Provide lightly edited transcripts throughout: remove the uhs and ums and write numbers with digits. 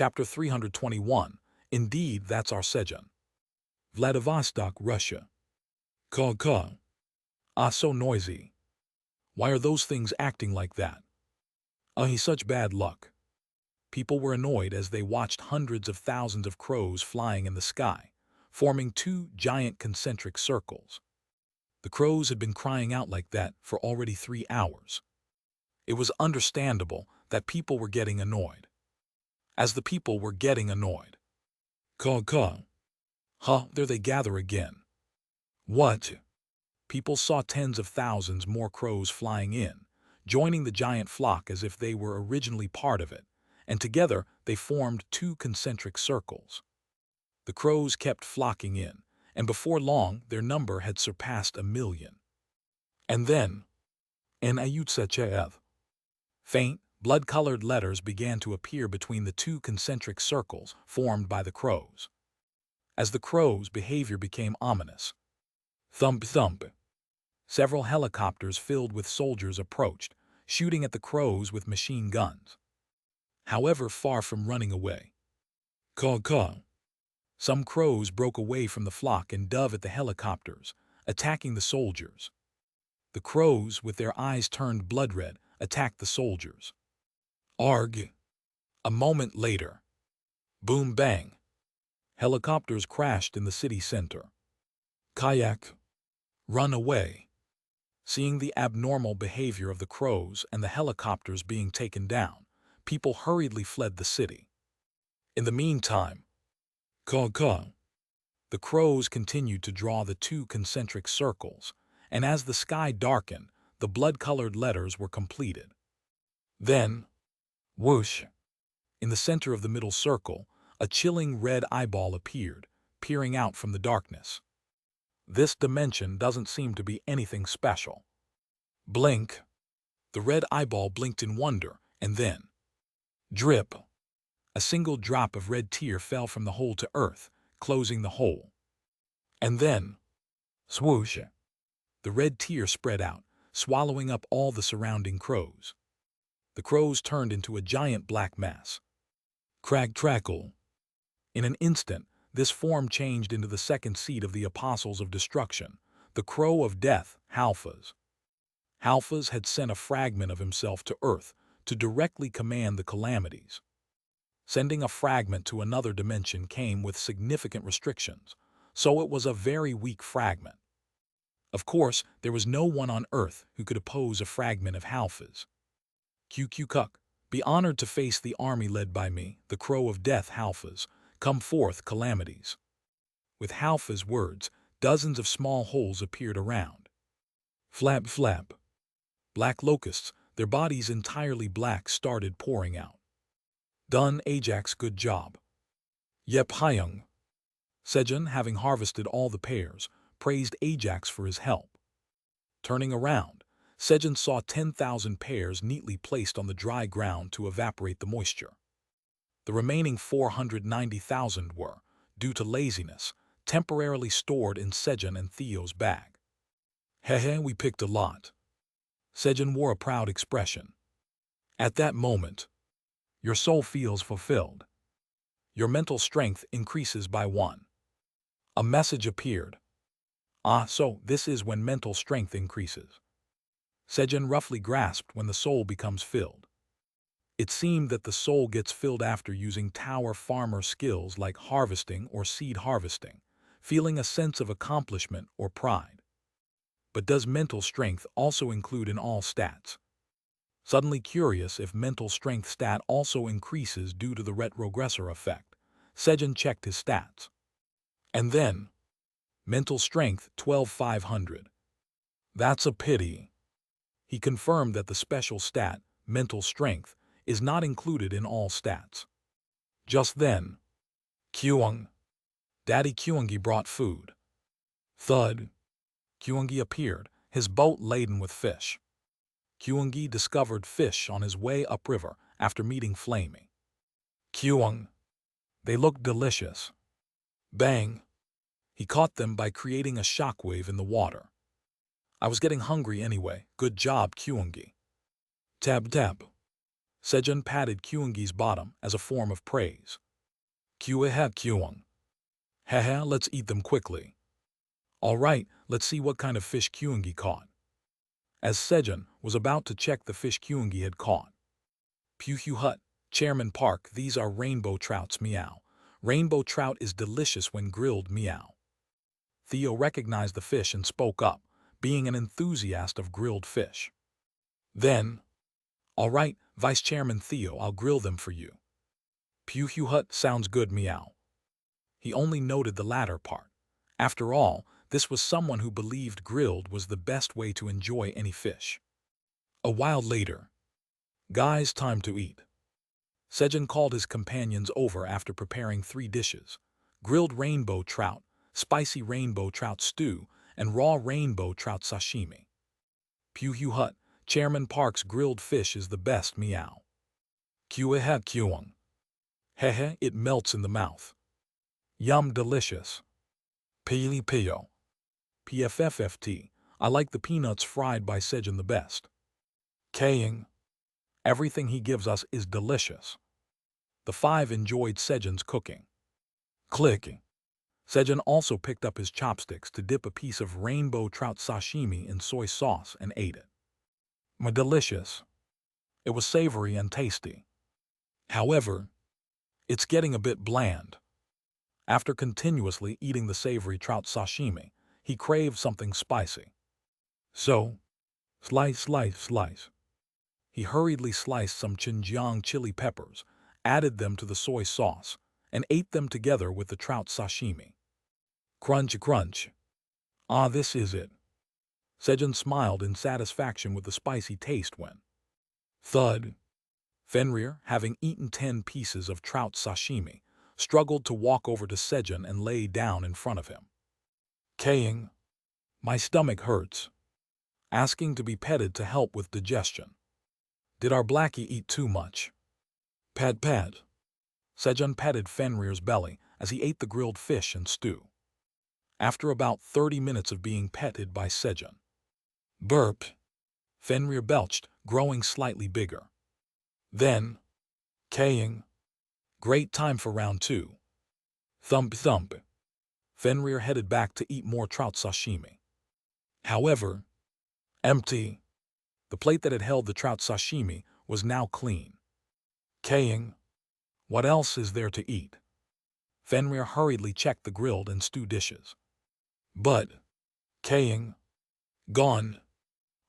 Chapter 321. Indeed, that's our Sejun. Vladivostok, Russia. Caw. Ah, so noisy. Why are those things acting like that? He's such bad luck. People were annoyed as they watched hundreds of thousands of crows flying in the sky, forming two giant concentric circles. The crows had been crying out like that for already 3 hours. It was understandable that people were getting annoyed. As the people were getting annoyed, caw. There they gather again. What? People saw tens of thousands more crows flying in, joining the giant flock as if they were originally part of it, and together they formed two concentric circles. The crows kept flocking in, and before long their number had surpassed 1,000,000. And then, an ayutsachev. Faint, blood-colored letters began to appear between the two concentric circles formed by the crows. As the crows' behavior became ominous, thump. Several helicopters filled with soldiers approached, shooting at the crows with machine guns. However, far from running away. Caw. Some crows broke away from the flock and dove at the helicopters, attacking the soldiers. The crows, with their eyes turned blood-red, attacked the soldiers. Arg! A moment later. Boom bang! Helicopters crashed in the city center. Kayak! Run away! Seeing the abnormal behavior of the crows and the helicopters being taken down, people hurriedly fled the city. In the meantime, caw. The crows continued to draw the two concentric circles, and as the sky darkened, the blood-colored letters were completed. Then, whoosh! In the center of the middle circle, a chilling red eyeball appeared, peering out from the darkness. This dimension doesn't seem to be anything special. Blink! The red eyeball blinked in wonder, and then, drip! A single drop of red tear fell from the hole to earth, closing the hole. And then, swoosh! The red tear spread out, swallowing up all the surrounding crows. The crows turned into a giant black mass. Crackle! In an instant, this form changed into the second seed of the Apostles of Destruction, the Crow of Death, Halfas. Halfas had sent a fragment of himself to Earth to directly command the calamities. Sending a fragment to another dimension came with significant restrictions, so it was a very weak fragment. Of course, there was no one on Earth who could oppose a fragment of Halfas. Cuck, be honored to face the army led by me, the Crow of Death, Halfas. Come forth, calamities. With Halfa's words, dozens of small holes appeared around. Flap. Black locusts, their bodies entirely black, started pouring out. Done, Ajax, good job. Yep, Hyung. Sejun, having harvested all the pears, praised Ajax for his help. Turning around, Sejun saw 10,000 pears neatly placed on the dry ground to evaporate the moisture. The remaining 490,000 were, due to laziness, temporarily stored in Sejun and Theo's bag. We picked a lot. Sejun wore a proud expression. At that moment, your soul feels fulfilled. Your mental strength increases by 1. A message appeared. So this is when mental strength increases. Sejun roughly grasped when the soul becomes filled. It seemed that the soul gets filled after using tower farmer skills like harvesting or seed harvesting, feeling a sense of accomplishment or pride. But does mental strength also include in all stats? Suddenly curious if mental strength stat also increases due to the retrogressor effect, Sejun checked his stats. And then, mental strength 12,500. That's a pity. He confirmed that the special stat, mental strength, is not included in all stats. Just then, Kyung. Daddy Kyungi brought food. Thud. Kyungi appeared, his boat laden with fish. Kyungi discovered fish on his way upriver after meeting Flamey. Kyung. They looked delicious. Bang. He caught them by creating a shockwave in the water. I was getting hungry anyway. Good job, Kyungi. Tab. Sejun patted Kyungi's bottom as a form of praise. Kyuehe Kyung. Hehe, let's eat them quickly. All right, let's see what kind of fish Kyungi caught. As Sejun was about to check the fish Kyungi had caught. Pyu Hut, Chairman Park, these are rainbow trouts, meow. Rainbow trout is delicious when grilled, meow. Theo recognized the fish and spoke up, being an enthusiast of grilled fish. Then, all right, Vice Chairman Theo, I'll grill them for you. Pyu Hut, sounds good, meow. He only noted the latter part. After all, this was someone who believed grilled was the best way to enjoy any fish. A while later, guys, time to eat. Sejun called his companions over after preparing 3 dishes: grilled rainbow trout, spicy rainbow trout stew, and raw rainbow trout sashimi. Pyu Hut, Chairman Park's grilled fish is the best, meow. Kyuehe Kyung. Hehe, it melts in the mouth. Yum, delicious. Pili Pio. PFFFT, I like the peanuts fried by Sejun the best. Kaying. Everything he gives us is delicious. The 5 enjoyed Sejun's cooking. Clicking. Sejun also picked up his chopsticks to dip a piece of rainbow trout sashimi in soy sauce and ate it. Delicious. It was savory and tasty. However, it's getting a bit bland. After continuously eating the savory trout sashimi, he craved something spicy. So, slice. He hurriedly sliced some Xinjiang chili peppers, added them to the soy sauce, and ate them together with the trout sashimi. Crunch. Ah, this is it. Sejun smiled in satisfaction with the spicy taste when thud. Fenrir, having eaten 10 pieces of trout sashimi, struggled to walk over to Sejun and lay down in front of him. Kaying. My stomach hurts. Asking to be petted to help with digestion. Did our Blackie eat too much? Pad. Sejun petted Fenrir's belly as he ate the grilled fish and stew. After about 30 minutes of being petted by Sejun. Burp. Fenrir belched, growing slightly bigger. Then, Kaying. Great time for round 2. Thump. Fenrir headed back to eat more trout sashimi. However, empty. The plate that had held the trout sashimi was now clean. Kaying. What else is there to eat? Fenrir hurriedly checked the grilled and stew dishes. But, Kaying. Gone.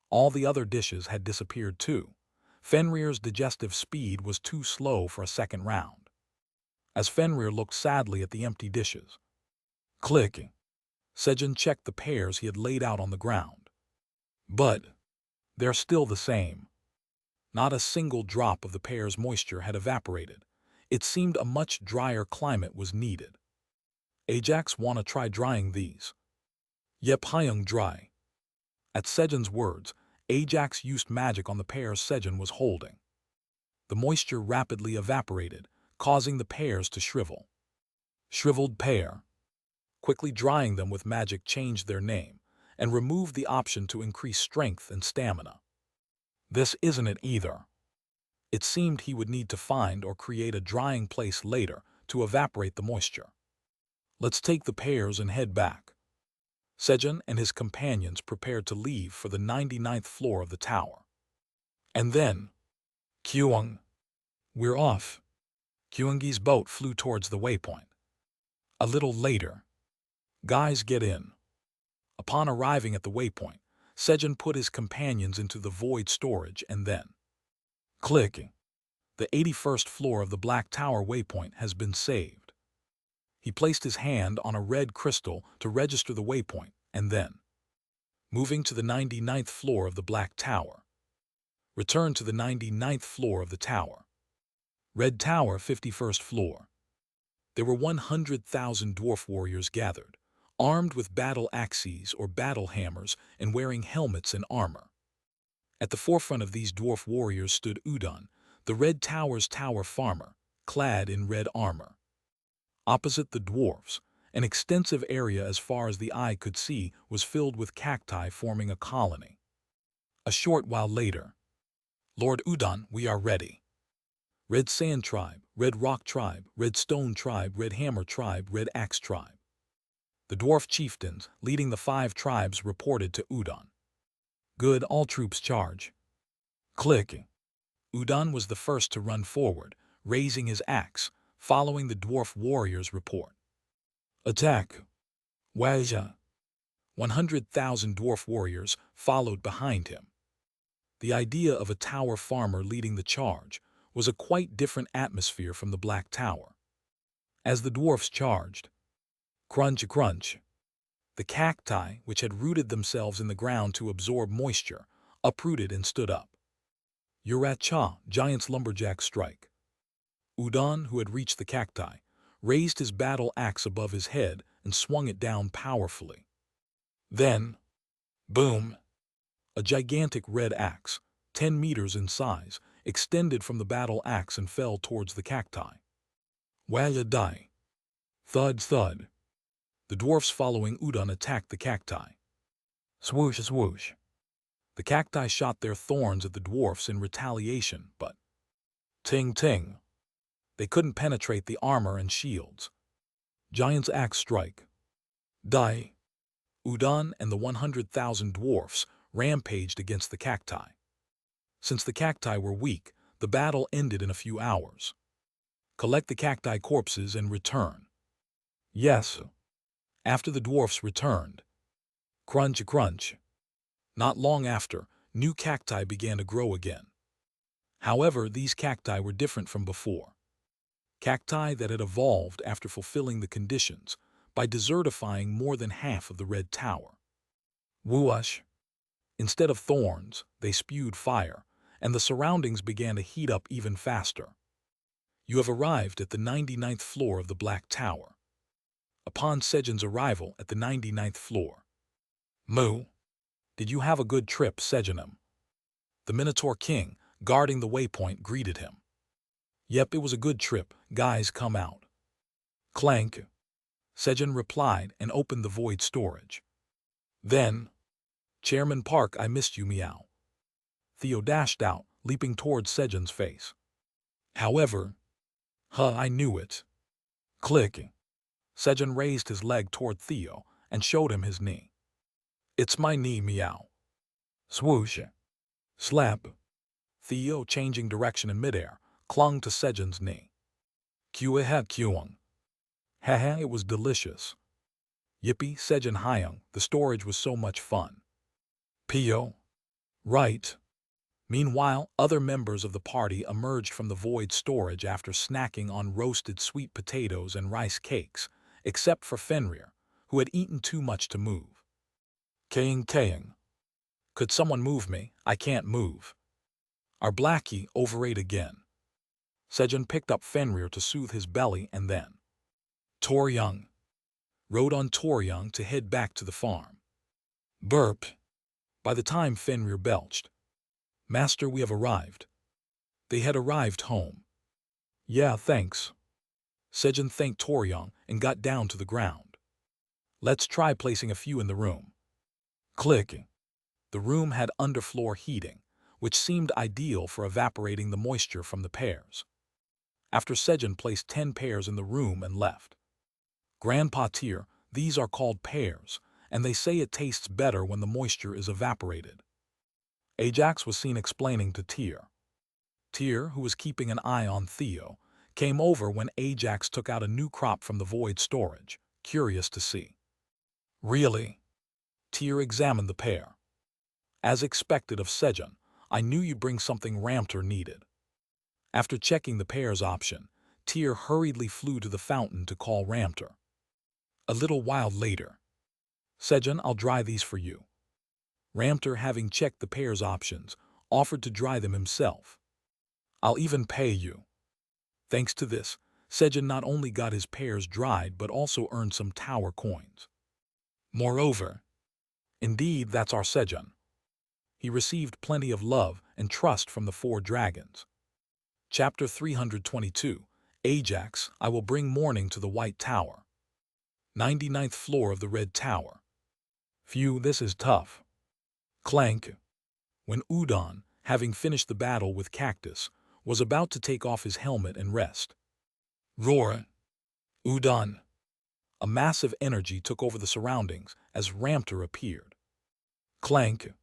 All the other dishes had disappeared too. Fenrir's digestive speed was too slow for a second round. As Fenrir looked sadly at the empty dishes. Clicking. Sejun checked the pears he had laid out on the ground. But, they're still the same. Not a single drop of the pear's moisture had evaporated. It seemed a much drier climate was needed. Ajax, wanna try drying these? Yep, Hyung dry. At Sejun's words, Ajax used magic on the pears Sejun was holding. The moisture rapidly evaporated, causing the pears to shrivel. Shriveled pear. Quickly drying them with magic changed their name and removed the option to increase strength and stamina. This isn't it either. It seemed he would need to find or create a drying place later to evaporate the moisture. Let's take the pears and head back. Sejun and his companions prepared to leave for the 99th floor of the tower. And then, Kyung. We're off. Kyungi's boat flew towards the waypoint. A little later. Guys, get in. Upon arriving at the waypoint, Sejun put his companions into the void storage and then, clicking. The 81st floor of the Black Tower waypoint has been saved. He placed his hand on a red crystal to register the waypoint and then, moving to the 99th floor of the Black Tower. Return to the 99th floor of the tower. Red Tower, 51st floor. There were 100,000 dwarf warriors gathered, armed with battle axes or battle hammers and wearing helmets and armor. At the forefront of these dwarf warriors stood Udon, the Red Tower's tower farmer, clad in red armor. Opposite the dwarfs, an extensive area as far as the eye could see was filled with cacti forming a colony. A short while later. Lord Udon, we are ready. Red Sand Tribe, Red Rock Tribe, Red Stone Tribe, Red Hammer Tribe, Red Axe Tribe. The dwarf chieftains, leading the 5 tribes, reported to Udon. Good, all troops charge. Click. Udon was the first to run forward, raising his axe, following the dwarf warrior's report. Attack. Waja. 100,000 dwarf warriors followed behind him. The idea of a tower farmer leading the charge was a quite different atmosphere from the Black Tower. As the dwarfs charged, crunch, crunch, the cacti, which had rooted themselves in the ground to absorb moisture, uprooted and stood up. Uracha, giant's lumberjack strike. Udon, who had reached the cacti, raised his battle axe above his head and swung it down powerfully. Then, boom! A gigantic red axe, 10 meters in size, extended from the battle axe and fell towards the cacti. Waya die. Thud, thud. The dwarfs following Udon attacked the cacti. Swoosh, swoosh. The cacti shot their thorns at the dwarfs in retaliation, but ting, ting. They couldn't penetrate the armor and shields. Giant's axe strike. Die. Udon and the 100,000 dwarfs rampaged against the cacti. Since the cacti were weak, the battle ended in a few hours. Collect the cacti corpses and return. Yes. After the dwarfs returned. Crunch, crunch. Not long after, new cacti began to grow again. However, these cacti were different from before. Cacti that had evolved after fulfilling the conditions by desertifying more than half of the Red Tower. Whoosh! Instead of thorns, they spewed fire, and the surroundings began to heat up even faster. You have arrived at the 99th floor of the Black Tower. Upon Sejun's arrival at the 99th floor. Moo! Did you have a good trip, Sejunum? The Minotaur King, guarding the waypoint, greeted him. Yep, it was a good trip, guys, come out. Clank. Sejun replied and opened the void storage. Then, Chairman Park, I missed you, meow. Theo dashed out, leaping towards Sejun's face. However, I knew it. Click. Sejun raised his leg toward Theo and showed him his knee. It's my knee, meow. Swoosh. Slap. Theo, changing direction in midair, clung to Sejun's knee. Kueha kuang. Haha, it was delicious. Yippee, Sejun hyung, the storage was so much fun. Pio. Right. Meanwhile, other members of the party emerged from the void storage after snacking on roasted sweet potatoes and rice cakes, except for Fenrir, who had eaten too much to move. Kaying. Could someone move me? I can't move. Our Blackie overate again. Sejun picked up Fenrir to soothe his belly and then Toryung rode on Toryung to head back to the farm. Burp. By the time Fenrir belched, Master, we have arrived. They had arrived home. Yeah, thanks. Sejun thanked Toryung and got down to the ground. Let's try placing a few in the room. Click. The room had underfloor heating, which seemed ideal for evaporating the moisture from the pears. After Sejun placed 10 pears in the room and left. Grandpa Tyr, these are called pears, and they say it tastes better when the moisture is evaporated. Ajax was seen explaining to Tyr. Tyr, who was keeping an eye on Theo, came over when Ajax took out a new crop from the void storage, curious to see. Really? Tyr examined the pear. As expected of Sejun, I knew you'd bring something Ramter needed. After checking the pears option, Tyr hurriedly flew to the fountain to call Ramter. A little while later, Sejun, I'll dry these for you. Ramter, having checked the pears options, offered to dry them himself. I'll even pay you. Thanks to this, Sejun not only got his pears dried but also earned some tower coins. Moreover, indeed, that's our Sejun. He received plenty of love and trust from the 4 dragons. Chapter 322, Ajax, I will bring morning to the White Tower. 99th floor of the Red Tower. Phew, this is tough. Clank. When Udon, having finished the battle with Cactus, was about to take off his helmet and rest. Roar! Udon! A massive energy took over the surroundings as Ramter appeared. Clank!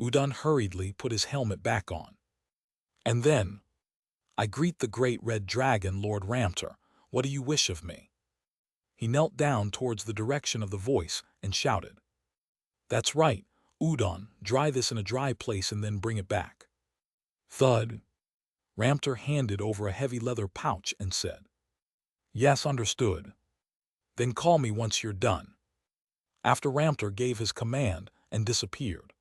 Udon hurriedly put his helmet back on. And then, I greet the great red dragon, Lord Ramter. What do you wish of me? He knelt down towards the direction of the voice and shouted. That's right, Udon, dry this in a dry place and then bring it back. Thud. Ramter handed over a heavy leather pouch and said, Yes, understood. Then call me once you're done. After Ramter gave his command and disappeared.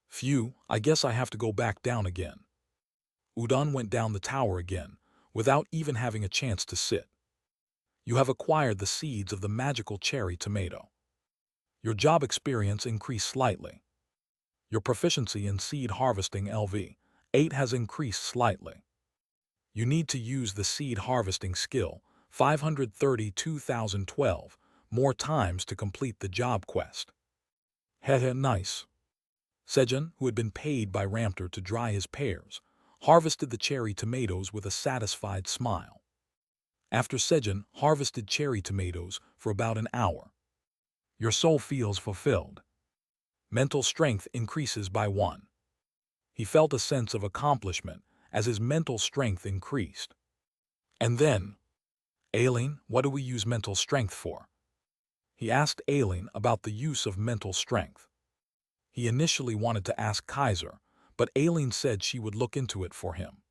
Phew, I guess I have to go back down again. Udon went down the tower again, without even having a chance to sit. You have acquired the seeds of the magical cherry tomato. Your job experience increased slightly. Your proficiency in seed harvesting LV8 has increased slightly. You need to use the seed harvesting skill 532,012 more times to complete the job quest. Heh, nice. Sejun, who had been paid by Ramter to dry his pears, harvested the cherry tomatoes with a satisfied smile. After Sejun harvested cherry tomatoes for about an hour, your soul feels fulfilled. Mental strength increases by 1. He felt a sense of accomplishment as his mental strength increased. And then, Aileen, what do we use mental strength for? He asked Aileen about the use of mental strength. He initially wanted to ask Kaiser, but Aileen said she would look into it for him.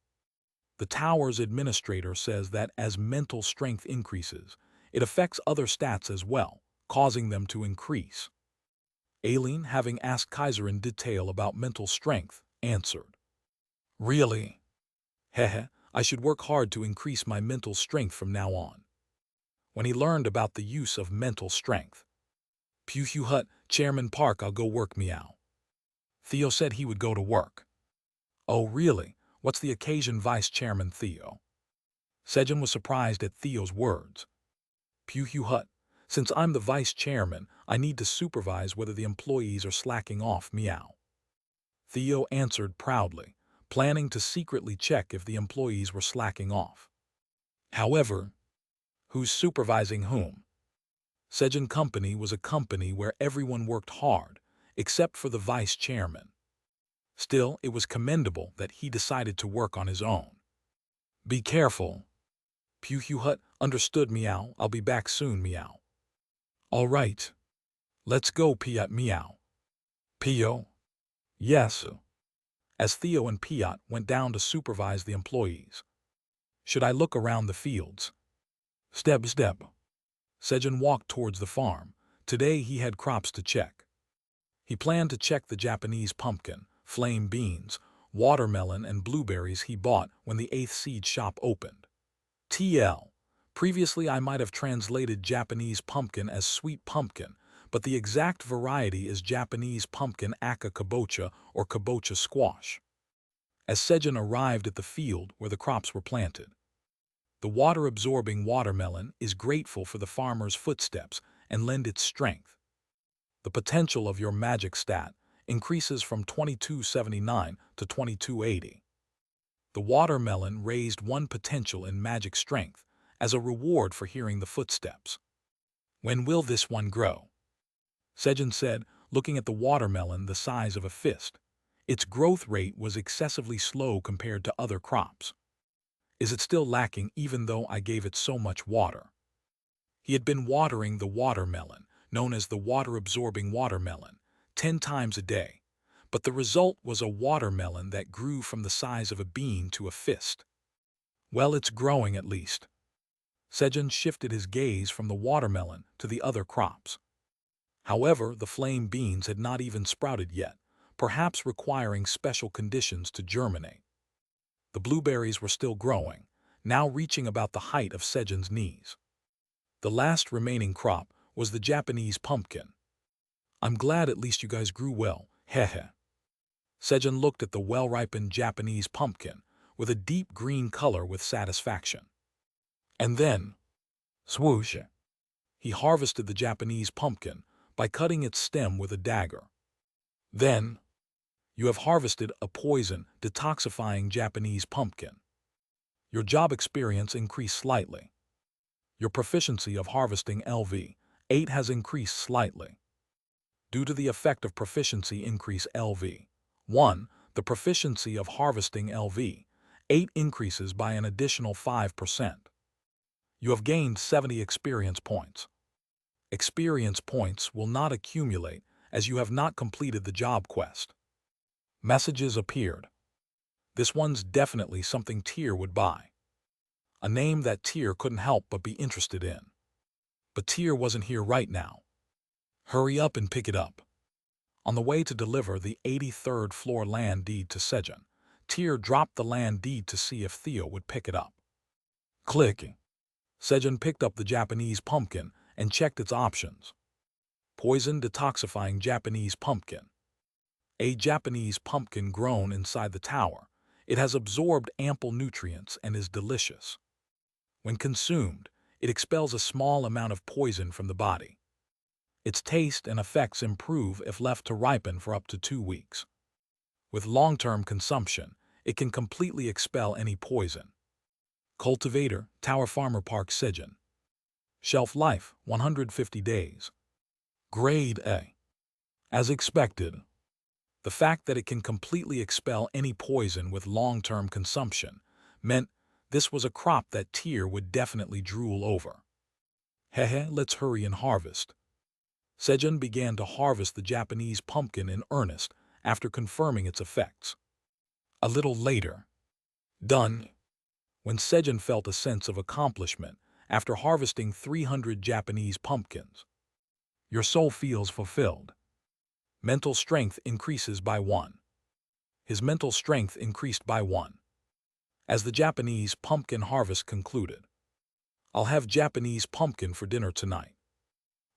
The tower's administrator says that as mental strength increases, it affects other stats as well, causing them to increase. Aileen, having asked Kaiser in detail about mental strength, answered, Really? Heh, I should work hard to increase my mental strength from now on. When he learned about the use of mental strength. Pew hut, Chairman Park, I'll go work, meow. Theo said he would go to work. Oh really? What's the occasion, Vice Chairman Theo? Sejun was surprised at Theo's words. Pew hut, since I'm the vice chairman, I need to supervise whether the employees are slacking off, meow. Theo answered proudly, planning to secretly check if the employees were slacking off. However, who's supervising whom? Sejun Company was a company where everyone worked hard, except for the vice chairman. Still, it was commendable that he decided to work on his own. Be careful. Pew hut, understood, meow. I'll be back soon, meow. All right. Let's go, Piat, meow. Pio? Yes. As Theo and Piat went down to supervise the employees. Should I look around the fields? Step. Sejun walked towards the farm. Today he had crops to check. He planned to check the Japanese pumpkin, flame beans, watermelon, and blueberries he bought when the 8th seed shop opened. TL. Previously I might have translated Japanese pumpkin as sweet pumpkin, but the exact variety is Japanese pumpkin aka kabocha or kabocha squash. As Sejun arrived at the field where the crops were planted, the water-absorbing watermelon is grateful for the farmer's footsteps and lend its strength. The potential of your magic stat increases from 2279 to 2280. The watermelon raised 1 potential in magic strength as a reward for hearing the footsteps. When will this one grow? Sejun said, looking at the watermelon the size of a fist. Its growth rate was excessively slow compared to other crops. Is it still lacking even though I gave it so much water? He had been watering the watermelon, known as the water-absorbing watermelon, 10 times a day, but the result was a watermelon that grew from the size of a bean to a fist. Well, it's growing at least. Sejun shifted his gaze from the watermelon to the other crops. However, the flame beans had not even sprouted yet, perhaps requiring special conditions to germinate. The blueberries were still growing, now reaching about the height of Sejun's knees. The last remaining crop was the Japanese pumpkin. I'm glad at least you guys grew well, heh. Sejun looked at the well-ripened Japanese pumpkin with a deep green color with satisfaction. And then, swoosh, he harvested the Japanese pumpkin by cutting its stem with a dagger. Then, you have harvested a poison detoxifying Japanese pumpkin. Your job experience increased slightly. Your proficiency of harvesting LV8 has increased slightly. Due to the effect of proficiency increase LV1, the proficiency of harvesting LV8 increases by an additional 5%. You have gained 70 experience points. Experience points will not accumulate as you have not completed the job quest. Messages appeared. This one's definitely something Tyr would buy. A name that Tyr couldn't help but be interested in. But Tyr wasn't here right now. Hurry up and pick it up. On the way to deliver the 83rd floor land deed to Sejun, Tyr dropped the land deed to see if Theo would pick it up. Click. Sejun picked up the Japanese pumpkin and checked its options. Poison detoxifying Japanese pumpkin. A Japanese pumpkin grown inside the tower. It has absorbed ample nutrients and is delicious. When consumed, it expels a small amount of poison from the body. Its taste and effects improve if left to ripen for up to 2 weeks. With long-term consumption, it can completely expel any poison. Cultivator, Tower Farmer Park Sejun. Shelf life, 150 days. Grade A. As expected, the fact that it can completely expel any poison with long-term consumption meant this was a crop that Tyr would definitely drool over. Hehe, let's hurry and harvest. Sejun began to harvest the Japanese pumpkin in earnest after confirming its effects. A little later. Done. When Sejun felt a sense of accomplishment after harvesting 300 Japanese pumpkins. Your soul feels fulfilled. Mental strength increases by 1. His mental strength increased by 1. As the Japanese pumpkin harvest concluded. I'll have Japanese pumpkin for dinner tonight.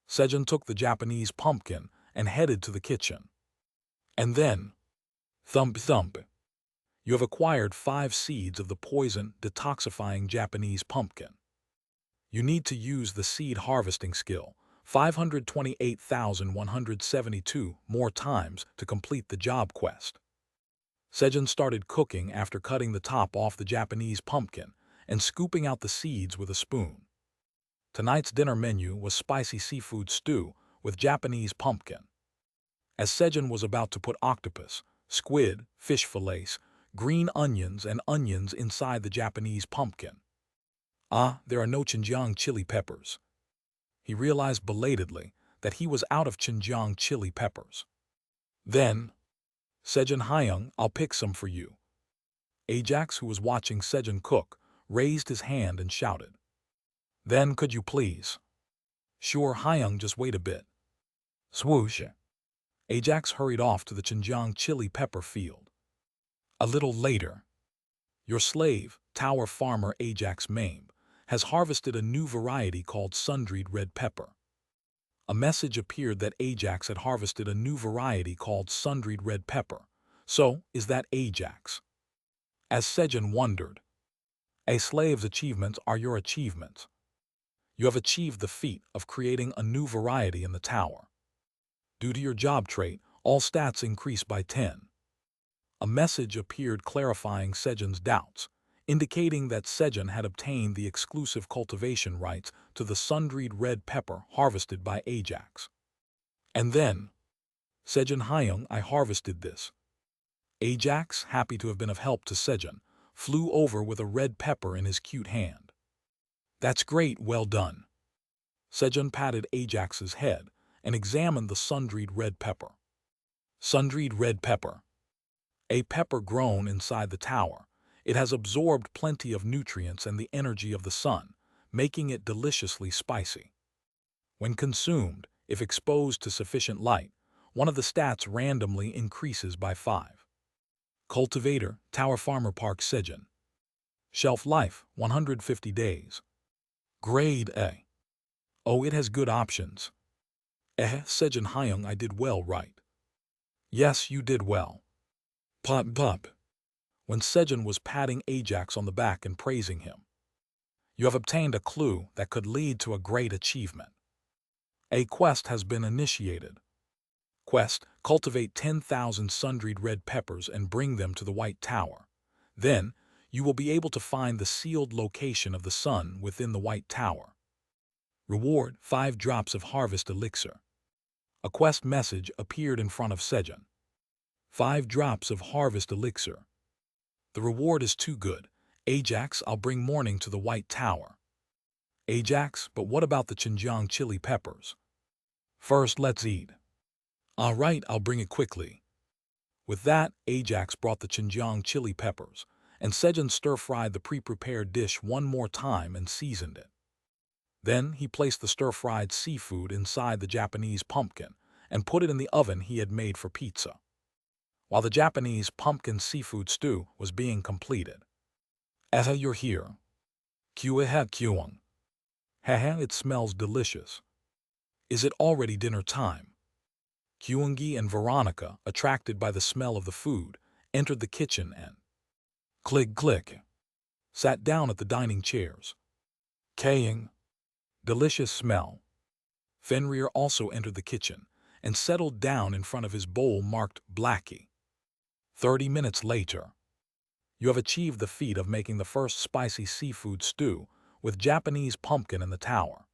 Sejun took the Japanese pumpkin and headed to the kitchen. And then, thump thump. You have acquired 5 seeds of the poison detoxifying Japanese pumpkin. You need to use the seed harvesting skill, 528,172 more times to complete the job quest. Sejun started cooking after cutting the top off the Japanese pumpkin and scooping out the seeds with a spoon. Tonight's dinner menu was spicy seafood stew with Japanese pumpkin. As Sejun was about to put octopus, squid, fish fillets, green onions and onions inside the Japanese pumpkin. There are no Xinjiang chili peppers. He realized belatedly that he was out of Xinjiang chili peppers. Then, Sejun Hyung, I'll pick some for you. Ajax, who was watching Sejun cook, raised his hand and shouted. Then could you please? Sure, Hyung, just wait a bit. Swoosh. Ajax hurried off to the Xinjiang chili pepper field. A little later, your slave, Tower Farmer Ajax Mame, has harvested a new variety called sun-dried red pepper. A message appeared that Ajax had harvested a new variety called sun-dried red pepper. So, is that Ajax? As Sejun wondered. A slave's achievements are your achievements. You have achieved the feat of creating a new variety in the tower. Due to your job trait, all stats increase by 10. A message appeared clarifying Sejun's doubts, indicating that Sejun had obtained the exclusive cultivation rights to the sun-dried red pepper harvested by Ajax. And then, Sejun Hyung, I harvested this. Ajax, happy to have been of help to Sejun, flew over with a red pepper in his cute hand. That's great, well done. Sejun patted Ajax's head and examined the sun-dried red pepper. Sun-dried red pepper. A pepper grown inside the tower. It has absorbed plenty of nutrients and the energy of the sun, making it deliciously spicy. When consumed, if exposed to sufficient light, one of the stats randomly increases by 5. Cultivator, Tower Farmer Park Sejun. Shelf life, 150 days. Grade A. Oh, it has good options. Sejun Hyung, I did well, right? Yes, you did well. Pop pop. When Sejun was patting Ajax on the back and praising him. You have obtained a clue that could lead to a great achievement. A quest has been initiated. Quest, cultivate 10,000 sun-dried red peppers and bring them to the White Tower. Then, you will be able to find the sealed location of the sun within the White Tower. Reward: 5 drops of harvest elixir. A quest message appeared in front of Sejun. 5 drops of harvest elixir. The reward is too good. Ajax, I'll bring morning to the White Tower. Ajax, but what about the Xinjiang chili peppers? First, let's eat. All right, I'll bring it quickly. With that, Ajax brought the Xinjiang chili peppers, and Sejun stir-fried the pre-prepared dish one more time and seasoned it. Then he placed the stir-fried seafood inside the Japanese pumpkin and put it in the oven he had made for pizza. While the Japanese pumpkin seafood stew was being completed. Aha, you're here. Kueha kyuang. Haha, it smells delicious. Is it already dinner time? Kyuangi and Veronica, attracted by the smell of the food, entered the kitchen and click, sat down at the dining chairs. Kaying. Delicious smell. Fenrir also entered the kitchen and settled down in front of his bowl marked Blackie. 30 minutes later. You have achieved the feat of making the first spicy seafood stew with Japanese pumpkin in the tower.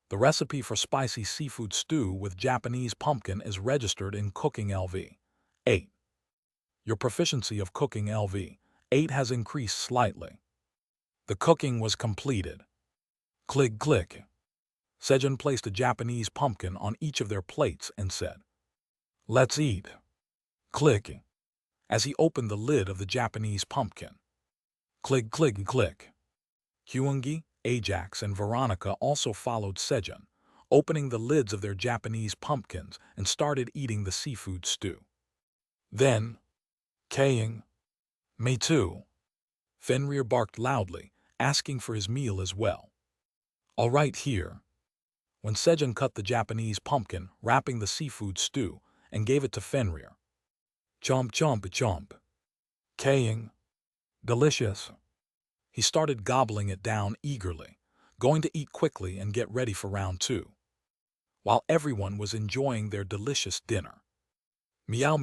The recipe for spicy seafood stew with Japanese pumpkin is registered in Cooking LV 8. Your proficiency of Cooking LV 8 has increased slightly. The cooking was completed. Click. Sejun placed a Japanese pumpkin on each of their plates and said, "Let's eat." Click. As he opened the lid of the Japanese pumpkin. Click. Kyuangi, Ajax, and Veronica also followed Sejun, opening the lids of their Japanese pumpkins and started eating the seafood stew. Then, Kaying. Me too. Fenrir barked loudly, asking for his meal as well. All right, here. When Sejun cut the Japanese pumpkin, wrapping the seafood stew, and gave it to Fenrir. Chomp. Kaying. Delicious. He started gobbling it down eagerly, going to eat quickly and get ready for round 2. While everyone was enjoying their delicious dinner. Meow.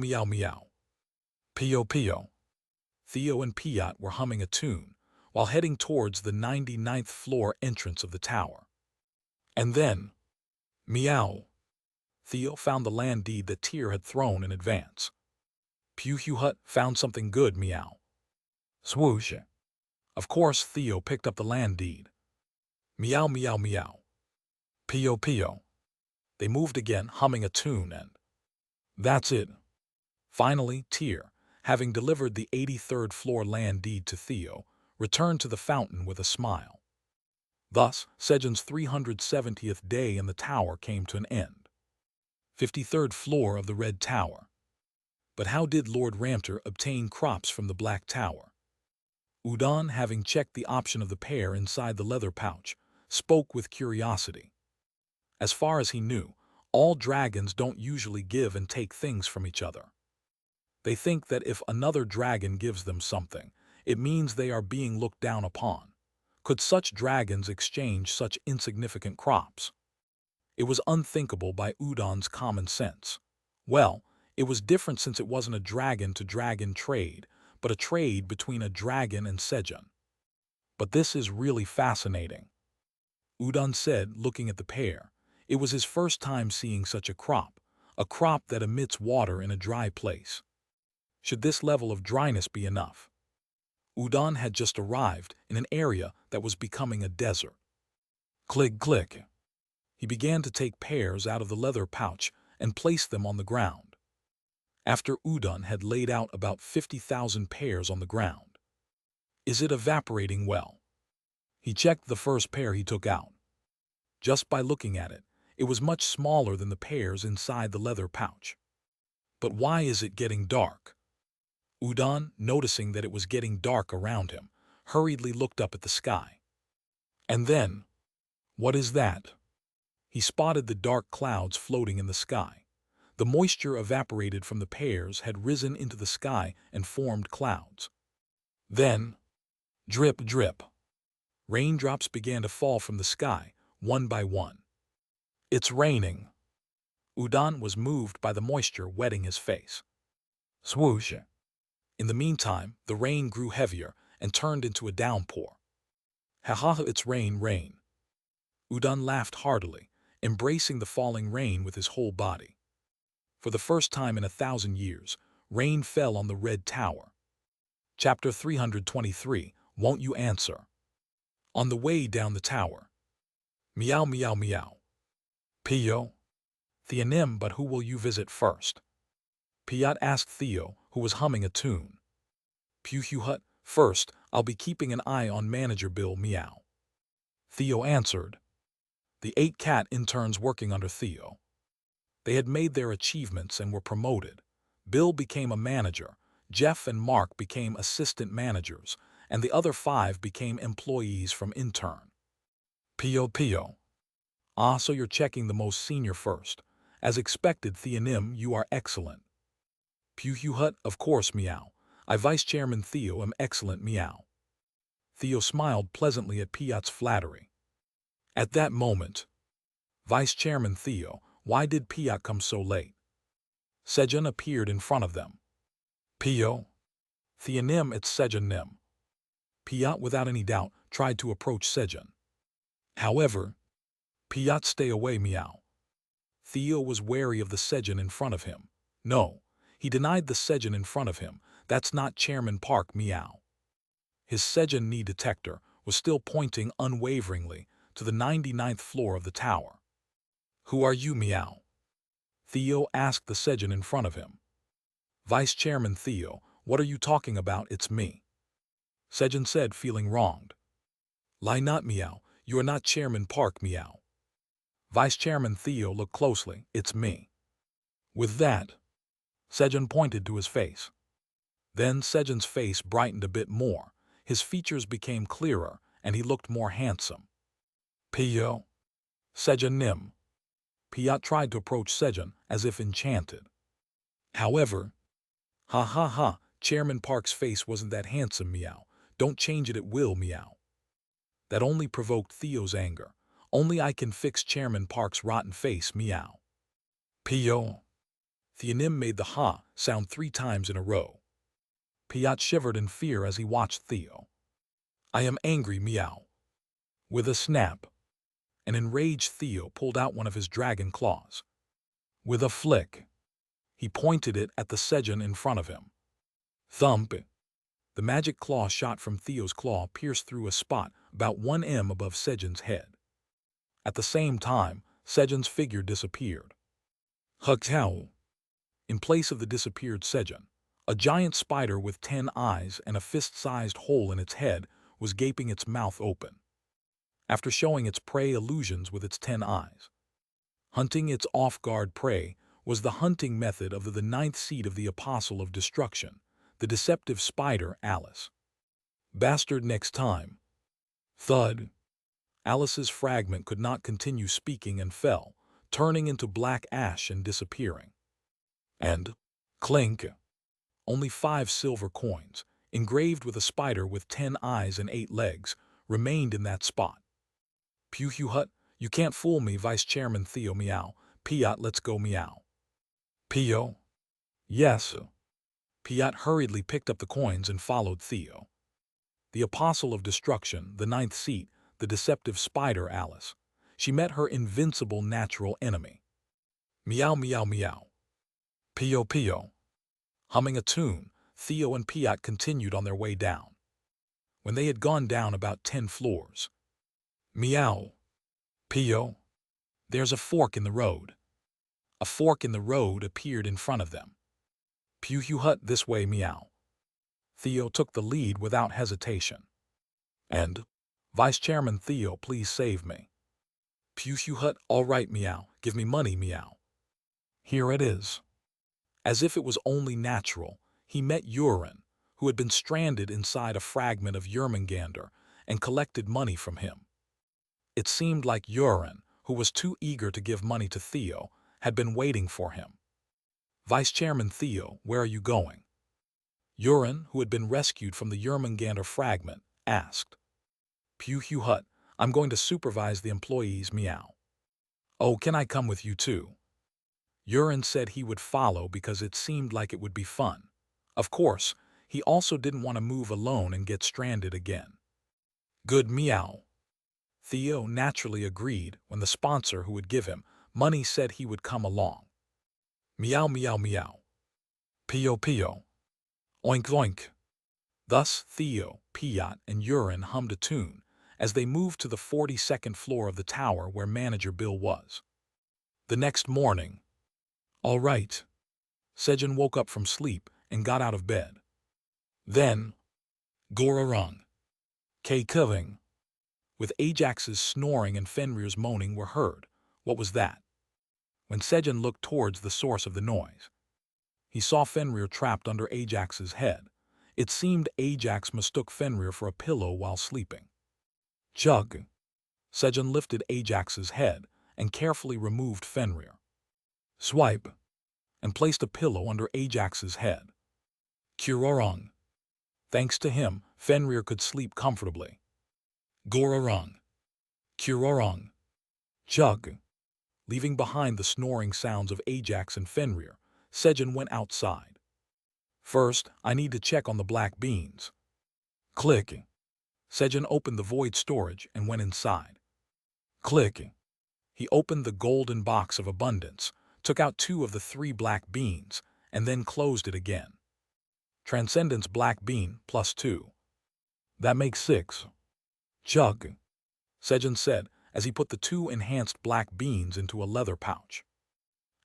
Pio. Theo and Piot were humming a tune while heading towards the 99th floor entrance of the tower. And then, meow. Theo found the land deed that Tyr had thrown in advance. Hut found something good, meow. Swoosh. Of course, Theo picked up the land deed. Meow. Pio. They moved again, humming a tune, and that's it. Finally, Tyr, having delivered the 83rd floor land deed to Theo, returned to the fountain with a smile. Thus, Sejun's 370th day in the tower came to an end. 53rd floor of the Red Tower. But how did Lord Ramter obtain crops from the Black Tower? Udon, having checked the option of the pear inside the leather pouch, spoke with curiosity. As far as he knew, all dragons don't usually give and take things from each other. They think that if another dragon gives them something, it means they are being looked down upon. Could such dragons exchange such insignificant crops? It was unthinkable by Udon's common sense. Well, it was different since it wasn't a dragon-to-dragon trade, but a trade between a dragon and Sejun. But this is really fascinating. Udon said, looking at the pear. It was his first time seeing such a crop that emits water in a dry place. Should this level of dryness be enough? Udon had just arrived in an area that was becoming a desert. Click. He began to take pears out of the leather pouch and place them on the ground. After Udon had laid out about 50,000 pears on the ground. Is it evaporating well? He checked the first pear he took out. Just by looking at it, it was much smaller than the pears inside the leather pouch. But why is it getting dark? Udon, noticing that it was getting dark around him, hurriedly looked up at the sky. And then, what is that? He spotted the dark clouds floating in the sky. The moisture evaporated from the pears had risen into the sky and formed clouds. Then, drip. Raindrops began to fall from the sky, one by one. It's raining. Udon was moved by the moisture wetting his face. Swoosh. In the meantime, the rain grew heavier and turned into a downpour. Ha ha, it's rain, rain. Udon laughed heartily, embracing the falling rain with his whole body. For the first time in 1,000 years, rain fell on the Red Tower. Chapter 323, Won't You Answer? On the way down the tower. Meow, meow, meow. Theo? Theonym, but who will you visit first? Piat asked Theo, who was humming a tune. Hut, first, I'll be keeping an eye on Manager Bill, meow. Theo answered. The 8 cat interns working under Theo. They had made their achievements and were promoted. Bill became a manager, Jeff and Mark became assistant managers, and the other 5 became employees from intern. Pio. Ah, so you're checking the most senior first. As expected, Theonym, you are excellent. Hut, of course, meow. I Vice Chairman Theo am excellent, meow. Theo smiled pleasantly at Piat's flattery. At that moment, Vice Chairman Theo, why did Piat come so late? Sejun appeared in front of them. Pio? Theonym, it's Sejun Nim. Piat, without any doubt, tried to approach Sejun. However, Piat, stay away, meow. Theo was wary of the Sejun in front of him. No, he denied the Sejun in front of him. That's not Chairman Park, meow. His Sejun knee detector was still pointing unwaveringly to the 99th floor of the tower. Who are you, meow? Theo asked the Sejun in front of him. Vice Chairman Theo, what are you talking about? It's me. Sejun said, feeling wronged. Lie not, meow. You are not Chairman Park, meow. Vice Chairman Theo looked closely. It's me. With that, Sejun pointed to his face. Then Sejun's face brightened a bit more. His features became clearer, and he looked more handsome. Pio? Sejun Nim. Piat tried to approach Sejun as if enchanted. However, ha, Chairman Park's face wasn't that handsome, meow. Don't change it at will, meow. That only provoked Theo's anger. Only I can fix Chairman Park's rotten face, meow. Pio? Theonym made the ha sound 3 times in a row. Piat shivered in fear as he watched Theo. I am angry, meow. With a snap, an enraged Theo pulled out one of his dragon claws. With a flick, he pointed it at the Sejun in front of him. Thump! The magic claw shot from Theo's claw pierced through a spot about 1 m above Sejun's head. At the same time, Sejun's figure disappeared. Hugtow! In place of the disappeared Sejun, a giant spider with 10 eyes and a fist-sized hole in its head was gaping its mouth open. After showing its prey illusions with its 10 eyes. Hunting its off-guard prey was the hunting method of the 9th seed of the Apostle of Destruction, the deceptive spider Alice. Bastard next time. Thud. Alice's fragment could not continue speaking and fell, turning into black ash and disappearing. And, clink, only 5 silver coins, engraved with a spider with 10 eyes and 8 legs, remained in that spot. Hut, you can't fool me, Vice Chairman Theo, meow. Piat, let's go, meow. Pio? Yes. Piat hurriedly picked up the coins and followed Theo. The Apostle of Destruction, the 9th seat, the deceptive spider Alice. She met her invincible natural enemy. Meow, meow, meow. Pio. Humming a tune, Theo and Piat continued on their way down. When they had gone down about 10 floors. Meow. Pio. There's a fork in the road. A fork in the road appeared in front of them. Hut, this way, meow. Theo took the lead without hesitation. And, Vice Chairman Theo, please save me. Hut, all right, meow. Give me money, meow. Here it is. As if it was only natural, he met Urin, who had been stranded inside a fragment of Yermangander, and collected money from him. It seemed like Urin, who was too eager to give money to Theo, had been waiting for him. Vice Chairman Theo, where are you going? Urin, who had been rescued from the Yermangander fragment, asked. Hut, I'm going to supervise the employees, meow. Oh, can I come with you too? Urin said he would follow because it seemed like it would be fun. Of course, he also didn't want to move alone and get stranded again. Good meow. Theo naturally agreed when the sponsor who would give him money said he would come along. Meow meow meow. Pio pio. Oink oink. Thus Theo, Piot, and Urin hummed a tune as they moved to the 42nd floor of the tower where Manager Bill was. The next morning. All right. Sejun woke up from sleep and got out of bed. Then, Gorarung. K-Kiving. With Ajax's snoring and Fenrir's moaning were heard. What was that? When Sejun looked towards the source of the noise, he saw Fenrir trapped under Ajax's head. It seemed Ajax mistook Fenrir for a pillow while sleeping. Chug. Sejun lifted Ajax's head and carefully removed Fenrir. Swipe. And placed a pillow under Ajax's head. Kurorong. Thanks to him, Fenrir could sleep comfortably. Gorarung. Kurorong. Chug. Leaving behind the snoring sounds of Ajax and Fenrir, Sejun went outside. First, I need to check on the black beans. Click. Sejun opened the void storage and went inside. Click. He opened the golden box of abundance, took out 2 of the 3 black beans, and then closed it again. Transcendence black bean plus 2. That makes 6. Chug. Sejun said as he put the 2 enhanced black beans into a leather pouch.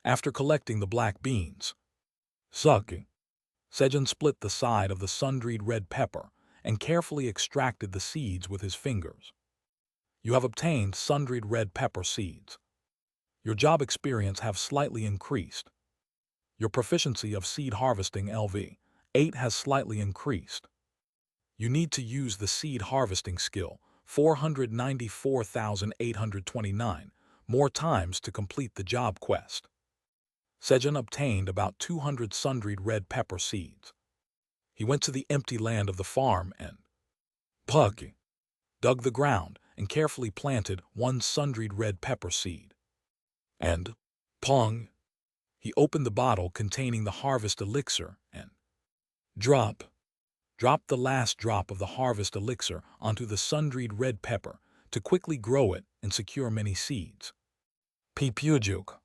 After collecting the black beans, suck. Sejun split the side of the sun-dried red pepper and carefully extracted the seeds with his fingers. You have obtained sun-dried red pepper seeds. Your job experience have slightly increased. Your proficiency of seed harvesting LV 8 has slightly increased. You need to use the seed harvesting skill 494,829 more times to complete the job quest. Sejun obtained about 200 sun-dried red pepper seeds. He went to the empty land of the farm and dug the ground and carefully planted 1 sun-dried red pepper seed. And he opened the bottle containing the harvest elixir and dropped the last drop of the harvest elixir onto the sun-dried red pepper to quickly grow it and secure many seeds. Pipujuk.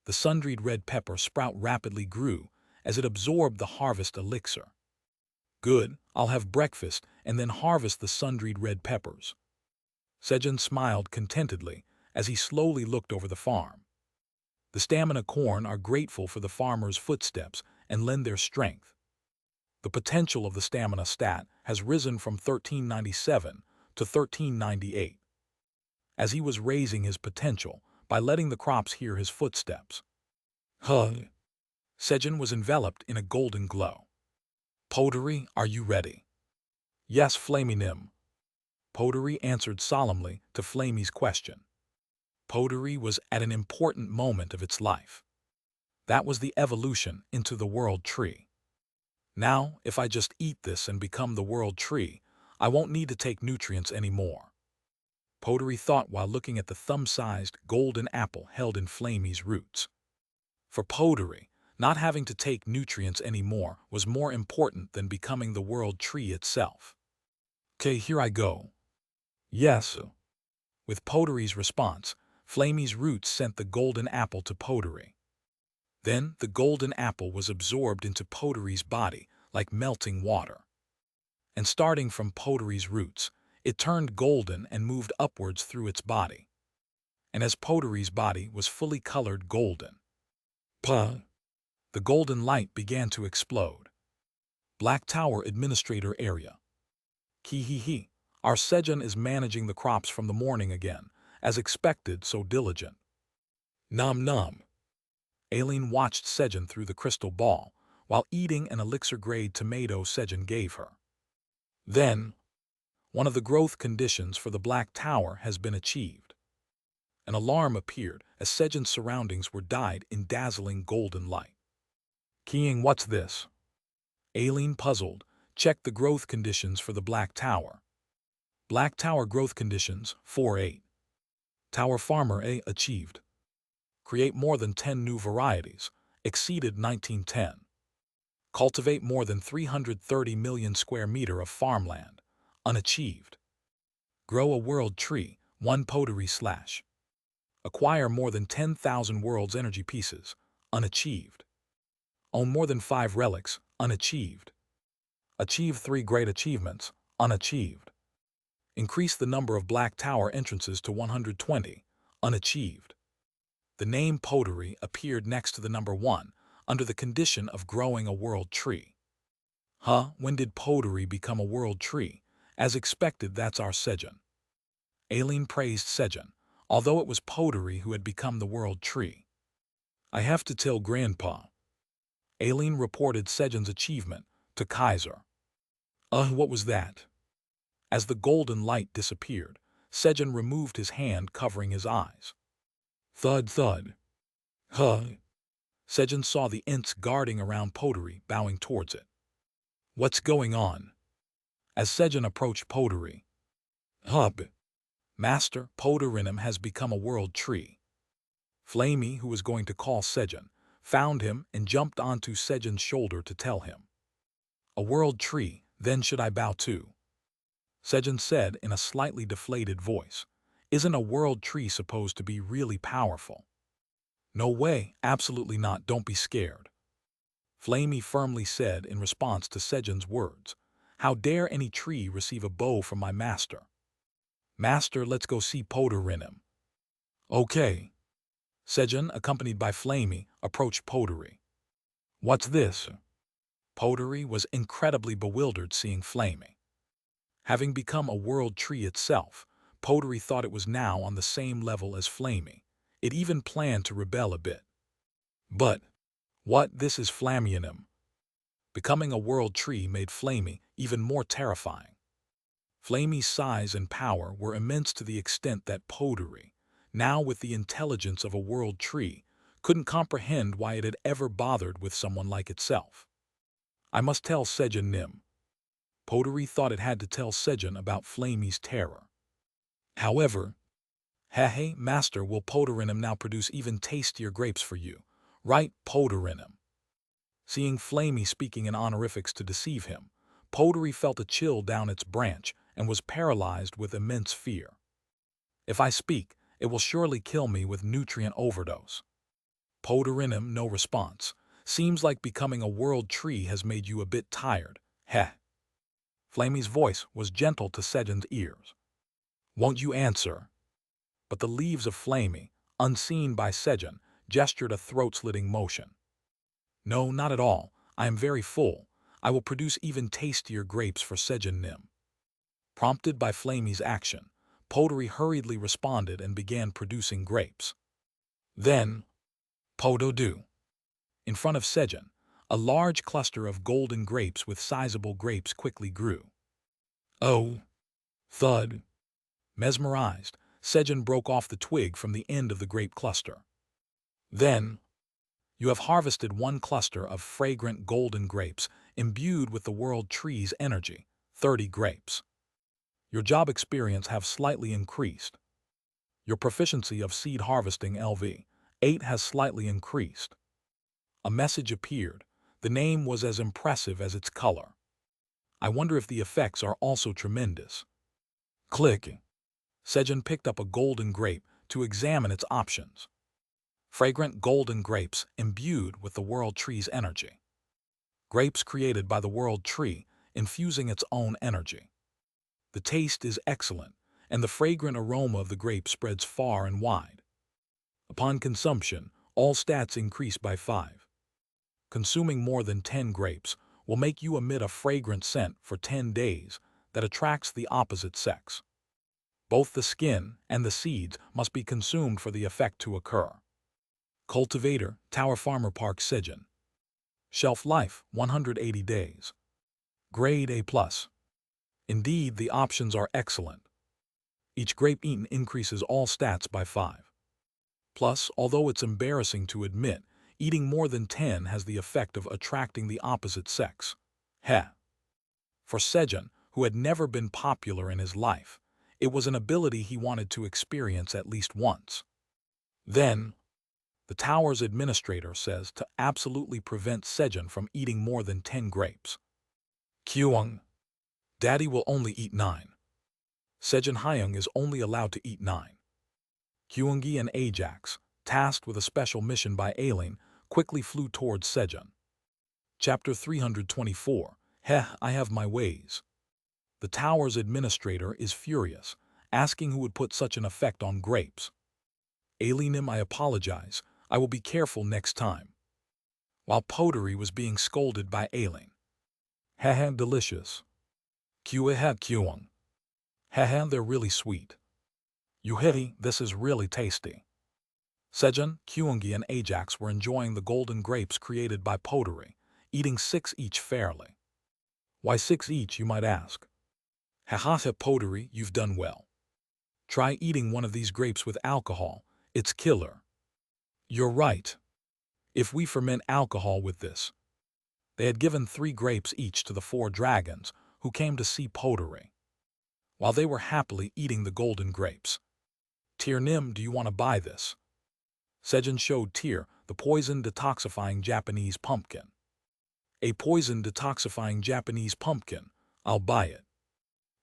The sun-dried red pepper sprout rapidly grew as it absorbed the harvest elixir. Good, I'll have breakfast and then harvest the sun-dried red peppers. Sejun smiled contentedly as he slowly looked over the farm. The stamina corn are grateful for the farmer's footsteps and lend their strength. The potential of the stamina stat has risen from 1397 to 1398. As he was raising his potential by letting the crops hear his footsteps. Sejun was enveloped in a golden glow. Pottery, are you ready? Yes, Flaminim. Pottery answered solemnly to Flamy's question. Pottery was at an important moment of its life. That was the evolution into the world tree. Now, if I just eat this and become the world tree, I won't need to take nutrients anymore. Pottery thought while looking at the thumb-sized golden apple held in Flamy's roots. For Pottery, not having to take nutrients anymore was more important than becoming the world tree itself. Okay, here I go. Yes. With Pottery's response, Flamy's roots sent the golden apple to Pottery. Then the golden apple was absorbed into Pottery's body like melting water. And starting from Pottery's roots, it turned golden and moved upwards through its body. And as Pottery's body was fully colored golden, the golden light began to explode. Black Tower Administrator Area. Kihihi. Our Sejun is managing the crops from the morning again, as expected, so diligent. Nom nom. Aileen watched Sejun through the crystal ball, while eating an elixir-grade tomato Sejun gave her. Then, one of the growth conditions for the Black Tower has been achieved. An alarm appeared as Sejun's surroundings were dyed in dazzling golden light. Keying, what's this? Aileen, puzzled, checked the growth conditions for the Black Tower. Black Tower growth conditions 4-8. Tower Farmer A achieved. Create more than 10 new varieties, exceeded 1910. Cultivate more than 330 million square meter of farmland. Unachieved. Grow a world tree, 1 pottery slash. Acquire more than 10,000 world's energy pieces. Unachieved. Own more than 5 relics. Unachieved. Achieve 3 great achievements. Unachieved. Increase the number of Black Tower entrances to 120. Unachieved. The name pottery appeared next to the number 1 under the condition of growing a world tree. When did pottery become a world tree? As expected, that's our Sejun. Aileen praised Sejun, although it was pottery who had become the world tree. I have to tell Grandpa. Aileen reported Sejun's achievement to Kaiser. What was that? As the golden light disappeared, Sejun removed his hand covering his eyes. Thud thud. Sejun saw the Ints guarding around pottery, bowing towards it. What's going on? As Sejun approached pottery. Master, Potterinim has become a world tree. Flamey, who was going to call Sejun, found him and jumped onto Sejun's shoulder to tell him. A world tree, then should I bow too? Sejun said in a slightly deflated voice. Isn't a world tree supposed to be really powerful? No way, absolutely not, don't be scared. Flamey firmly said in response to Sejun's words. How dare any tree receive a bow from my master? Master, let's go see Potterinim. Okay. Sejun, accompanied by Flamey, approached Pottery. What's this? Pottery was incredibly bewildered seeing Flamey. Having become a world tree itself, Pottery thought it was now on the same level as Flamey. It even planned to rebel a bit. But, what, this is Flamianim. Becoming a world tree made Flamey even more terrifying. Flamey's size and power were immense to the extent that Pottery, now with the intelligence of a world tree, couldn't comprehend why it had ever bothered with someone like itself. I must tell Sejun Nim. Pottery thought it had to tell Sejun about Flamey's terror. However, hey, Master, will Potterinim now produce even tastier grapes for you? Right, Potterinim? Seeing Flamey speaking in honorifics to deceive him, Pottery felt a chill down its branch and was paralyzed with immense fear. If I speak, it will surely kill me with nutrient overdose. Potterinim, no response. Seems like becoming a world tree has made you a bit tired. Heh. Flamey's voice was gentle to Sejun's ears. Won't you answer? But the leaves of Flamey, unseen by Sejun, gestured a throat-slitting motion. No, not at all. I am very full. I will produce even tastier grapes for Sejun Nim. Prompted by Flamey's action, Pottery hurriedly responded and began producing grapes. Then, Podo-do. In front of Sejun, a large cluster of golden grapes with sizable grapes quickly grew. Oh! Thud! Mesmerized, Sejun broke off the twig from the end of the grape cluster. Then, you have harvested 1 cluster of fragrant golden grapes imbued with the world tree's energy, 30 grapes. Your job experience have slightly increased. Your proficiency of seed harvesting LV, 8 has slightly increased. A message appeared. The name was as impressive as its color. I wonder if the effects are also tremendous. Click. Sejun picked up a golden grape to examine its options. Fragrant golden grapes imbued with the world tree's energy. Grapes created by the world tree, infusing its own energy. The taste is excellent, and the fragrant aroma of the grape spreads far and wide. Upon consumption, all stats increase by 5. Consuming more than 10 grapes will make you emit a fragrant scent for 10 days that attracts the opposite sex. Both the skin and the seeds must be consumed for the effect to occur. Cultivator, Tower Farmer Park Sejun. Shelf life, 180 days. Grade A+. Indeed, the options are excellent. Each grape eaten increases all stats by 5. Plus, although it's embarrassing to admit, eating more than 10 has the effect of attracting the opposite sex. Heh. For Sejun, who had never been popular in his life, it was an ability he wanted to experience at least once. Then, The tower's administrator says to absolutely prevent Sejun from eating more than 10 grapes. Kyung, Daddy will only eat 9. Sejun Hyung is only allowed to eat 9. Kyungi and Ajax, tasked with a special mission by Aileen, quickly flew towards Sejun. Chapter 324. Heh, I have my ways. The tower's administrator is furious, asking who would put such an effect on grapes. Aileenim, I apologize. I will be careful next time. While Pottery was being scolded by Aileen. Heh, delicious. Kyung. Heh, they're really sweet. Yuhei, this is really tasty. Sejun, Kyungi, and Ajax were enjoying the golden grapes created by Pottery, eating 6 each fairly. Why 6 each, you might ask? Haha, Pottery, you've done well. Try eating one of these grapes with alcohol. It's killer. You're right. If we ferment alcohol with this. They had given 3 grapes each to the 4 dragons who came to see Pottery. While they were happily eating the golden grapes. Tyr Nim, do you want to buy this? Sejun showed Tyr the poison detoxifying Japanese pumpkin. A poison detoxifying Japanese pumpkin. I'll buy it.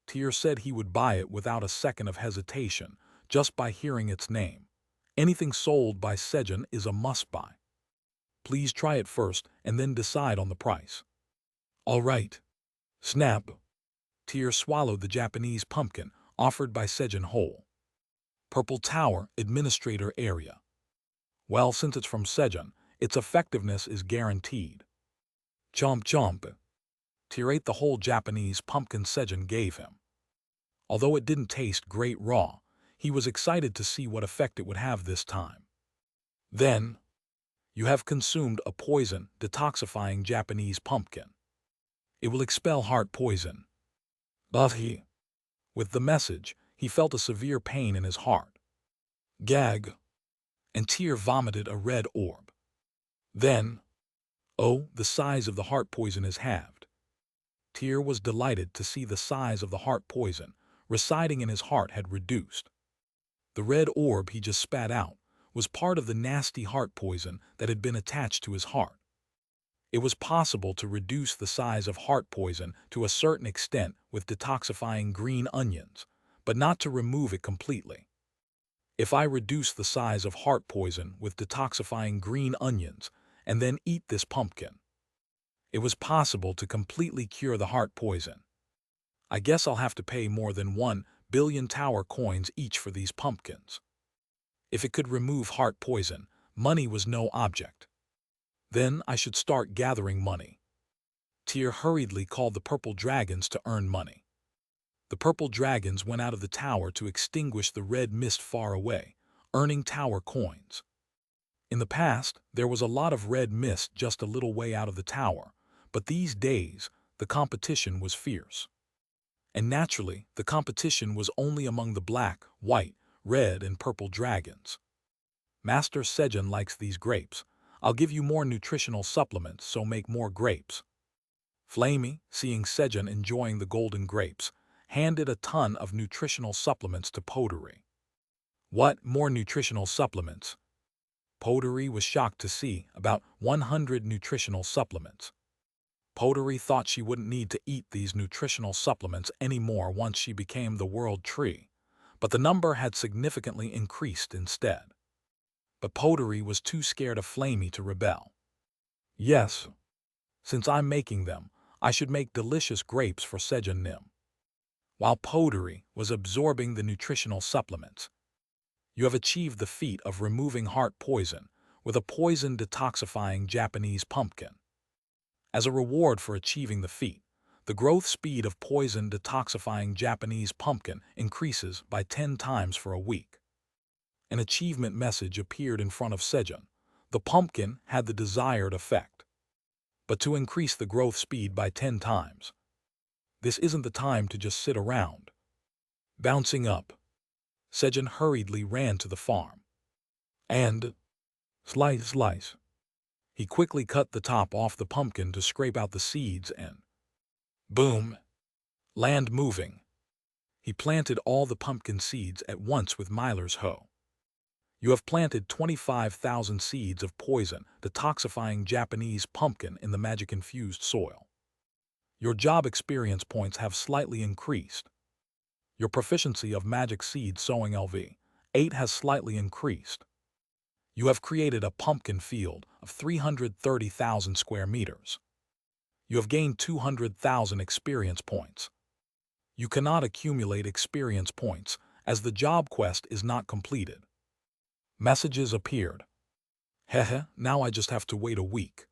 Tyr said he would buy it without a second of hesitation, just by hearing its name. Anything sold by Sejun is a must-buy. Please try it first and then decide on the price. All right. Snap. Tyr swallowed the Japanese pumpkin offered by Sejun whole. Purple Tower Administrator Area. Well, since it's from Sejun, its effectiveness is guaranteed. Chomp chomp. Tyr ate the whole Japanese pumpkin Sejun gave him. Although it didn't taste great raw, he was excited to see what effect it would have this time. Then, you have consumed a poison detoxifying Japanese pumpkin. It will expel heart poison. But with the message, he felt a severe pain in his heart. Gag. And Tyr vomited a red orb. Then, oh, the size of the heart poison is halved. Tyr was delighted to see the size of the heart poison residing in his heart had reduced. The red orb he just spat out was part of the nasty heart poison that had been attached to his heart. It was possible to reduce the size of heart poison to a certain extent with detoxifying green onions, but not to remove it completely. If I reduce the size of heart poison with detoxifying green onions and then eat this pumpkin, it was possible to completely cure the heart poison. I guess I'll have to pay more than 1 billion tower coins each for these pumpkins. If it could remove heart poison, money was no object. Then I should start gathering money. Tyr hurriedly called the purple dragons to earn money. The purple dragons went out of the tower to extinguish the red mist far away, earning tower coins. In the past, there was a lot of red mist just a little way out of the tower, but these days, the competition was fierce. And naturally, the competition was only among the black, white, red, and purple dragons. Master Sejun likes these grapes. I'll give you more nutritional supplements, so make more grapes. Flamey, seeing Sejun enjoying the golden grapes, handed a ton of nutritional supplements to Pottery. What, more nutritional supplements? Pottery was shocked to see about 100 nutritional supplements. Pottery thought she wouldn't need to eat these nutritional supplements anymore once she became the world tree, but the number had significantly increased instead. But Pottery was too scared of Flamey to rebel. Yes, since I'm making them, I should make delicious grapes for Sejun Nim. While Pottery was absorbing the nutritional supplements, you have achieved the feat of removing heart poison with a poison detoxifying Japanese pumpkin. As a reward for achieving the feat, the growth speed of poison detoxifying Japanese pumpkin increases by 10 times for a week. An achievement message appeared in front of Sejun. The pumpkin had the desired effect. But to increase the growth speed by 10 times, this isn't the time to just sit around. Bouncing up, Sejun hurriedly ran to the farm. And slice. He quickly cut the top off the pumpkin to scrape out the seeds and boom! Land moving. He planted all the pumpkin seeds at once with Myler's hoe. You have planted 25,000 seeds of poison, detoxifying Japanese pumpkin in the magic-infused soil. Your job experience points have slightly increased. Your proficiency of magic seed sowing LV8 has slightly increased. You have created a pumpkin field of 330,000 square meters. You have gained 200,000 experience points. You cannot accumulate experience points as the job quest is not completed. Messages appeared. Hehe, now I just have to wait a week.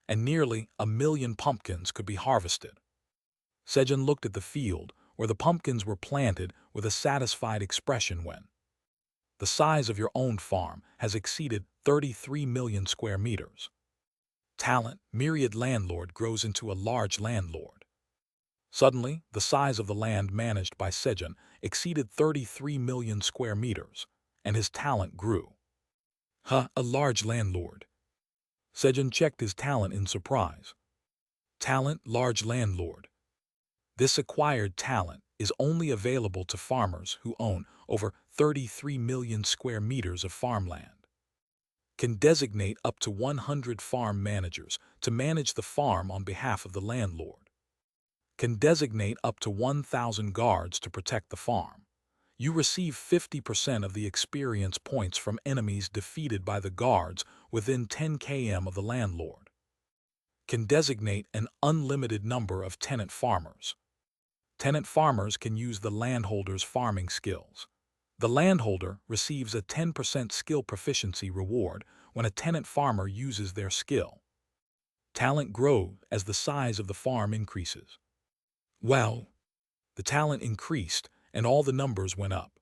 And nearly 1,000,000 pumpkins could be harvested. Sejun looked at the field where the pumpkins were planted with a satisfied expression when the size of your own farm has exceeded 33 million square meters. Talent, myriad landlord grows into a large landlord. Suddenly, the size of the land managed by Sejun exceeded 33 million square meters, and his talent grew. A large landlord. Sejun checked his talent in surprise. Talent, large landlord. This acquired talent is only available to farmers who own over 33 million square meters of farmland. Can designate up to 100 farm managers to manage the farm on behalf of the landlord. Can designate up to 1,000 guards to protect the farm. You receive 50% of the experience points from enemies defeated by the guards within 10 km of the landlord. Can designate an unlimited number of tenant farmers. Tenant farmers can use the landholder's farming skills. The landholder receives a 10% skill proficiency reward when a tenant farmer uses their skill. Talent grows as the size of the farm increases. Well, the talent increased and all the numbers went up.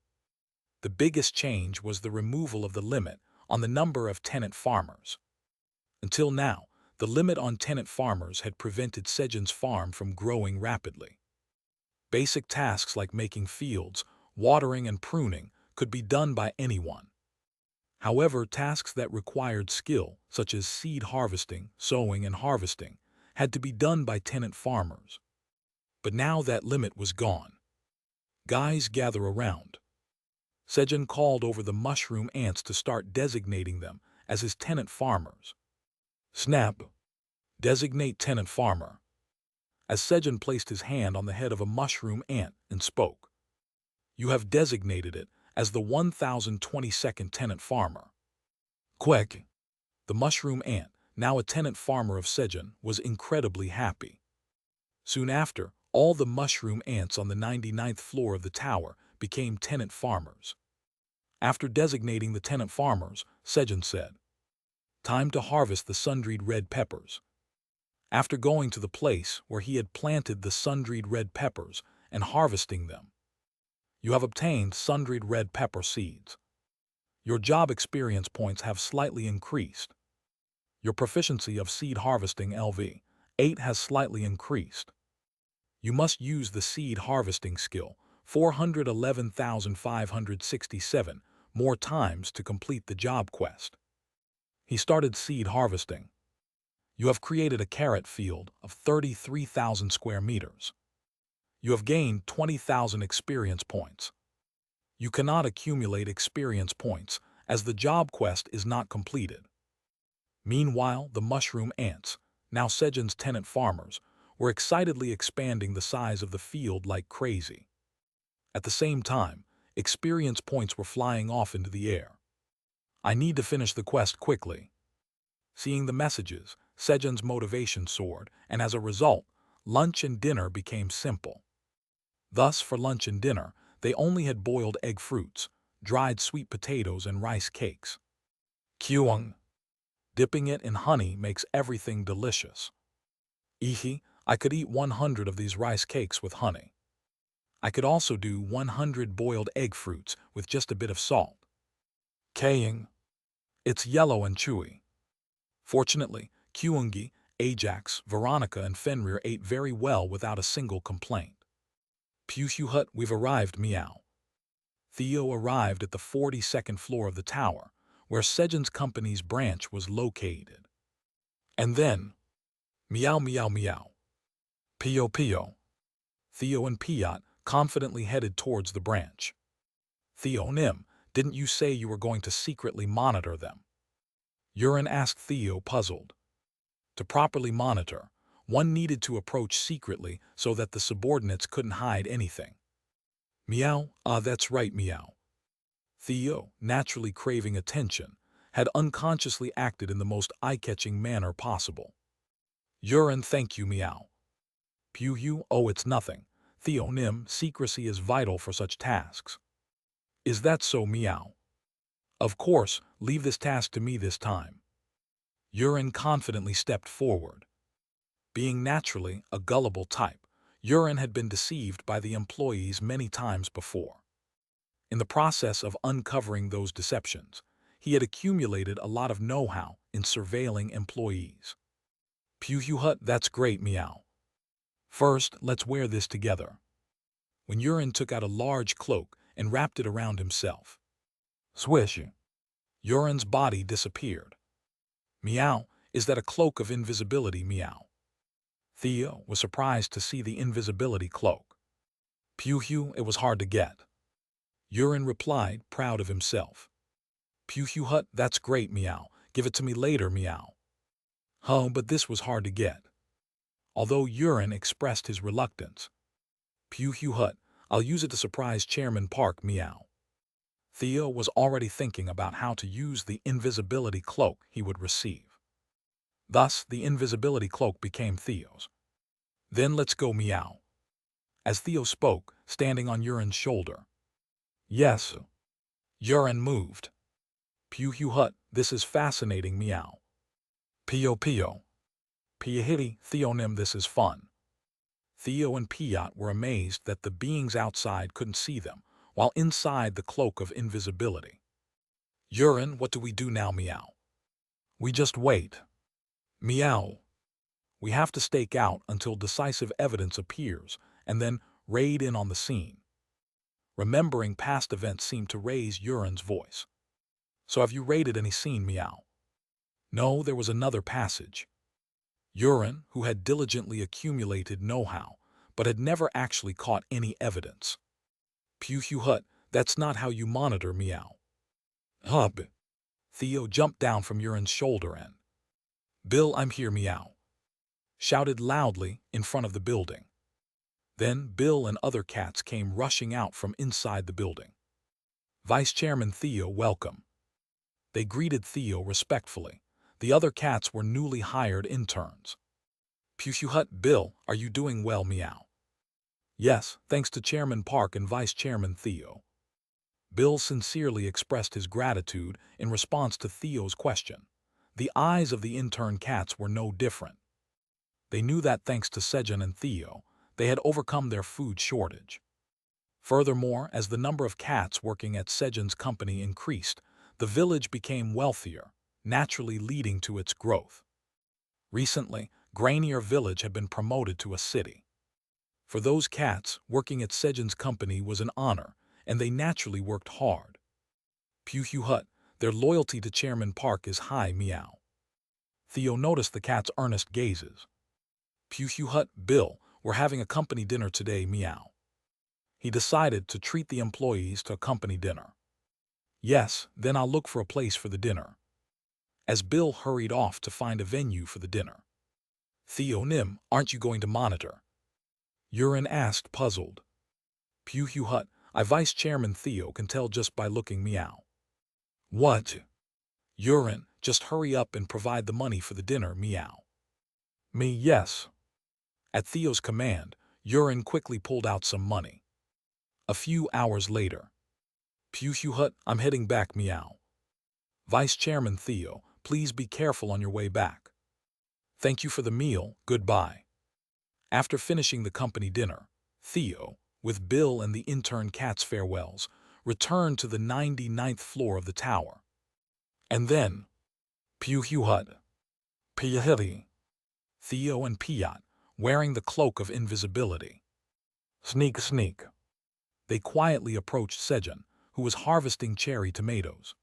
The biggest change was the removal of the limit on the number of tenant farmers. Until now, the limit on tenant farmers had prevented Sejun's farm from growing rapidly. Basic tasks like making fields, watering, and pruning could be done by anyone. However, tasks that required skill, such as seed harvesting, sowing, and harvesting, had to be done by tenant farmers. But now that limit was gone. Guys, gather around. Sejun called over the mushroom ants to start designating them as his tenant farmers. Snap! Designate tenant farmer. As Sejun placed his hand on the head of a mushroom ant and spoke. You have designated it as the 1022nd tenant farmer. Quick! The mushroom ant, now a tenant farmer of Sejun, was incredibly happy. Soon after, all the mushroom ants on the 99th floor of the tower became tenant farmers. After designating the tenant farmers, Sejun said, "Time to harvest the sundried red peppers." After going to the place where he had planted the sundried red peppers and harvesting them, you have obtained sundried red pepper seeds. Your job experience points have slightly increased. Your proficiency of seed harvesting LV8 has slightly increased. You must use the seed harvesting skill 411,567 more times to complete the job quest. He started seed harvesting. You have created a carrot field of 33,000 square meters. You have gained 20,000 experience points. You cannot accumulate experience points as the job quest is not completed. Meanwhile, the mushroom ants, now Sejun's tenant farmers, were excitedly expanding the size of the field like crazy. At the same time, experience points were flying off into the air. I need to finish the quest quickly. Seeing the messages, Sejun's motivation soared, and as a result, lunch and dinner became simple. Thus, for lunch and dinner, they only had boiled egg fruits, dried sweet potatoes, and rice cakes. Kyung. Dipping it in honey makes everything delicious. Ihi, I could eat 100 of these rice cakes with honey. I could also do 100 boiled egg fruits with just a bit of salt. Kyung. It's yellow and chewy. Fortunately, Kyungi, Ajax, Veronica, and Fenrir ate very well without a single complaint. Hut, we've arrived, meow. Theo arrived at the 42nd floor of the tower, where Sejun's company's branch was located. And then, meow meow meow. Pio pio. Theo and Piot confidently headed towards the branch. Theo Nim, Didn't you say you were going to secretly monitor them? Yurin asked Theo, puzzled. To properly monitor, one needed to approach secretly so that the subordinates couldn't hide anything. Meow, that's right, meow. Theo, naturally craving attention, had unconsciously acted in the most eye-catching manner possible. Yurin, thank you, meow. Puyu, oh, it's nothing. Theo Nim, secrecy is vital for such tasks. Is that so, meow? Of course, leave this task to me this time. Yurin confidently stepped forward. Being naturally a gullible type, Yurin had been deceived by the employees many times before. In the process of uncovering those deceptions, he had accumulated a lot of know-how in surveilling employees. Puyu, that's great, meow. First, let's wear this together. When Yurin took out a large cloak and wrapped it around himself. Swish! Yurin's body disappeared. Meow, is that a cloak of invisibility, meow? Theo was surprised to see the invisibility cloak. Puyu, it was hard to get. Yurin replied, proud of himself. Puyu, that's great, meow. Give it to me later, meow. Oh, but this was hard to get. Although Yurin expressed his reluctance. Puyu, I'll use it to surprise Chairman Park, meow. Theo was already thinking about how to use the invisibility cloak he would receive. Thus, the invisibility cloak became Theo's. Then let's go, meow. As Theo spoke, standing on Yurin's shoulder. Yes. Yurin moved. Puyu, this is fascinating, meow. Pio. Piahiti, Theonim, this is fun. Theo and Piot were amazed that the beings outside couldn't see them, while inside the cloak of invisibility. Yurin, what do we do now, meow? We just wait. Meow. We have to stake out until decisive evidence appears, and then raid in on the scene. Remembering past events seemed to raise Yurin's voice. So have you raided any scene, meow? No, there was another passage. Yurin, who had diligently accumulated know-how, but had never actually caught any evidence. Puyu, that's not how you monitor, meow. Hub. Theo jumped down from Yurin's shoulder and, Bill, I'm here, meow. Shouted loudly in front of the building. Then Bill and other cats came rushing out from inside the building. Vice Chairman Theo, welcome. They greeted Theo respectfully. The other cats were newly hired interns. Puyu, Bill, are you doing well, meow? Yes, thanks to Chairman Park and Vice Chairman Theo. Bill sincerely expressed his gratitude in response to Theo's question. The eyes of the intern cats were no different. They knew that thanks to Sejun and Theo, they had overcome their food shortage. Furthermore, as the number of cats working at Sejun's company increased, the village became wealthier, naturally leading to its growth. Recently, Grainier Village had been promoted to a city. For those cats, working at Sejun's company was an honor, and they naturally worked hard. Puyu, their loyalty to Chairman Park is high, meow. Theo noticed the cat's earnest gazes. Puyu, Bill, we're having a company dinner today, meow. He decided to treat the employees to a company dinner. Yes, then I'll look for a place for the dinner. As Bill hurried off to find a venue for the dinner. Theo Nim, aren't you going to monitor? Yurin asked, puzzled. Puyu, I Vice Chairman Theo can tell just by looking, meow. What? Yurin, just hurry up and provide the money for the dinner, meow. Me, yes. At Theo's command, Yurin quickly pulled out some money. A few hours later. Puyu, I'm heading back, meow. Vice Chairman Theo, please be careful on your way back. Thank you for the meal, goodbye. After finishing the company dinner, Theo, with Bill and the intern cat's farewells, returned to the 99th floor of the tower. And then, Puyu, Piahiti, Theo and Piot, wearing the cloak of invisibility. Sneak, sneak. They quietly approached Sejun, who was harvesting cherry tomatoes.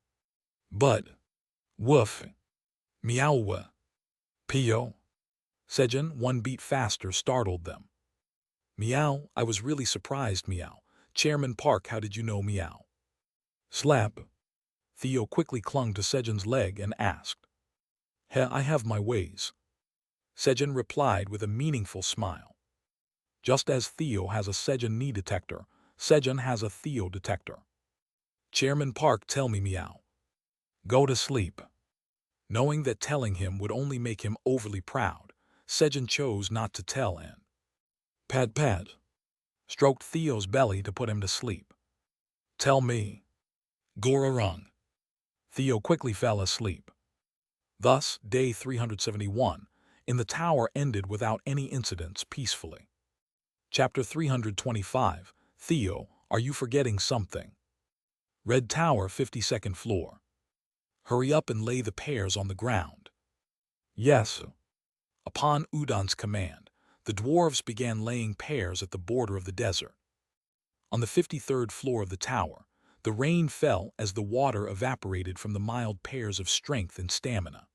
But, woof, meow, Pio. Sejun, one beat faster, startled them. Meow, I was really surprised, meow. Chairman Park, how did you know, meow? Slap. Theo quickly clung to Sejun's leg and asked. I have my ways. Sejun replied with a meaningful smile. Just as Theo has a Sejun knee detector, Sejun has a Theo detector. Chairman Park tell me meow. Go to sleep. Knowing that telling him would only make him overly proud, Sejun chose not to tell and pad stroked Theo's belly to put him to sleep. Tell me. Gorarung. Theo quickly fell asleep. Thus, day 371 in the tower ended without any incidents peacefully. Chapter 325, Theo, are you forgetting something? Red Tower, 52nd floor. Hurry up and lay the pears on the ground. Yes. Upon Udon's command, the dwarves began laying pears at the border of the desert. On the 53rd floor of the tower, the rain fell as the water evaporated from the mild pears of strength and stamina.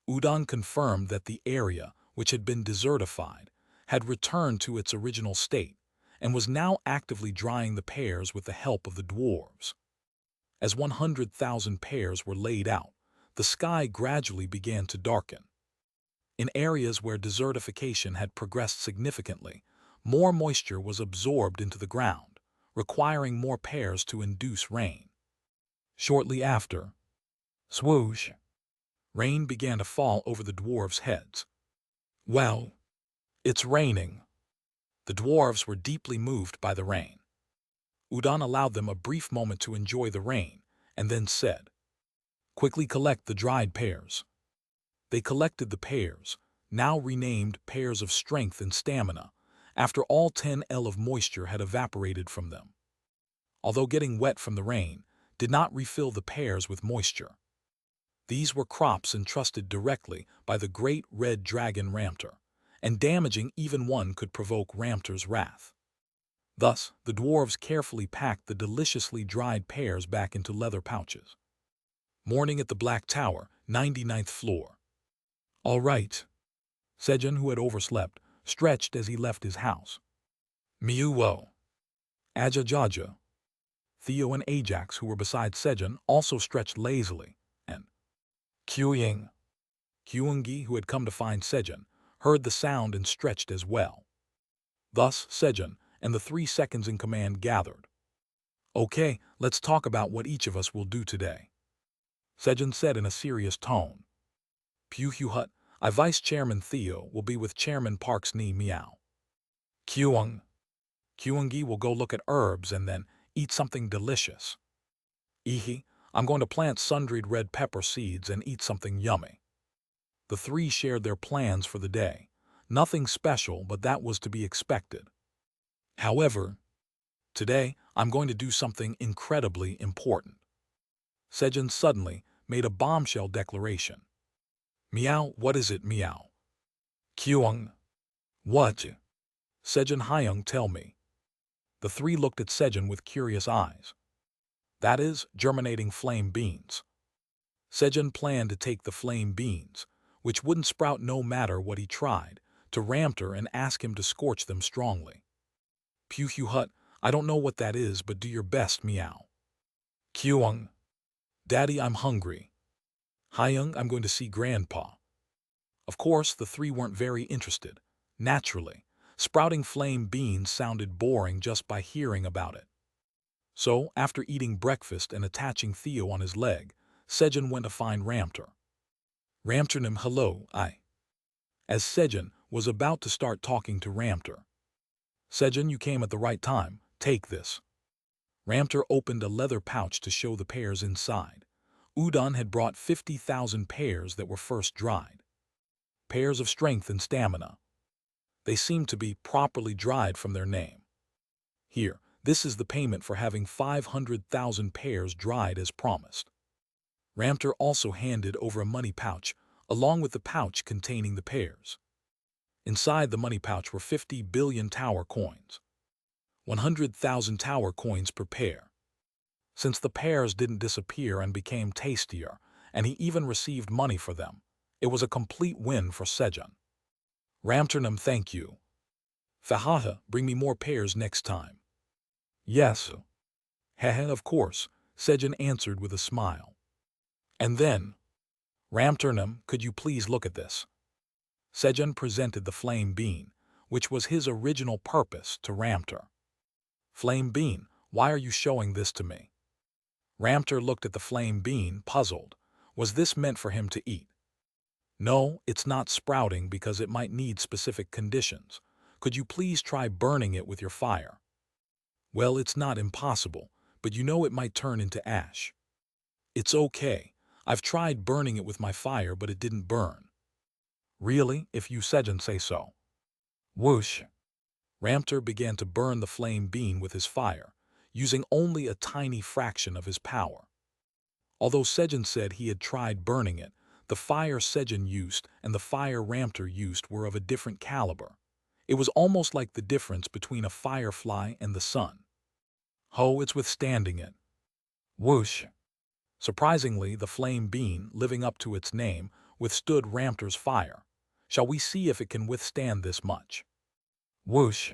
Udon confirmed that the area, which had been desertified, had returned to its original state and was now actively drying the pears with the help of the dwarves. As 100,000 pears were laid out, the sky gradually began to darken. In areas where desertification had progressed significantly, more moisture was absorbed into the ground, requiring more pears to induce rain. Shortly after, swoosh, rain began to fall over the dwarves' heads. Well, it's raining. The dwarves were deeply moved by the rain. Udon allowed them a brief moment to enjoy the rain, and then said, quickly collect the dried pears. They collected the pears, now renamed pears of strength and stamina, after all 10 L of moisture had evaporated from them. Although getting wet from the rain did not refill the pears with moisture. These were crops entrusted directly by the great red dragon Ramter, and damaging even one could provoke Ramter's wrath. Thus, the dwarves carefully packed the deliciously dried pears back into leather pouches. Morning at the Black Tower, 99th floor. All right. Sejun, who had overslept, stretched as he left his house. Miuwo. Ajajaja. Theo and Ajax, who were beside Sejun, also stretched lazily, and Kyuying. Kyungi, who had come to find Sejun, heard the sound and stretched as well. Thus, Sejun and the 3 seconds in command gathered. Okay, let's talk about what each of us will do today. Sejun said in a serious tone. Puhyuhut, I Vice Chairman Theo will be with Chairman Park's knee meow. Kyung. Kyungi will go look at herbs and then eat something delicious. Ihi, I'm going to plant sundried red pepper seeds and eat something yummy. The 3 shared their plans for the day. Nothing special, but that was to be expected. However, today I'm going to do something incredibly important. Sejun suddenly made a bombshell declaration. Meow, what is it, meow? Kyung. What? Sejun Hyung, tell me. The 3 looked at Sejun with curious eyes. That is, germinating flame beans. Sejun planned to take the flame beans, which wouldn't sprout no matter what he tried, to Ramter and ask him to scorch them strongly. Puhyuhut, I don't know what that is, but do your best, meow. Kyung. Daddy, I'm hungry. Hyung, I'm going to see Grandpa. Of course, the 3 weren't very interested. Naturally, sprouting flame beans sounded boring just by hearing about it. So, after eating breakfast and attaching Theo on his leg, Sejun went to find Ramter. Ramternim, hello, As Sejun was about to start talking to Ramter. Sejun, you came at the right time, take this. Ramter opened a leather pouch to show the pears inside. Udon had brought 50,000 pears that were first dried. Pears of strength and stamina. They seemed to be properly dried from their name. Here, this is the payment for having 500,000 pears dried as promised. Ramter also handed over a money pouch, along with the pouch containing the pears. Inside the money pouch were 50 billion tower coins. 100,000 tower coins per pair. Since the pears didn't disappear and became tastier, and he even received money for them, it was a complete win for Sejun. Ramternum, thank you. Fahaha, bring me more pears next time. Yes. Hehe, of course. Sejun answered with a smile. And then, Ramturnam, could you please look at this? Sejun presented the flame bean, which was his original purpose, to Ramtur. Flame bean, why are you showing this to me? Ramtur looked at the flame bean, puzzled. Was this meant for him to eat? No, it's not sprouting because it might need specific conditions. Could you please try burning it with your fire? Well, it's not impossible, but you know it might turn into ash. It's okay. I've tried burning it with my fire, but it didn't burn. Really, if you Sejun say so. Whoosh! Ramtur began to burn the flame bean with his fire, using only a tiny fraction of his power. Although Sejun said he had tried burning it, the fire Sejun used and the fire Ramtur used were of a different caliber. It was almost like the difference between a firefly and the sun. Ho, it's withstanding it. Whoosh! Surprisingly, the flame bean, living up to its name, withstood Ramtur's fire. Shall we see if it can withstand this much? Whoosh!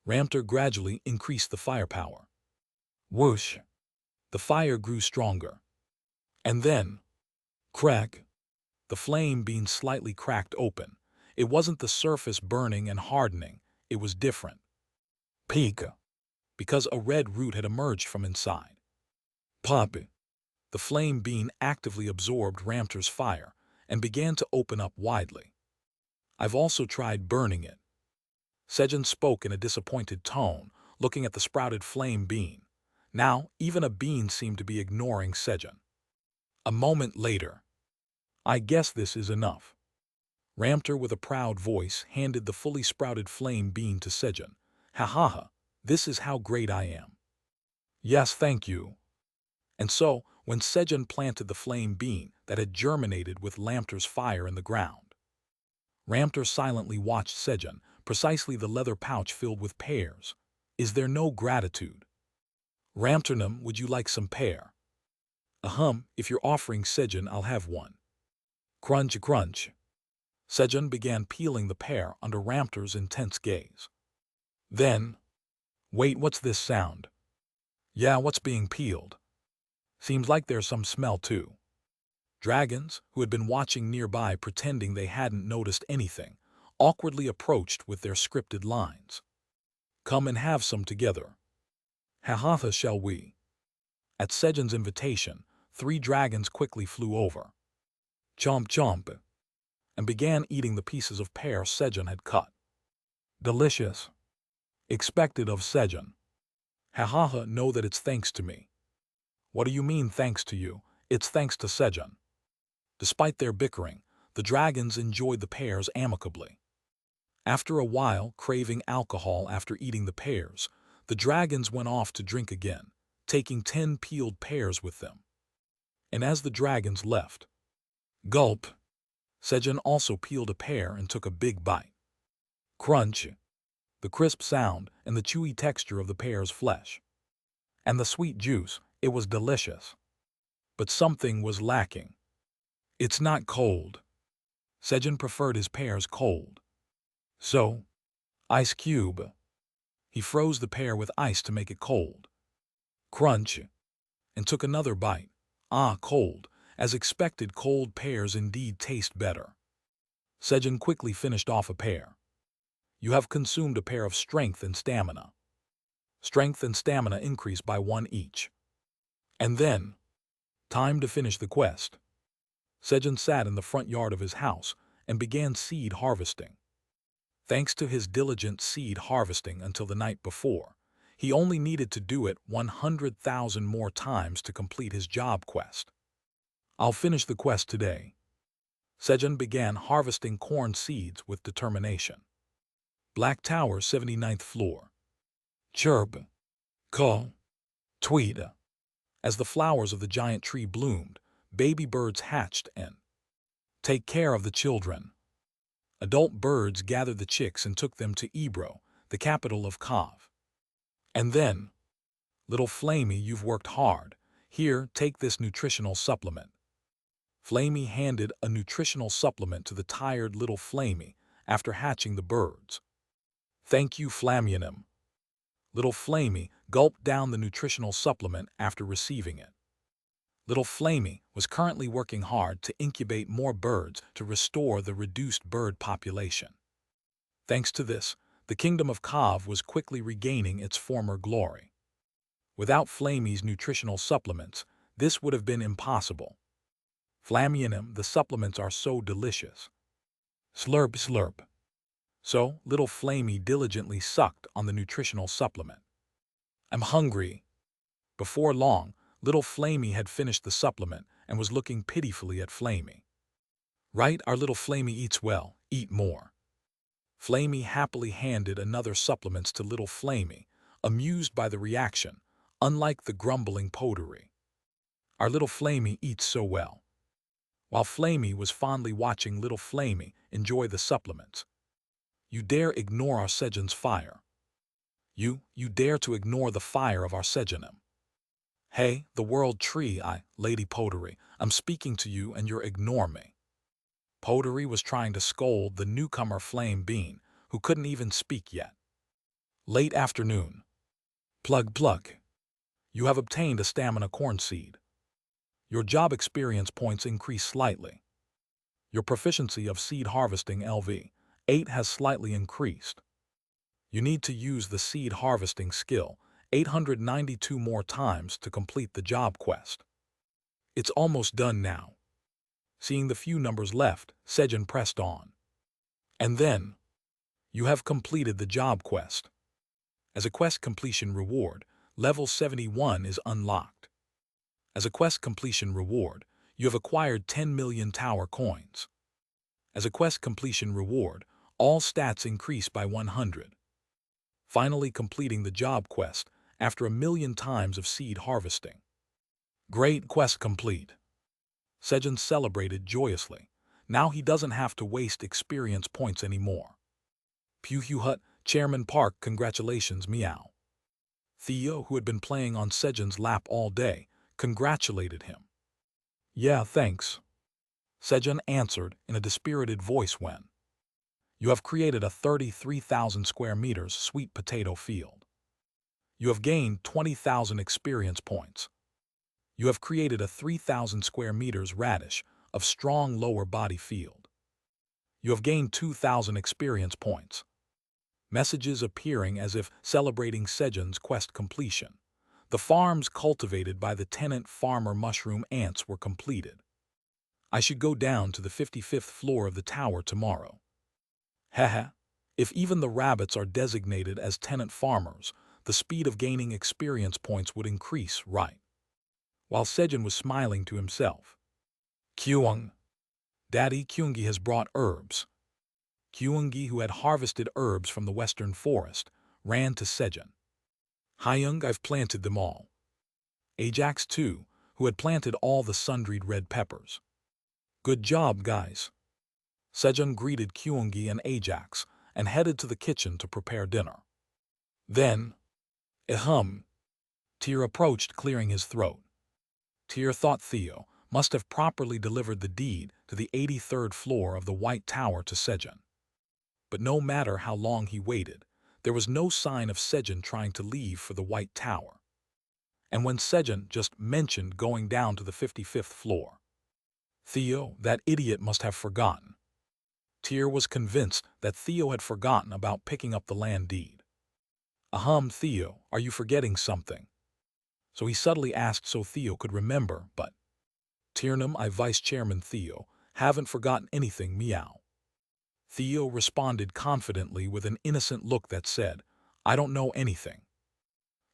Ramtur gradually increased the firepower. Whoosh! The fire grew stronger. And then, crack! The flame bean slightly cracked open. It wasn't the surface burning and hardening, it was different. Peek! Because a red root had emerged from inside. Pop! The flame bean actively absorbed Ramtur's fire and began to open up widely. I've also tried burning it. Sejun spoke in a disappointed tone, looking at the sprouted flame bean. Now, even a bean seemed to be ignoring Sejun. A moment later. I guess this is enough. Ramtur, with a proud voice, handed the fully sprouted flame bean to Sejun. Ha ha ha, this is how great I am. Yes, thank you. And so, when Sejun planted the flame bean that had germinated with Ramtur's fire in the ground, Ramtur silently watched Sejun, precisely the leather pouch filled with pears. Is there no gratitude? Ramturnam, would you like some pear? If you're offering Sejun, I'll have one. Crunch, crunch. Sejun began peeling the pear under Ramtur's intense gaze. Then, wait, what's this sound? Yeah, what's being peeled? Seems like there's some smell too. Dragons, who had been watching nearby pretending they hadn't noticed anything, awkwardly approached with their scripted lines. Come and have some together. Ha, shall we? At Sejun's invitation, 3 dragons quickly flew over. Chomp chomp, and began eating the pieces of pear Sejun had cut. Delicious. Expected of Sejun. Ha, know that it's thanks to me. What do you mean thanks to you? It's thanks to Sejun. Despite their bickering, the dragons enjoyed the pears amicably. After a while, craving alcohol after eating the pears, the dragons went off to drink again, taking 10 peeled pears with them. And as the dragons left, gulp, Sejun also peeled a pear and took a big bite. Crunch, the crisp sound and the chewy texture of the pear's flesh. And the sweet juice, it was delicious. But something was lacking. It's not cold. Sejun preferred his pears cold. So, ice cube. He froze the pear with ice to make it cold. Crunch, and took another bite. Cold. As expected, cold pears indeed taste better. Sejun quickly finished off a pear. You have consumed a pear of strength and stamina. Strength and stamina increase by 1 each. And then, time to finish the quest. Sejun sat in the front yard of his house and began seed harvesting. Thanks to his diligent seed harvesting until the night before, he only needed to do it 100,000 more times to complete his job quest. I'll finish the quest today. Sejun began harvesting corn seeds with determination. Black Tower, 79th floor. Chirp, caw, tweet. As the flowers of the giant tree bloomed, baby birds hatched and take care of the children. Adult birds gathered the chicks and took them to Ebro, the capital of Kav. And then, little Flamey, you've worked hard. Here, take this nutritional supplement. Flamey handed a nutritional supplement to the tired little Flamey after hatching the birds. Thank you, Flamionim. Little Flamey gulped down the nutritional supplement after receiving it. Little Flamey was currently working hard to incubate more birds to restore the reduced bird population. Thanks to this, the kingdom of Kav was quickly regaining its former glory. Without Flamey's nutritional supplements, this would have been impossible. Flamianim, the supplements are so delicious. Slurp, slurp. So, little Flamey diligently sucked on the nutritional supplement. I'm hungry. Before long, little Flamey had finished the supplement and was looking pitifully at Flamey. Right, our little Flamey eats well, eat more. Flamey happily handed another supplements to little Flamey, amused by the reaction, unlike the grumbling Pottery. Our little Flamey eats so well. While Flamey was fondly watching little Flamey enjoy the supplements. You dare ignore our Sejun's fire. You dare to ignore the fire of our Sejunim. Hey, the world tree, Lady Pottery, I'm speaking to you and you're ignore me. Pottery was trying to scold the newcomer Flame Bean, who couldn't even speak yet. Late afternoon. Plug plug. You have obtained a stamina corn seed. Your job experience points increase slightly. Your proficiency of seed harvesting LV8 has slightly increased. You need to use the seed harvesting skill 892 more times to complete the job quest. It's almost done now. Seeing the few numbers left, Sejun pressed on. And then, you have completed the job quest. As a quest completion reward, level 71 is unlocked. As a quest completion reward, you have acquired 10 million tower coins. As a quest completion reward, all stats increase by 100. Finally completing the job quest after 1,000,000 times of seed harvesting. Great quest complete. Sejun celebrated joyously. Now he doesn't have to waste experience points anymore. Pew Hut, Chairman Park, congratulations, meow. Theo, who had been playing on Sejun's lap all day, congratulated him. Yeah, thanks. Sejun answered in a dispirited voice when you have created a 33,000 square meters sweet potato field. You have gained 20,000 experience points. You have created a 3,000 square meters radish of strong lower body field. You have gained 2,000 experience points. Messages appearing as if celebrating Sejun's quest completion. The farms cultivated by the tenant farmer mushroom ants were completed. I should go down to the 55th floor of the tower tomorrow. Haha, if even the rabbits are designated as tenant farmers, the speed of gaining experience points would increase, right? While Sejun was smiling to himself. Kyung. Daddy Kyungi has brought herbs. Kyungi, who had harvested herbs from the western forest, ran to Sejun. Hyung, I've planted them all. Ajax, too, who had planted all the sundried red peppers. Good job, guys. Sejun greeted Kyungi and Ajax and headed to the kitchen to prepare dinner. Then, Tyr approached, clearing his throat. Tyr thought Theo must have properly delivered the deed to the 83rd floor of the White Tower to Sejun. But no matter how long he waited, there was no sign of Sejun trying to leave for the White Tower. And when Sejun just mentioned going down to the 55th floor, Theo, that idiot, must have forgotten. Tyr was convinced that Theo had forgotten about picking up the land deed. Theo, are you forgetting something? So he subtly asked so Theo could remember, but Tyrnum, I Vice Chairman Theo, haven't forgotten anything, meow. Theo responded confidently with an innocent look that said, I don't know anything.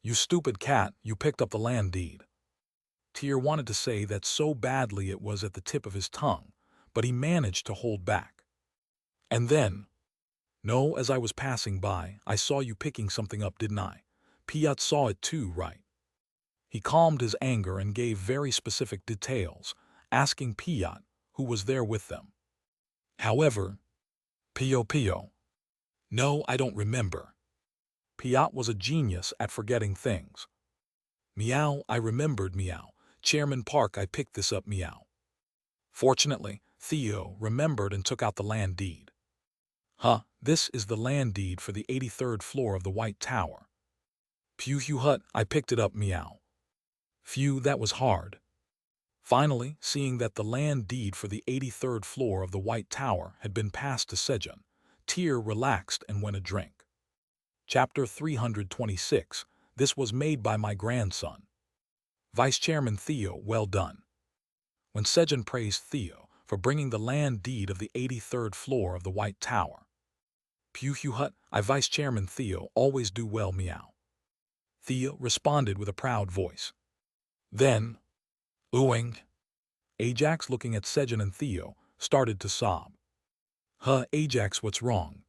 You stupid cat, you picked up the land deed. Tyr wanted to say that so badly it was at the tip of his tongue, but he managed to hold back. And then, no, as I was passing by, I saw you picking something up, didn't I? Piat saw it too, right? He calmed his anger and gave very specific details, asking Piat who was there with them. However, Pio. No, I don't remember. Piat was a genius at forgetting things. Meow, I remembered, meow. Chairman Park, I picked this up, meow. Fortunately, Theo remembered and took out the land deed. This is the land deed for the 83rd floor of the White Tower. Phew hut, I picked it up meow. Phew, that was hard. Finally, seeing that the land deed for the 83rd floor of the White Tower had been passed to Sejun, Tyr relaxed and went a drink. Chapter 326. This was made by my grandson. Vice Chairman Theo, well done. When Sejun praised Theo for bringing the land deed of the 83rd floor of the White Tower. Phew hut, I Vice Chairman Theo always do well meow. Theo responded with a proud voice. Then, oohing. Ajax, looking at Sejun and Theo, started to sob. Ajax, what's wrong?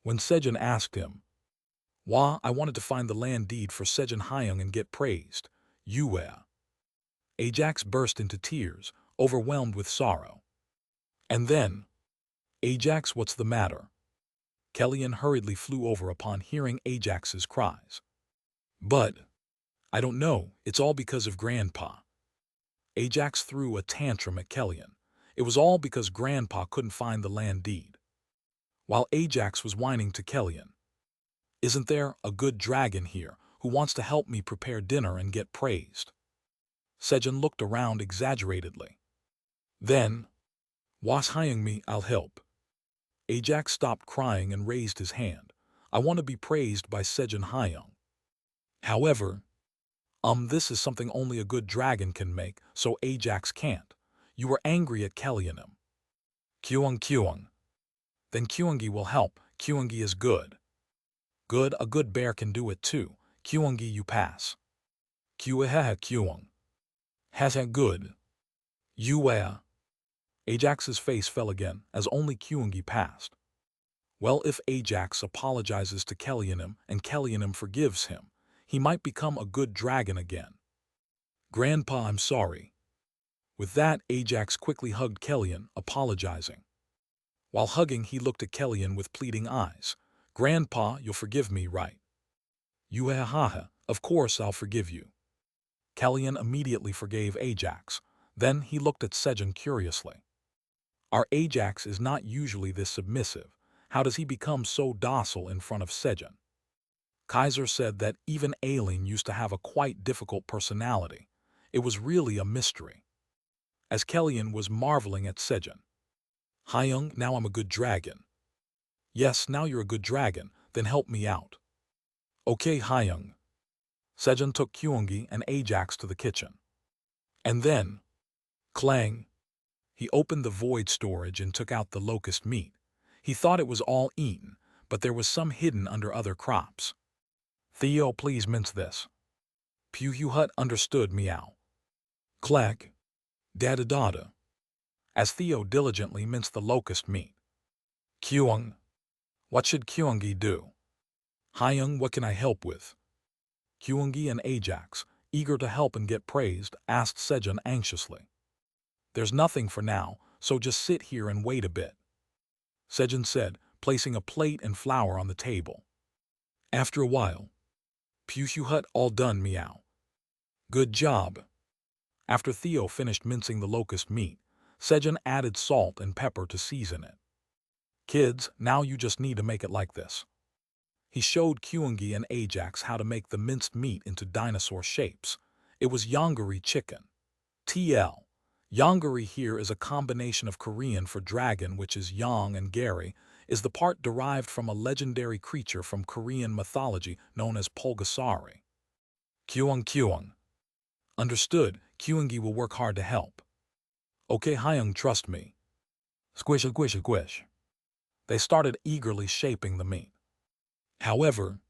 When Sejun asked him, why, I wanted to find the land deed for Sejun Hyung and get praised. Ajax burst into tears, overwhelmed with sorrow. And then, Ajax, what's the matter? Kellyan hurriedly flew over upon hearing Ajax's cries. But, I don't know, it's all because of Grandpa. Ajax threw a tantrum at Kellyan. It was all because Grandpa couldn't find the land deed. While Ajax was whining to Kellyan, isn't there a good dragon here who wants to help me prepare dinner and get praised? Sejun looked around exaggeratedly. Then, was hying me, I'll help. Ajax stopped crying and raised his hand. I want to be praised by Sejun Hyung. However, this is something only a good dragon can make, so Ajax can't. You were angry at Kellyanim. Kyung. Then Kyungi will help. Kyungi is good. Good, a good bear can do it too. Kyungi, you pass. Kyung. Hasn't good. Ajax's face fell again, as only Kyungi passed. Well, if Ajax apologizes to Kellyanim and Kellyanim forgives him, he might become a good dragon again. Grandpa, I'm sorry. With that, Ajax quickly hugged Kellyan, apologizing. While hugging, he looked at Kellyan with pleading eyes. Grandpa, you'll forgive me, right? Of course I'll forgive you. Kellyan immediately forgave Ajax. Then he looked at Sejun curiously. Our Ajax is not usually this submissive. How does he become so docile in front of Sejun? Kaiser said that even Aileen used to have a quite difficult personality. It was really a mystery. As Kellyan was marveling at Sejun. Hyung, now I'm a good dragon. Yes, now you're a good dragon, then help me out. Okay, Hyung. Sejun took Kyungi and Ajax to the kitchen. And then, clang. He opened the void storage and took out the locust meat. He thought it was all eaten, but there was some hidden under other crops. Theo, please mince this. Phew hut, understood meow. Clack. Dada. As Theo diligently minced the locust meat. Kyung. What should Kyungi do? Hyung, what can I help with? Kyungi and Ajax, eager to help and get praised, asked Sejun anxiously. There's nothing for now, so just sit here and wait a bit. Sejun said, placing a plate and flour on the table. After a while. Phew hut, all done meow. Good job. After Theo finished mincing the locust meat, Sejun added salt and pepper to season it. Kids, now you just need to make it like this. He showed Kyungi and Ajax how to make the minced meat into dinosaur shapes. It was Yongari chicken. TL. Yongari here is a combination of Korean for dragon, which is Yong, and Gary is the part derived from a legendary creature from Korean mythology known as Pulgasari. Kyung. Understood, Kyungi will work hard to help. Okay, Hyung, trust me. Squish. They started eagerly shaping the meat. However,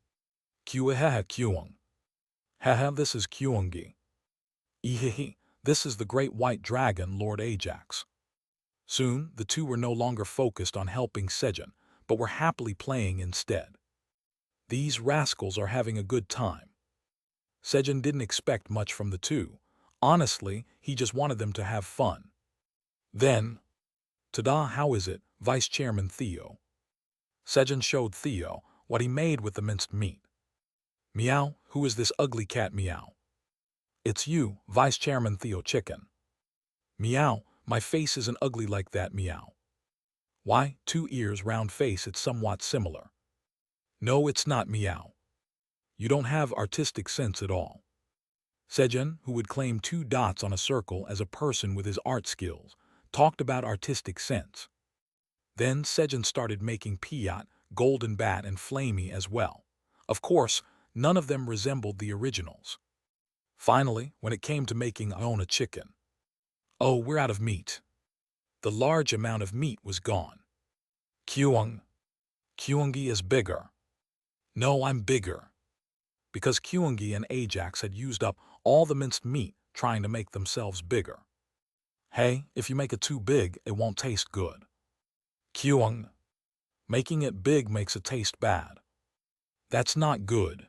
Kyung. This is Kyungi. This is the great white dragon, Lord Ajax. Soon, the two were no longer focused on helping Sejun, but were happily playing instead. These rascals are having a good time. Sejun didn't expect much from the two. Honestly, he just wanted them to have fun. Then, tada, how is it, Vice Chairman Theo? Sejun showed Theo what he made with the minced meat. Meow, who is this ugly cat meow? It's you, Vice Chairman Theo Chicken. Meow, my face isn't ugly like that meow. Why, 2 ears, round face, it's somewhat similar. No, it's not meow. You don't have artistic sense at all. Sejun, who would claim 2 dots on a circle as a person with his art skills, talked about artistic sense. Then Sejun started making Piat, Golden Bat, and Flamey as well. Of course, none of them resembled the originals. Finally, when it came to making Iona chicken, oh, we're out of meat. The large amount of meat was gone. Kyung. Kyungi is bigger. No, I'm bigger. Because Kyungi and Ajax had used up all the minced meat trying to make themselves bigger. Hey, if you make it too big, it won't taste good. Kyung. Making it big makes it taste bad. That's not good.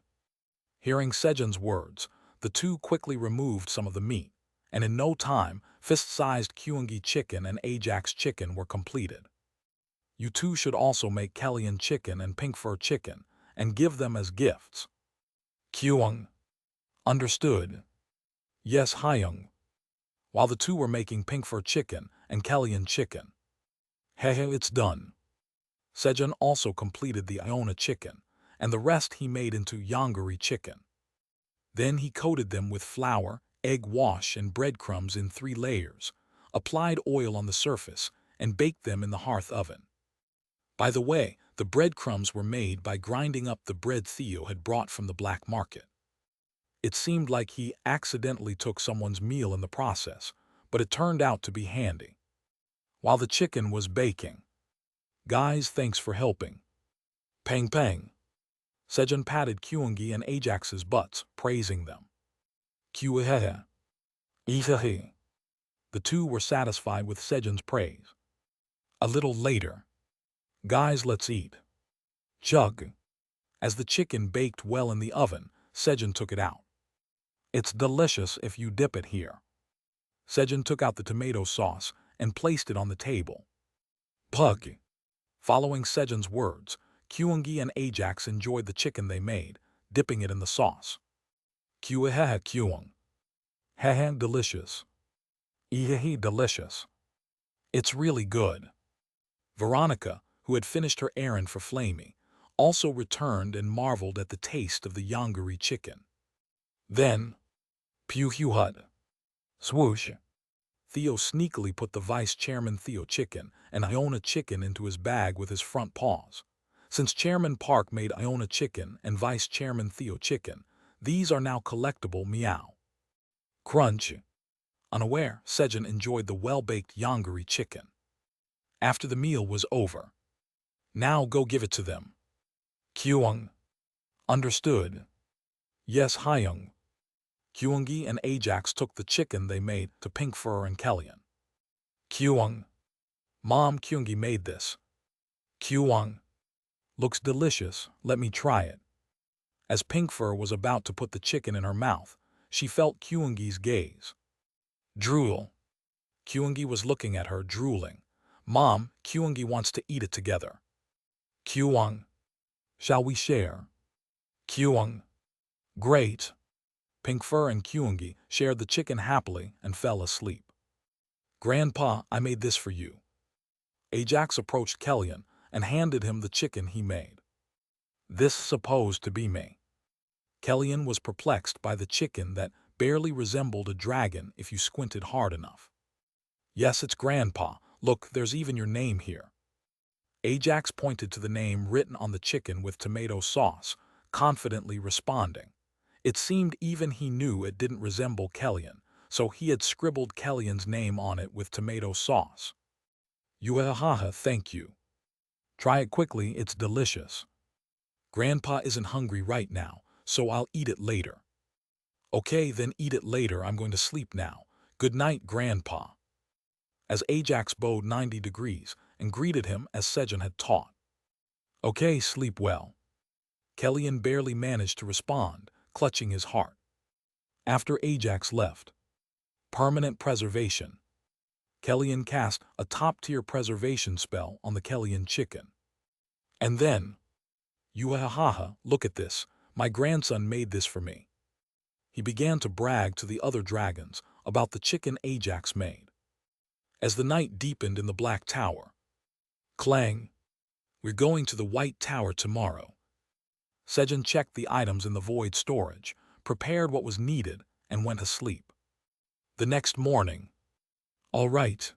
Hearing Sejun's words, the two quickly removed some of the meat, and in no time, fist-sized Kyungi chicken and Ajax chicken were completed. You two should also make Kellyan chicken and pink fur chicken, and give them as gifts. Kyung. Understood. Yes, Hyung. While the two were making pink fur chicken and Kellyan chicken. Hehe, it's done. Sejun also completed the Iona chicken, and the rest he made into Yongari chicken. Then he coated them with flour, egg wash, and breadcrumbs in 3 layers, applied oil on the surface, and baked them in the hearth oven. By the way, the breadcrumbs were made by grinding up the bread Theo had brought from the black market. It seemed like he accidentally took someone's meal in the process, but it turned out to be handy. While the chicken was baking, guys, thanks for helping. Pang pang. Sejun patted Kyungi and Ajax's butts, praising them. Kyuhehe. Ihehe. The two were satisfied with Sejun's praise. A little later. Guys, let's eat. Chug. As the chicken baked well in the oven, Sejun took it out. It's delicious if you dip it here. Sejun took out the tomato sauce and placed it on the table. Pug. Following Sejun's words, Kyungi and Ajax enjoyed the chicken they made, dipping it in the sauce. Kyuhehe Kyung. Hehe, delicious. Ihehe, delicious. It's really good. Veronica, who had finished her errand for Flamey, also returned and marveled at the taste of the Yongari chicken. Then, Pew-hud. Swoosh. Theo sneakily put the Vice Chairman Theo chicken and Iona chicken into his bag with his front paws. Since Chairman Park made Iona chicken and Vice Chairman Theo chicken, these are now collectible. Meow. Crunch. Unaware, Sejun enjoyed the well-baked Yongari chicken. After the meal was over. Now go give it to them. Kyung. Understood. Yes, Hyung. Kyungi and Ajax took the chicken they made to Pink Fur and Kellyan. Kyung. Mom, Kyungi made this. Kyung. Looks delicious, let me try it. As Pink Fur was about to put the chicken in her mouth, she felt Kyungi's gaze. Drool. Kyungi was looking at her, drooling. Mom, Kyungi wants to eat it together. Kyung. Shall we share? Kyung. Great. Pink Fur and Kyungi shared the chicken happily and fell asleep. Grandpa, I made this for you. Ajax approached Kellyan and handed him the chicken he made. This is supposed to be me. Kellyan was perplexed by the chicken that barely resembled a dragon if you squinted hard enough. Yes, it's Grandpa. Look, there's even your name here. Ajax pointed to the name written on the chicken with tomato sauce, confidently responding. It seemed even he knew it didn't resemble Kellyan, so he had scribbled Kellyan's name on it with tomato sauce. Yuhaha, thank you. Try it quickly, it's delicious. Grandpa isn't hungry right now, so I'll eat it later. Okay, then eat it later, I'm going to sleep now. Good night, Grandpa. As Ajax bowed 90 degrees and greeted him as Sejun had taught. Okay, sleep well. Kellyan barely managed to respond, clutching his heart. After Ajax left. Permanent preservation. Kellyan cast a top-tier preservation spell on the Kellyan chicken. And then, Yuhaha, look at this, my grandson made this for me. He began to brag to the other dragons about the chicken Ajax made. As the night deepened in the Black Tower. Clang. We're going to the White Tower tomorrow. Sejun checked the items in the void storage, prepared what was needed, and went asleep. The next morning. All right.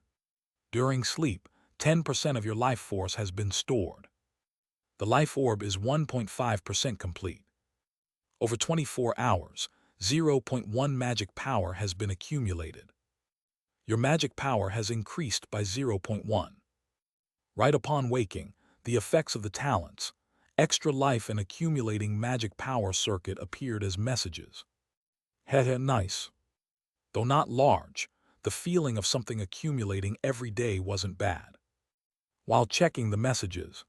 During sleep, 10% of your life force has been stored. The life orb is 1.5% complete. Over 24 hours, 0.1 magic power has been accumulated. Your magic power has increased by 0.1. Right upon waking, the effects of the talents, extra life and accumulating magic power circuit appeared as messages. Heh, nice. Though not large, the feeling of something accumulating every day wasn't bad. While checking the messages,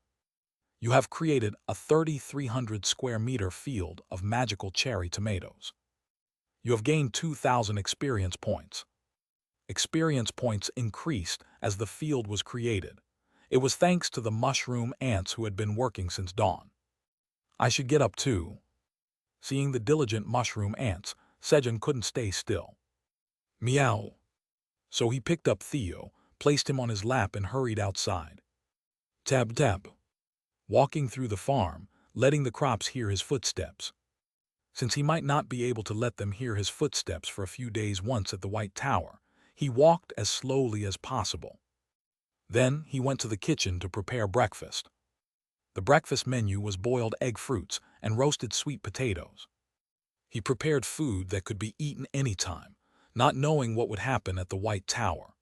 you have created a 3,300 square meter field of magical cherry tomatoes. You have gained 2,000 experience points. Experience points increased as the field was created. It was thanks to the mushroom ants who had been working since dawn. I should get up too. Seeing the diligent mushroom ants, Sejun couldn't stay still. Meow. So he picked up Theo, placed him on his lap and hurried outside. Tab tab. Walking through the farm, letting the crops hear his footsteps. Since he might not be able to let them hear his footsteps for a few days once at the White Tower, he walked as slowly as possible. Then he went to the kitchen to prepare breakfast. The breakfast menu was boiled egg fruits and roasted sweet potatoes. He prepared food that could be eaten anytime, not knowing what would happen at the White Tower.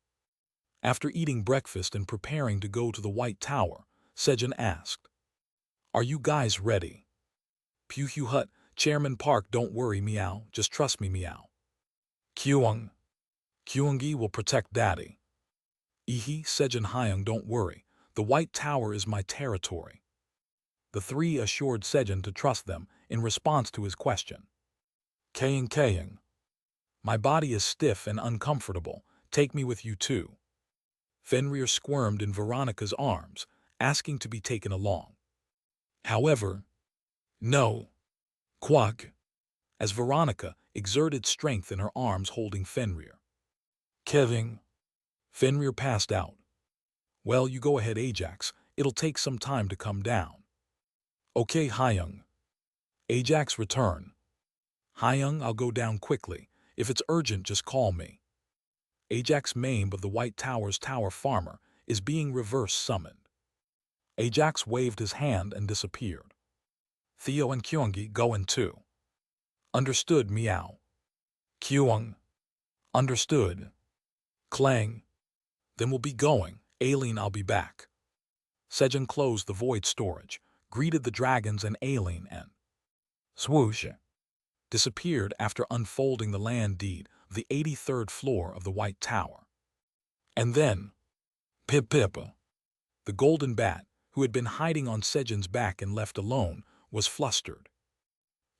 After eating breakfast and preparing to go to the White Tower, Sejun asked, "Are you guys ready?" Pew Hut, Chairman Park, don't worry, meow, just trust me, meow. Kyung. Kyungi will protect Daddy. Ihi, Sejun Hyung, don't worry, the White Tower is my territory. The three assured Sejun to trust them in response to his question. Kaying. My body is stiff and uncomfortable, take me with you too. Fenrir squirmed in Veronica's arms, asking to be taken along. However, no. Quack. As Veronica exerted strength in her arms holding Fenrir. Kevin. Fenrir passed out. Well, you go ahead, Ajax, it'll take some time to come down. Okay, Hyung. Ajax return. Hyung, I'll go down quickly. If it's urgent, just call me. Ajax Mame of the White Tower's Tower Farmer is being reverse summoned. Ajax waved his hand and disappeared. Theo and Kyungi go in too. Understood, meow. Kyung. Understood. Clang. Then we'll be going. Aileen, I'll be back. Sejun closed the void storage, greeted the dragons and Aileen and swoosh disappeared after unfolding the land deed of the 83rd floor of the White Tower. And then, Pip, the golden bat, who had been hiding on Sejun's back and left alone, was flustered.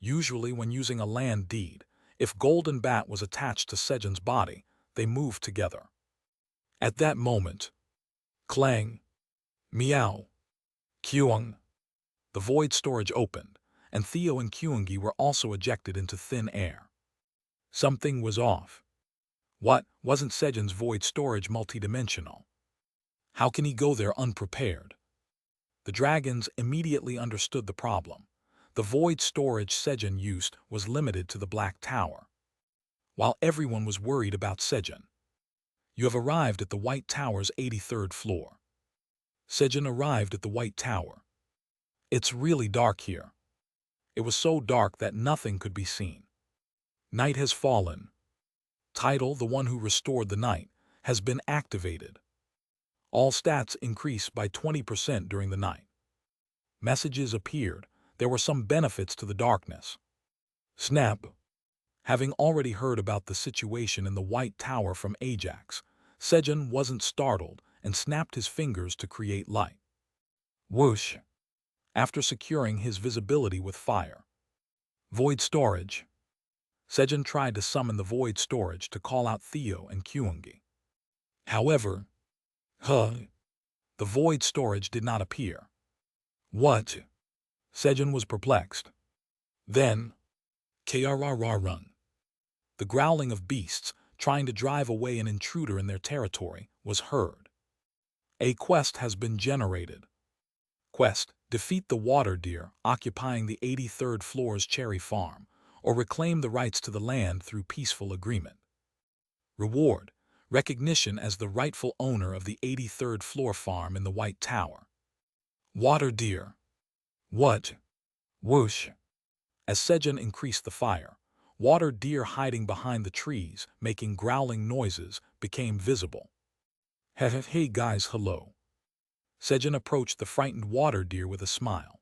Usually when using a land deed, if golden bat was attached to Sejun's body, they moved together. At that moment, clang, meow, Kyung, the void storage opened, and Theo and Kyungi were also ejected into thin air. Something was off. What, wasn't Sejun's void storage multidimensional? How can he go there unprepared? The dragons immediately understood the problem. The void storage Sejun used was limited to the Black Tower. While everyone was worried about Sejun. You have arrived at the White Tower's 83rd floor. Sejun arrived at the White Tower. It's really dark here. It was so dark that nothing could be seen. Night has fallen. Title, the one who restored the night, has been activated. All stats increase by 20% during the night. Messages appeared. There were some benefits to the darkness. Snap. Having already heard about the situation in the White Tower from Ajax, Sejun wasn't startled and snapped his fingers to create light. Whoosh. After securing his visibility with fire. Void storage. Sejun tried to summon the void storage to call out Theo and Kyungi. However, the void storage did not appear. What? Sejun was perplexed. Then, krrrrrun. The growling of beasts trying to drive away an intruder in their territory was heard. A quest has been generated. Quest, Defeat the water deer occupying the 83rd floor's cherry farm, or reclaim the rights to the land through peaceful agreement. Reward: recognition as the rightful owner of the 83rd floor farm in the White Tower. Water deer. What? Whoosh! As Sejun increased the fire, water deer hiding behind the trees, making growling noises, became visible. Hey guys, hello. Sejun approached the frightened water deer with a smile.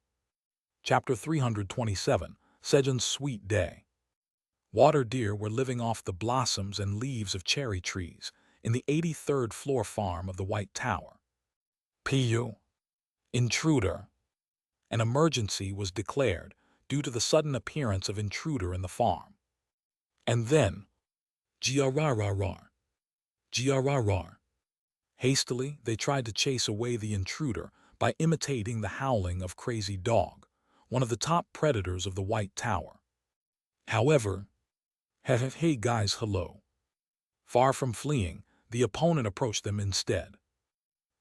Chapter 327, Sejun's Sweet Day. Water deer were living off the blossoms and leaves of cherry trees in the 83rd floor farm of the White Tower. Pu. Intruder. An emergency was declared due to the sudden appearance of intruder in the farm. And then, Grrrr. Grrrr. Hastily, they tried to chase away the intruder by imitating the howling of Crazy Dog, one of the top predators of the White Tower. However, hey guys, hello. Far from fleeing, the opponent approached them instead.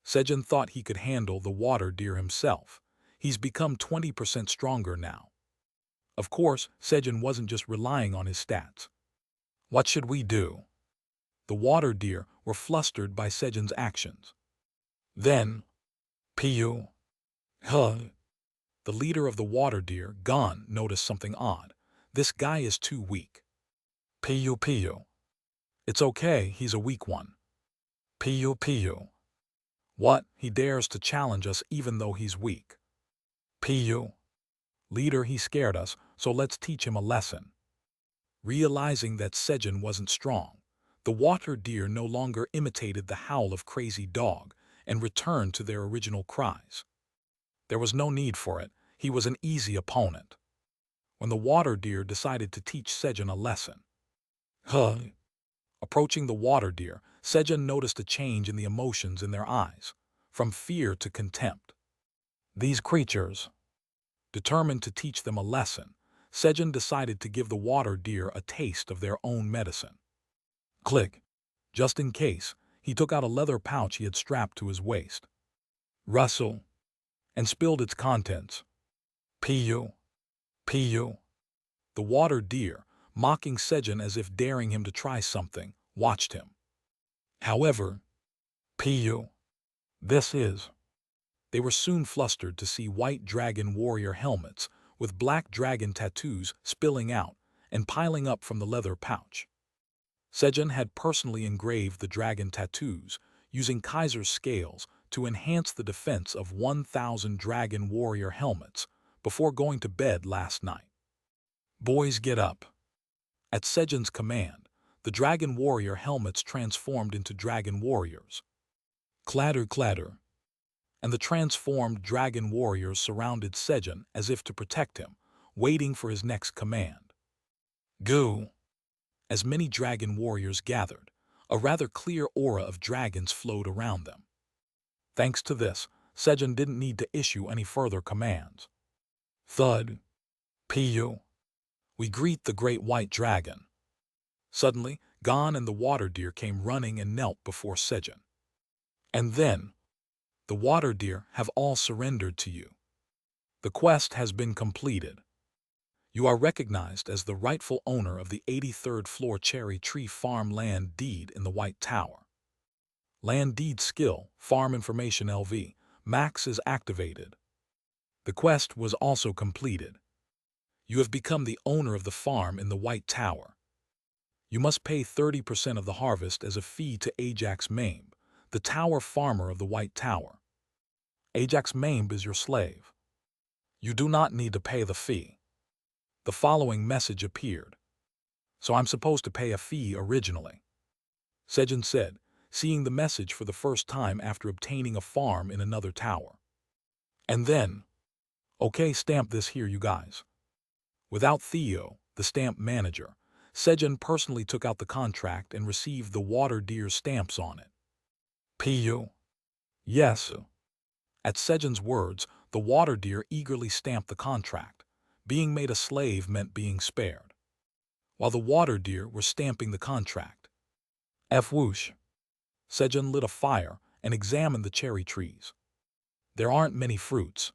Sejun thought he could handle the water deer himself. He's become 20% stronger now. Of course, Sejun wasn't just relying on his stats. What should we do? The water deer were flustered by Sejun's actions. Then, Pu. The leader of the water deer, Gon, noticed something odd. This guy is too weak. Pu. It's okay, he's a weak one. Pu. What? He dares to challenge us even though he's weak. Pu. Leader, he scared us, so let's teach him a lesson. Realizing that Sejun wasn't strong, the water deer no longer imitated the howl of Crazy Dog and returned to their original cries. There was no need for it. He was an easy opponent. When the water deer decided to teach Sejun a lesson. Approaching the water deer, Sejun noticed a change in the emotions in their eyes, from fear to contempt. These creatures. Determined to teach them a lesson, Sejun decided to give the water deer a taste of their own medicine. Click. Just in case, he took out a leather pouch he had strapped to his waist. Rustle. And spilled its contents. Pu. The water deer, mocking Sejun as if daring him to try something, watched him. However, Pu. This is. They were soon flustered to see white dragon warrior helmets with black dragon tattoos spilling out and piling up from the leather pouch. Sejun had personally engraved the dragon tattoos using Kaiser's scales to enhance the defense of 1,000 dragon warrior helmets before going to bed last night. Boys, get up. At Sejun's command, the dragon warrior helmets transformed into dragon warriors. Clatter, clatter. And the transformed dragon warriors surrounded Sejun as if to protect him, waiting for his next command. Go! As many dragon warriors gathered, a rather clear aura of dragons flowed around them. Thanks to this, Sejun didn't need to issue any further commands. Thud. Pu. We greet the great white dragon. Suddenly, Gon and the water deer came running and knelt before Sejun. And then, the water deer have all surrendered to you. The quest has been completed. You are recognized as the rightful owner of the 83rd floor cherry tree farm land deed in the White Tower. Land deed skill, farm information LV, max is activated. The quest was also completed. You have become the owner of the farm in the White Tower. You must pay 30% of the harvest as a fee to Ajax Maimb, the tower farmer of the White Tower. Ajax Maimb is your slave. You do not need to pay the fee. The following message appeared. So I'm supposed to pay a fee originally. Sejun said, seeing the message for the first time after obtaining a farm in another tower. And then, okay, stamp this here, you guys. Without Theo, the stamp manager, Sejun personally took out the contract and received the water deer's stamps on it. Pu. Yes. At Sejun's words, the water deer eagerly stamped the contract. Being made a slave meant being spared. While the water deer were stamping the contract. Whoosh. Sejun lit a fire and examined the cherry trees. There aren't many fruits.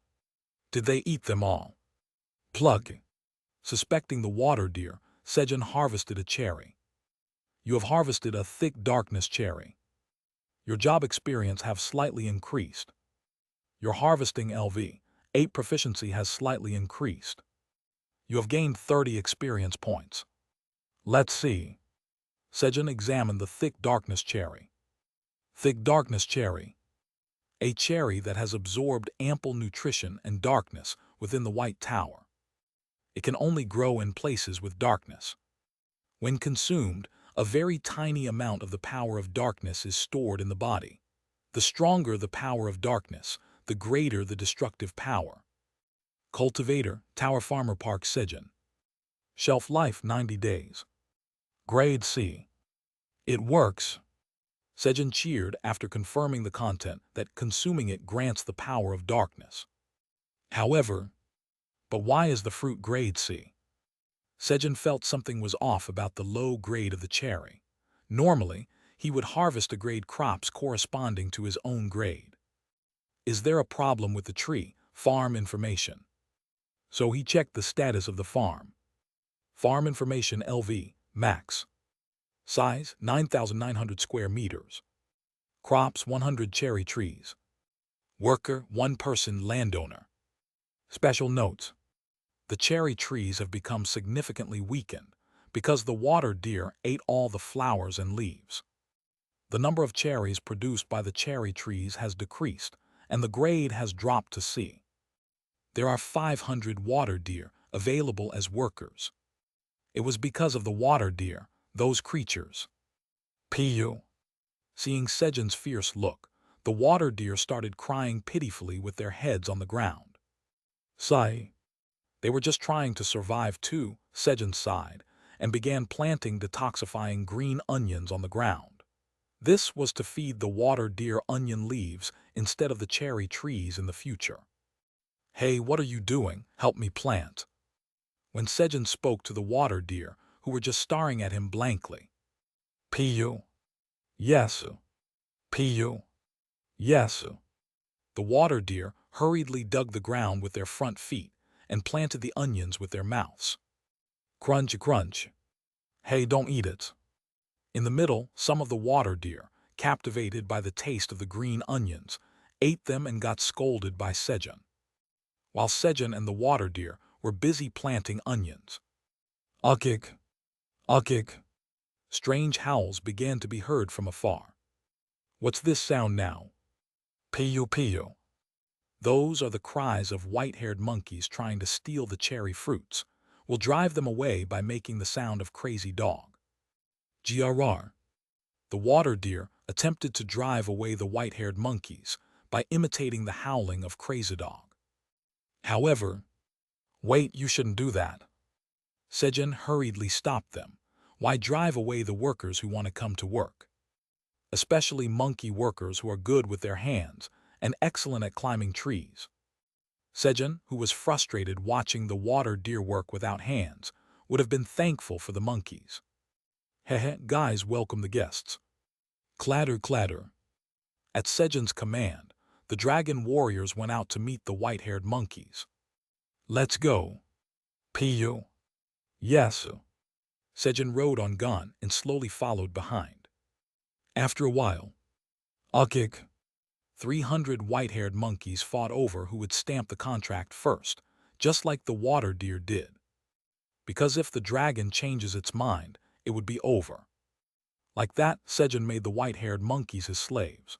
Did they eat them all? Plug. Suspecting the water deer, Sejun harvested a cherry. You have harvested a thick darkness cherry. Your job experience have slightly increased. Your harvesting LV8 proficiency has slightly increased. You have gained 30 experience points. Let's see. Sejun examined the thick darkness cherry. Thick darkness cherry. A cherry that has absorbed ample nutrition and darkness within the white tower. It can only grow in places with darkness. When consumed, a very tiny amount of the power of darkness is stored in the body. The stronger the power of darkness, the greater the destructive power. Cultivator, Tower Farmer Park Sejun. Shelf life 90 days. Grade C. It works. Sejun cheered after confirming the content that consuming it grants the power of darkness. However, but why is the fruit grade C? Sejun felt something was off about the low grade of the cherry. Normally, he would harvest a grade crops corresponding to his own grade. Is there a problem with the tree? Farm information. So he checked the status of the farm. Farm information LV, max. Size, 9,900 square meters. Crops, 100 cherry trees. Worker, 1 person landowner. Special notes. The cherry trees have become significantly weakened because the water deer ate all the flowers and leaves. The number of cherries produced by the cherry trees has decreased, and the grade has dropped to C. There are 500 water deer available as workers. It was because of the water deer, those creatures. Pu. Seeing Sejun's fierce look, the water deer started crying pitifully with their heads on the ground. Sigh. They were just trying to survive too, Sejun sighed, and began planting detoxifying green onions on the ground. This was to feed the water deer onion leaves instead of the cherry trees in the future. Hey, what are you doing? Help me plant. When Sejun spoke to the water deer, who were just staring at him blankly. Pu. Yes. Pu. Yes. The water deer hurriedly dug the ground with their front feet and planted the onions with their mouths. Crunch, crunch. Hey, don't eat it. In the middle, some of the water deer, captivated by the taste of the green onions, ate them and got scolded by Sejun. While Sejun and the water deer were busy planting onions. Ukik. Ukik. Strange howls began to be heard from afar. What's this sound now? Piyu piyu. Those are the cries of white-haired monkeys trying to steal the cherry fruits. We'll drive them away by making the sound of crazy dog. GRR. The water deer attempted to drive away the white-haired monkeys by imitating the howling of crazy dog. However, wait, you shouldn't do that. Sejun hurriedly stopped them. Why drive away the workers who want to come to work? Especially monkey workers who are good with their hands and excellent at climbing trees. Sejun, who was frustrated watching the water deer work without hands, would have been thankful for the monkeys. Hehe, guys, welcome the guests. Clatter, clatter. At Sejun's command, the dragon warriors went out to meet the white-haired monkeys. Let's go. Pu. Yes. Sejun rode on Gun and slowly followed behind. After a while, Ukik. 300 white-haired monkeys fought over who would stamp the contract first, just like the water deer did. Because if the dragon changes its mind, it would be over. Like that, Sejun made the white-haired monkeys his slaves.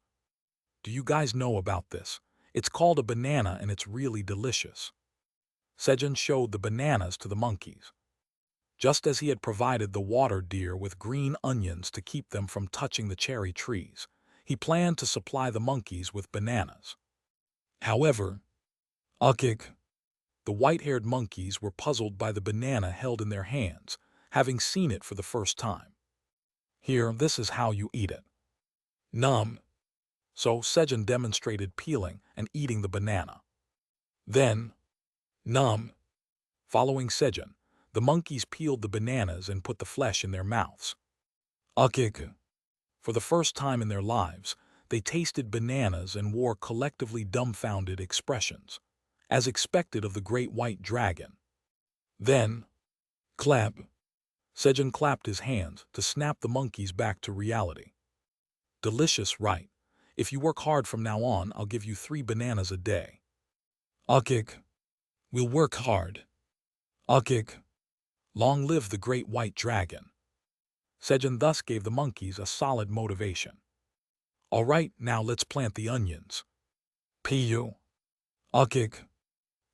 Do you guys know about this? It's called a banana and it's really delicious. Sejun showed the bananas to the monkeys. Just as he had provided the water deer with green onions to keep them from touching the cherry trees, he planned to supply the monkeys with bananas. However, Ukik. The white-haired monkeys were puzzled by the banana held in their hands, having seen it for the first time. Here, this is how you eat it. Nom. So Sejun demonstrated peeling and eating the banana. Then, nom. Following Sejun, the monkeys peeled the bananas and put the flesh in their mouths. Ukik. For the first time in their lives, they tasted bananas and wore collectively dumbfounded expressions. as expected of the great white dragon. Then, clap. Sejun clapped his hands to snap the monkeys back to reality. Delicious, right? If you work hard from now on, I'll give you 3 bananas a day. Akik. We'll work hard. Akik. Long live the great white dragon. Sejun thus gave the monkeys a solid motivation. All right, now let's plant the onions. Piyu. Akik.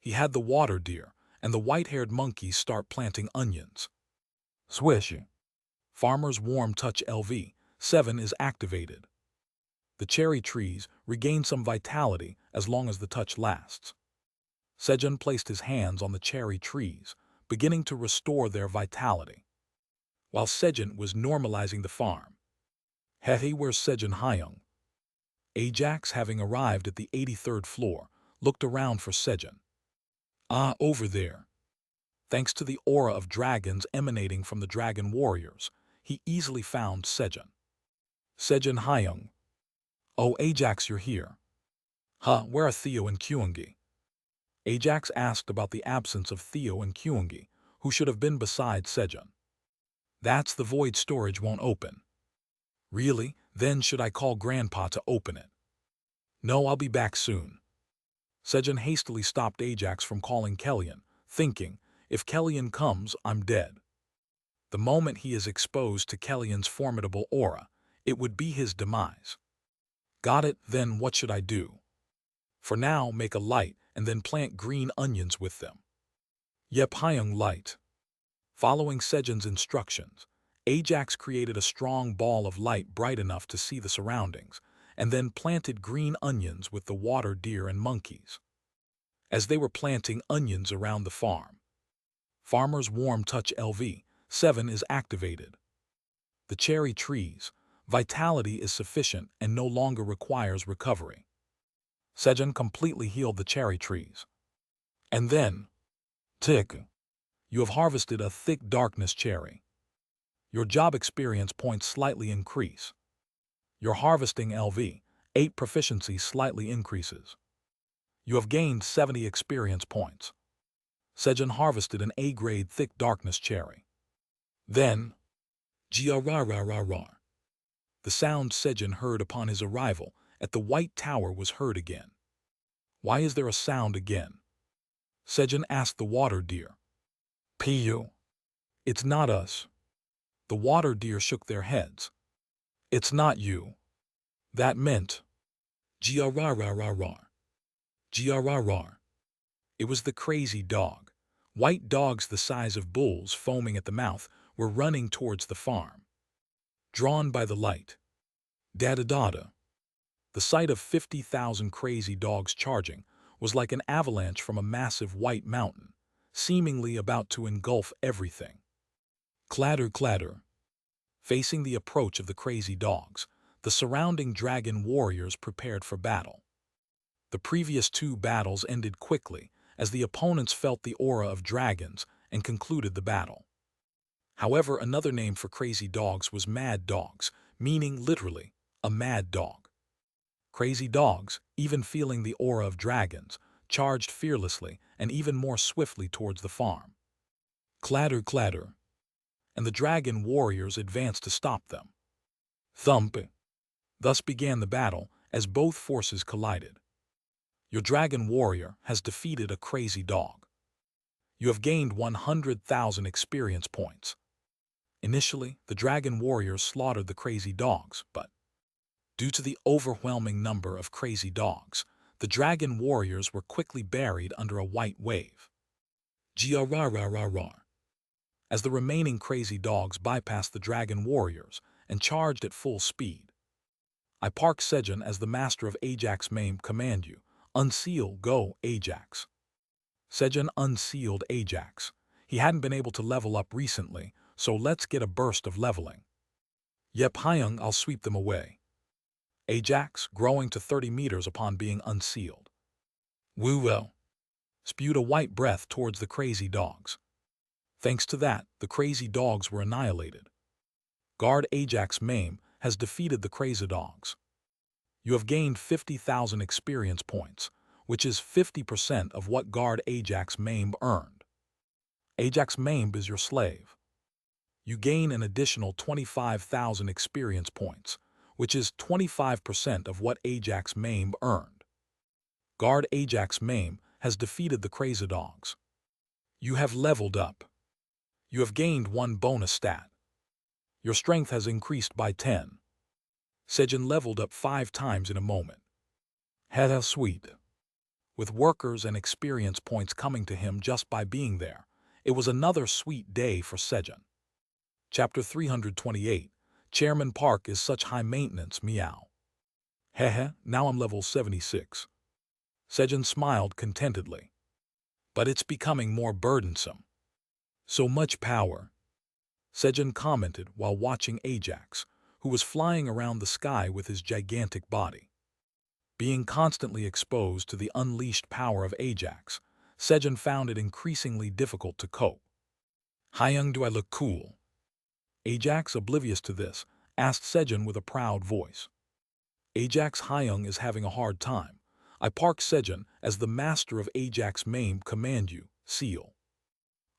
He had the water deer and the white-haired monkeys start planting onions. Swish. Farmer's Warm Touch LV7 is activated. The cherry trees regain some vitality as long as the touch lasts. Sejun placed his hands on the cherry trees, beginning to restore their vitality. While Sejun was normalizing the farm. Hehe, where's Sejun Hyung? Ajax, having arrived at the 83rd floor, looked around for Sejun. Ah, over there. Thanks to the aura of dragons emanating from the dragon warriors, he easily found Sejun. Sejun Hyung. Oh, Ajax, you're here. Huh, where are Theo and Kyungi? Ajax asked about the absence of Theo and Kyungi, who should have been beside Sejun. That's the void storage won't open. Really? Then should I call Grandpa to open it? No, I'll be back soon. Sejun hastily stopped Ajax from calling Kellyan, thinking, if Kellyan comes, I'm dead. The moment he is exposed to Kellyan's formidable aura, it would be his demise. Got it, then what should I do? For now, make a light and then plant green onions with them. Yep, Hyung light. Following Sejun's instructions, Ajax created a strong ball of light bright enough to see the surroundings, and then planted green onions with the water deer and monkeys. As they were planting onions around the farm, Farmer's Warm Touch LV7 is activated. The cherry trees, vitality is sufficient and no longer requires recovery. Sejun completely healed the cherry trees. And then, tick, you have harvested a thick darkness cherry. Your job experience points slightly increase. Your harvesting LV8 proficiency slightly increases. You have gained 70 experience points. Sejun harvested an A-grade thick darkness cherry. Then, Gia-ra-ra-ra-ra. The sound Sejun heard upon his arrival at the White Tower was heard again. Why is there a sound again? Sejun asked the water deer. Piyu. It's not us. The water deer shook their heads. It's not you. That meant, Gia-ra-ra-ra-ra. Gia-ra-ra. It was the crazy dog. White dogs the size of bulls foaming at the mouth were running towards the farm. Drawn by the light. Da-da-da-da. The sight of 50,000 crazy dogs charging was like an avalanche from a massive white mountain, seemingly about to engulf everything. Clatter, clatter. Facing the approach of the crazy dogs, the surrounding dragon warriors prepared for battle. The previous 2 battles ended quickly as the opponents felt the aura of dragons and concluded the battle. However, another name for crazy dogs was mad dogs, meaning literally, a mad dog. Crazy dogs, even feeling the aura of dragons, charged fearlessly and even more swiftly towards the farm. Clatter, clatter. And the dragon warriors advanced to stop them. Thump. Thus began the battle as both forces collided. Your dragon warrior has defeated a crazy dog. You have gained 100,000 experience points. Initially, the dragon warriors slaughtered the crazy dogs, but due to the overwhelming number of crazy dogs, the dragon warriors were quickly buried under a white wave. Gia-ra-ra-ra-ra. As the remaining crazy dogs bypassed the dragon warriors and charged at full speed. I park Sejun as the master of Ajax Mame command you. Unseal, go, Ajax. Sejun unsealed Ajax. He hadn't been able to level up recently, so let's get a burst of leveling. Yep, Hyung, I'll sweep them away. Ajax, growing to 30 meters upon being unsealed. Woo-well. Spewed a white breath towards the crazy dogs. Thanks to that, the crazy dogs were annihilated. Guard Ajax Mame has defeated the crazy dogs. You have gained 50,000 experience points, which is 50% of what guard Ajax Mambe earned. Ajax Mambe is your slave. You gain an additional 25,000 experience points, which is 25% of what Ajax Mambe earned. Guard Ajax Mambe has defeated the Crazy Dogs. You have leveled up. You have gained 1 bonus stat. Your strength has increased by 10. Sejun leveled up 5 times in a moment. Had a sweet. With workers and experience points coming to him just by being there, it was another sweet day for Sejun. Chapter 328, Chairman Park is such high maintenance, meow. Heh, now I'm level 76. Sejun smiled contentedly. But it's becoming more burdensome. So much power. Sejun commented while watching Ajax, who was flying around the sky with his gigantic body. Being constantly exposed to the unleashed power of Ajax, Sejun found it increasingly difficult to cope. Hyung, do I look cool? Ajax, oblivious to this, asked Sejun with a proud voice. Ajax Hyung is having a hard time. I Park Sejun, as the master of Ajax Mambe, command you, seal.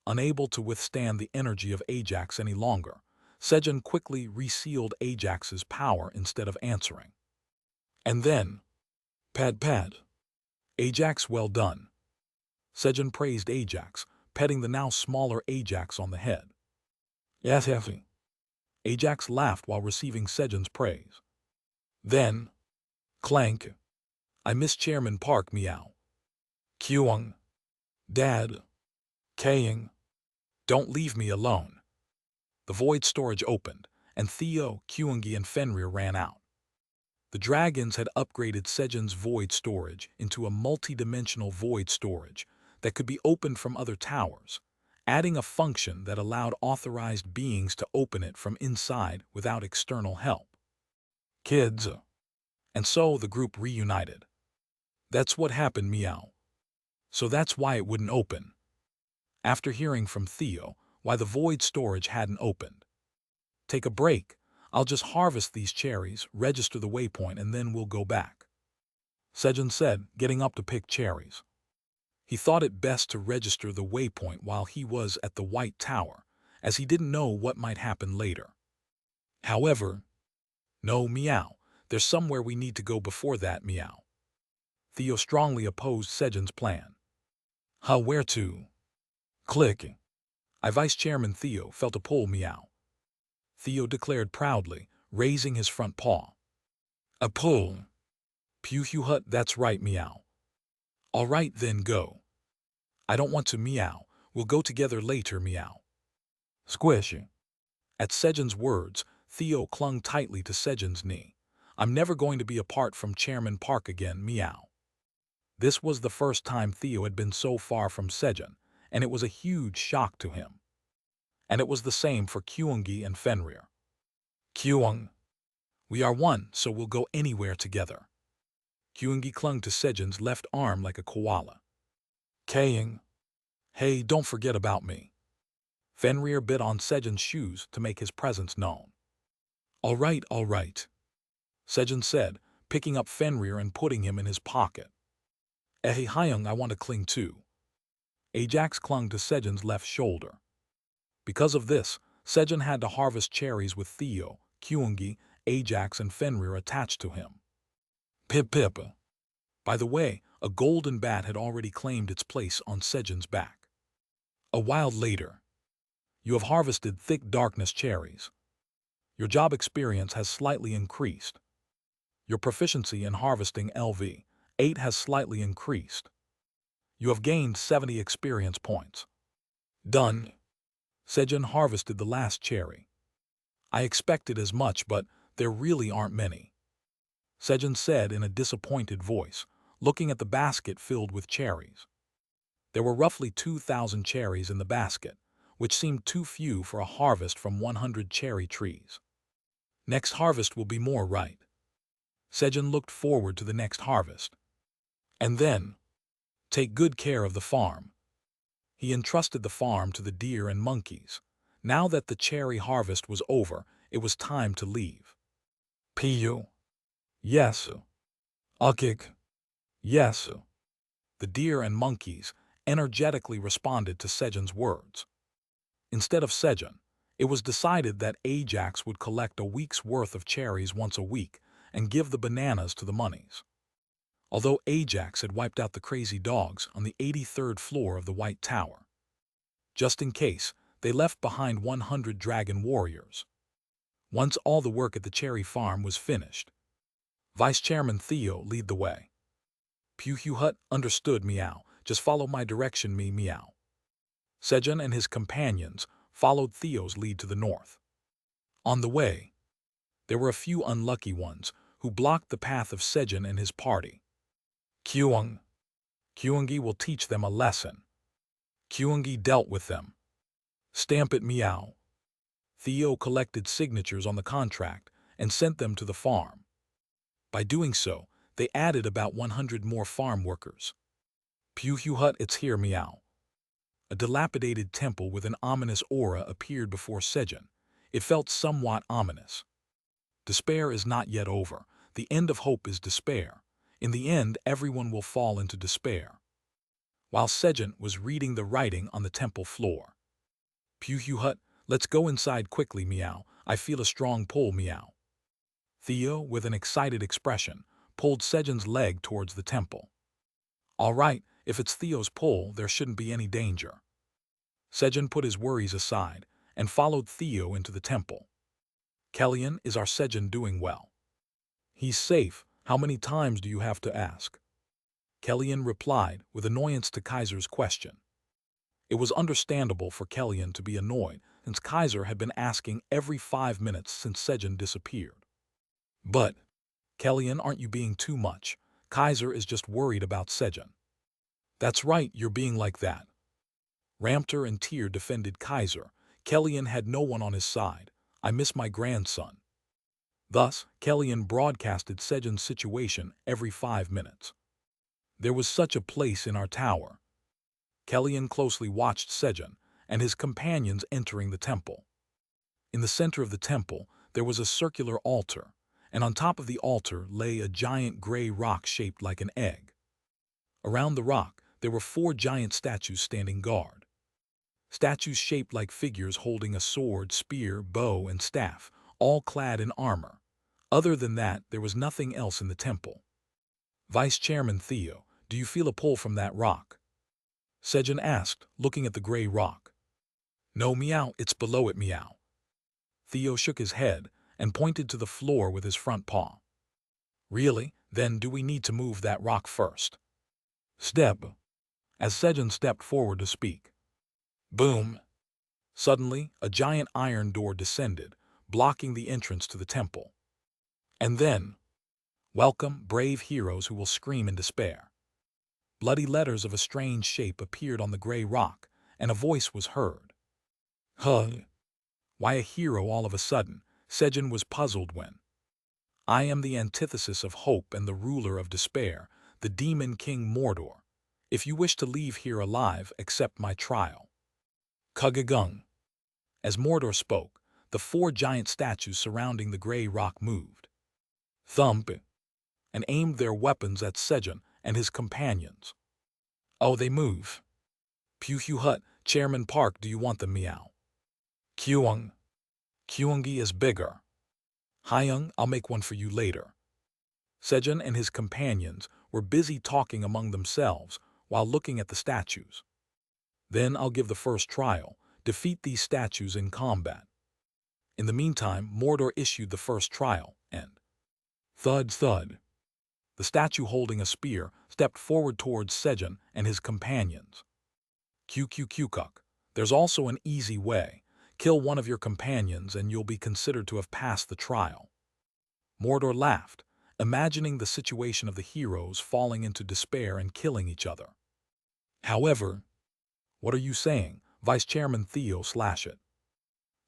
Unable to withstand the energy of Ajax any longer, Sejun quickly resealed Ajax's power instead of answering. And then, pad. Ajax, well done. Sejun praised Ajax, petting the now smaller Ajax on the head. Yes, Effie. Ajax laughed while receiving Sejun's praise. Then, clank. I miss Chairman Park, meow. Kyung. Dad. Kaying. Don't leave me alone. The void storage opened, and Theo, Kyungi, and Fenrir ran out. The dragons had upgraded Sejun's void storage into a multi-dimensional void storage that could be opened from other towers, adding a function that allowed authorized beings to open it from inside without external help. Kids. And so the group reunited. That's what happened, meow. So that's why it wouldn't open. After hearing from Theo why the void storage hadn't opened. Take a break. I'll just harvest these cherries, register the waypoint, and then we'll go back. Sejun said, getting up to pick cherries. He thought it best to register the waypoint while he was at the White Tower, as he didn't know what might happen later. However, no, meow, there's somewhere we need to go before that, meow. Theo strongly opposed Sejun's plan. Where to? Click. Vice Chairman Theo felt a pull, meow. Theo declared proudly, raising his front paw. A pull. Pew hut, that's right, meow. All right, then go. I don't want to, meow. We'll go together later, meow. Squish. At Sejun's words, Theo clung tightly to Sejun's knee. I'm never going to be apart from Chairman Park again, meow. This was the first time Theo had been so far from Sejun, and it was a huge shock to him. And it was the same for Kyungi and Fenrir. Kyung. We are one, so we'll go anywhere together. Kyungi clung to Sejun's left arm like a koala. Kaying. Hey, don't forget about me. Fenrir bit on Sejun's shoes to make his presence known. All right. Sejun said, picking up Fenrir and putting him in his pocket. Hyung, I want to cling too. Ajax clung to Sejun's left shoulder. Because of this, Sejun had to harvest cherries with Theo, Kyungi, Ajax, and Fenrir attached to him. Pip. By the way, a golden bat had already claimed its place on Sejun's back. A while later, you have harvested thick darkness cherries. Your job experience has slightly increased. Your proficiency in harvesting LV8 has slightly increased. You have gained 70 experience points. Done. Sejun harvested the last cherry. I expected as much, but there really aren't many. Sejun said in a disappointed voice, looking at the basket filled with cherries. There were roughly 2,000 cherries in the basket, which seemed too few for a harvest from 100 cherry trees. Next harvest will be more, right? Sejun looked forward to the next harvest. And then, take good care of the farm. He entrusted the farm to the deer and monkeys. Now that the cherry harvest was over, it was time to leave. Pu. Yes. Ukik. Yes. The deer and monkeys energetically responded to Sejun's words. Instead of Sejun, it was decided that Ajax would collect a week's worth of cherries once a week and give the bananas to the monies. Although Ajax had wiped out the crazy dogs on the 83rd floor of the White Tower. Just in case, they left behind 100 dragon warriors. Once all the work at the cherry farm was finished, Vice Chairman Theo led the way. Pew Hut understood meow, just follow my direction me meow. Sejun and his companions followed Theo's lead to the north. On the way, there were a few unlucky ones who blocked the path of Sejun and his party. Kyungi will teach them a lesson. Kyungi dealt with them. Stamp it meow. Theo collected signatures on the contract and sent them to the farm. By doing so, they added about 100 more farm workers. Pew Hut, it's here meow. A dilapidated temple with an ominous aura appeared before Sejun. It felt somewhat ominous. Despair is not yet over. The end of hope is despair. In the end, everyone will fall into despair. While Sejun was reading the writing on the temple floor. Pew Hut, let's go inside quickly meow. I feel a strong pull meow. Theo, with an excited expression, pulled Sejun's leg towards the temple. All right, if it's Theo's pull, there shouldn't be any danger. Sejun put his worries aside and followed Theo into the temple. Kellyan, is our Sejun doing well? He's safe. How many times do you have to ask? Kellyan replied with annoyance to Kaiser's question. It was understandable for Kellyan to be annoyed since Kaiser had been asking every 5 minutes since Sejun disappeared. But, Kellyan, aren't you being too much? Kaiser is just worried about Sejun. That's right, you're being like that. Ramter and Tyr defended Kaiser. Kellyan had no one on his side. I miss my grandson. Thus, Kellyan broadcasted Sejun's situation every 5 minutes. There was such a place in our tower. Kellyan closely watched Sejun and his companions entering the temple. In the center of the temple, there was a circular altar, and on top of the altar lay a giant gray rock shaped like an egg. Around the rock, there were 4 giant statues standing guard. Statues shaped like figures holding a sword, spear, bow, and staff, all clad in armor. Other than that, there was nothing else in the temple. Vice Chairman Theo, do you feel a pull from that rock? Sejun asked, looking at the gray rock. No meow, it's below it meow. Theo shook his head and pointed to the floor with his front paw. Really? Then do we need to move that rock first? Step. As Sejun stepped forward to speak. Boom! Suddenly, a giant iron door descended, blocking the entrance to the temple. And then, welcome, brave heroes who will scream in despair. Bloody letters of a strange shape appeared on the gray rock, and a voice was heard. Huh? Why a hero all of a sudden? Sejun was puzzled when. I am the antithesis of hope and the ruler of despair, the demon king Mordor. If you wish to leave here alive, accept my trial. Kugagung. As Mordor spoke, the 4 giant statues surrounding the gray rock moved. Thump! And aimed their weapons at Sejun and his companions. Oh, they move. Pew Hut, Chairman Park, do you want them meow? Kyungi is bigger. Hyung, I'll make one for you later. Sejun and his companions were busy talking among themselves while looking at the statues. Then I'll give the first trial, defeat these statues in combat. In the meantime, Mordor issued the first trial, and thud thud. The statue holding a spear stepped forward towards Sejun and his companions. Qq. There's also an easy way. Kill one of your companions and you'll be considered to have passed the trial. Mordor laughed, imagining the situation of the heroes falling into despair and killing each other. However, what are you saying, Vice Chairman Theo / it?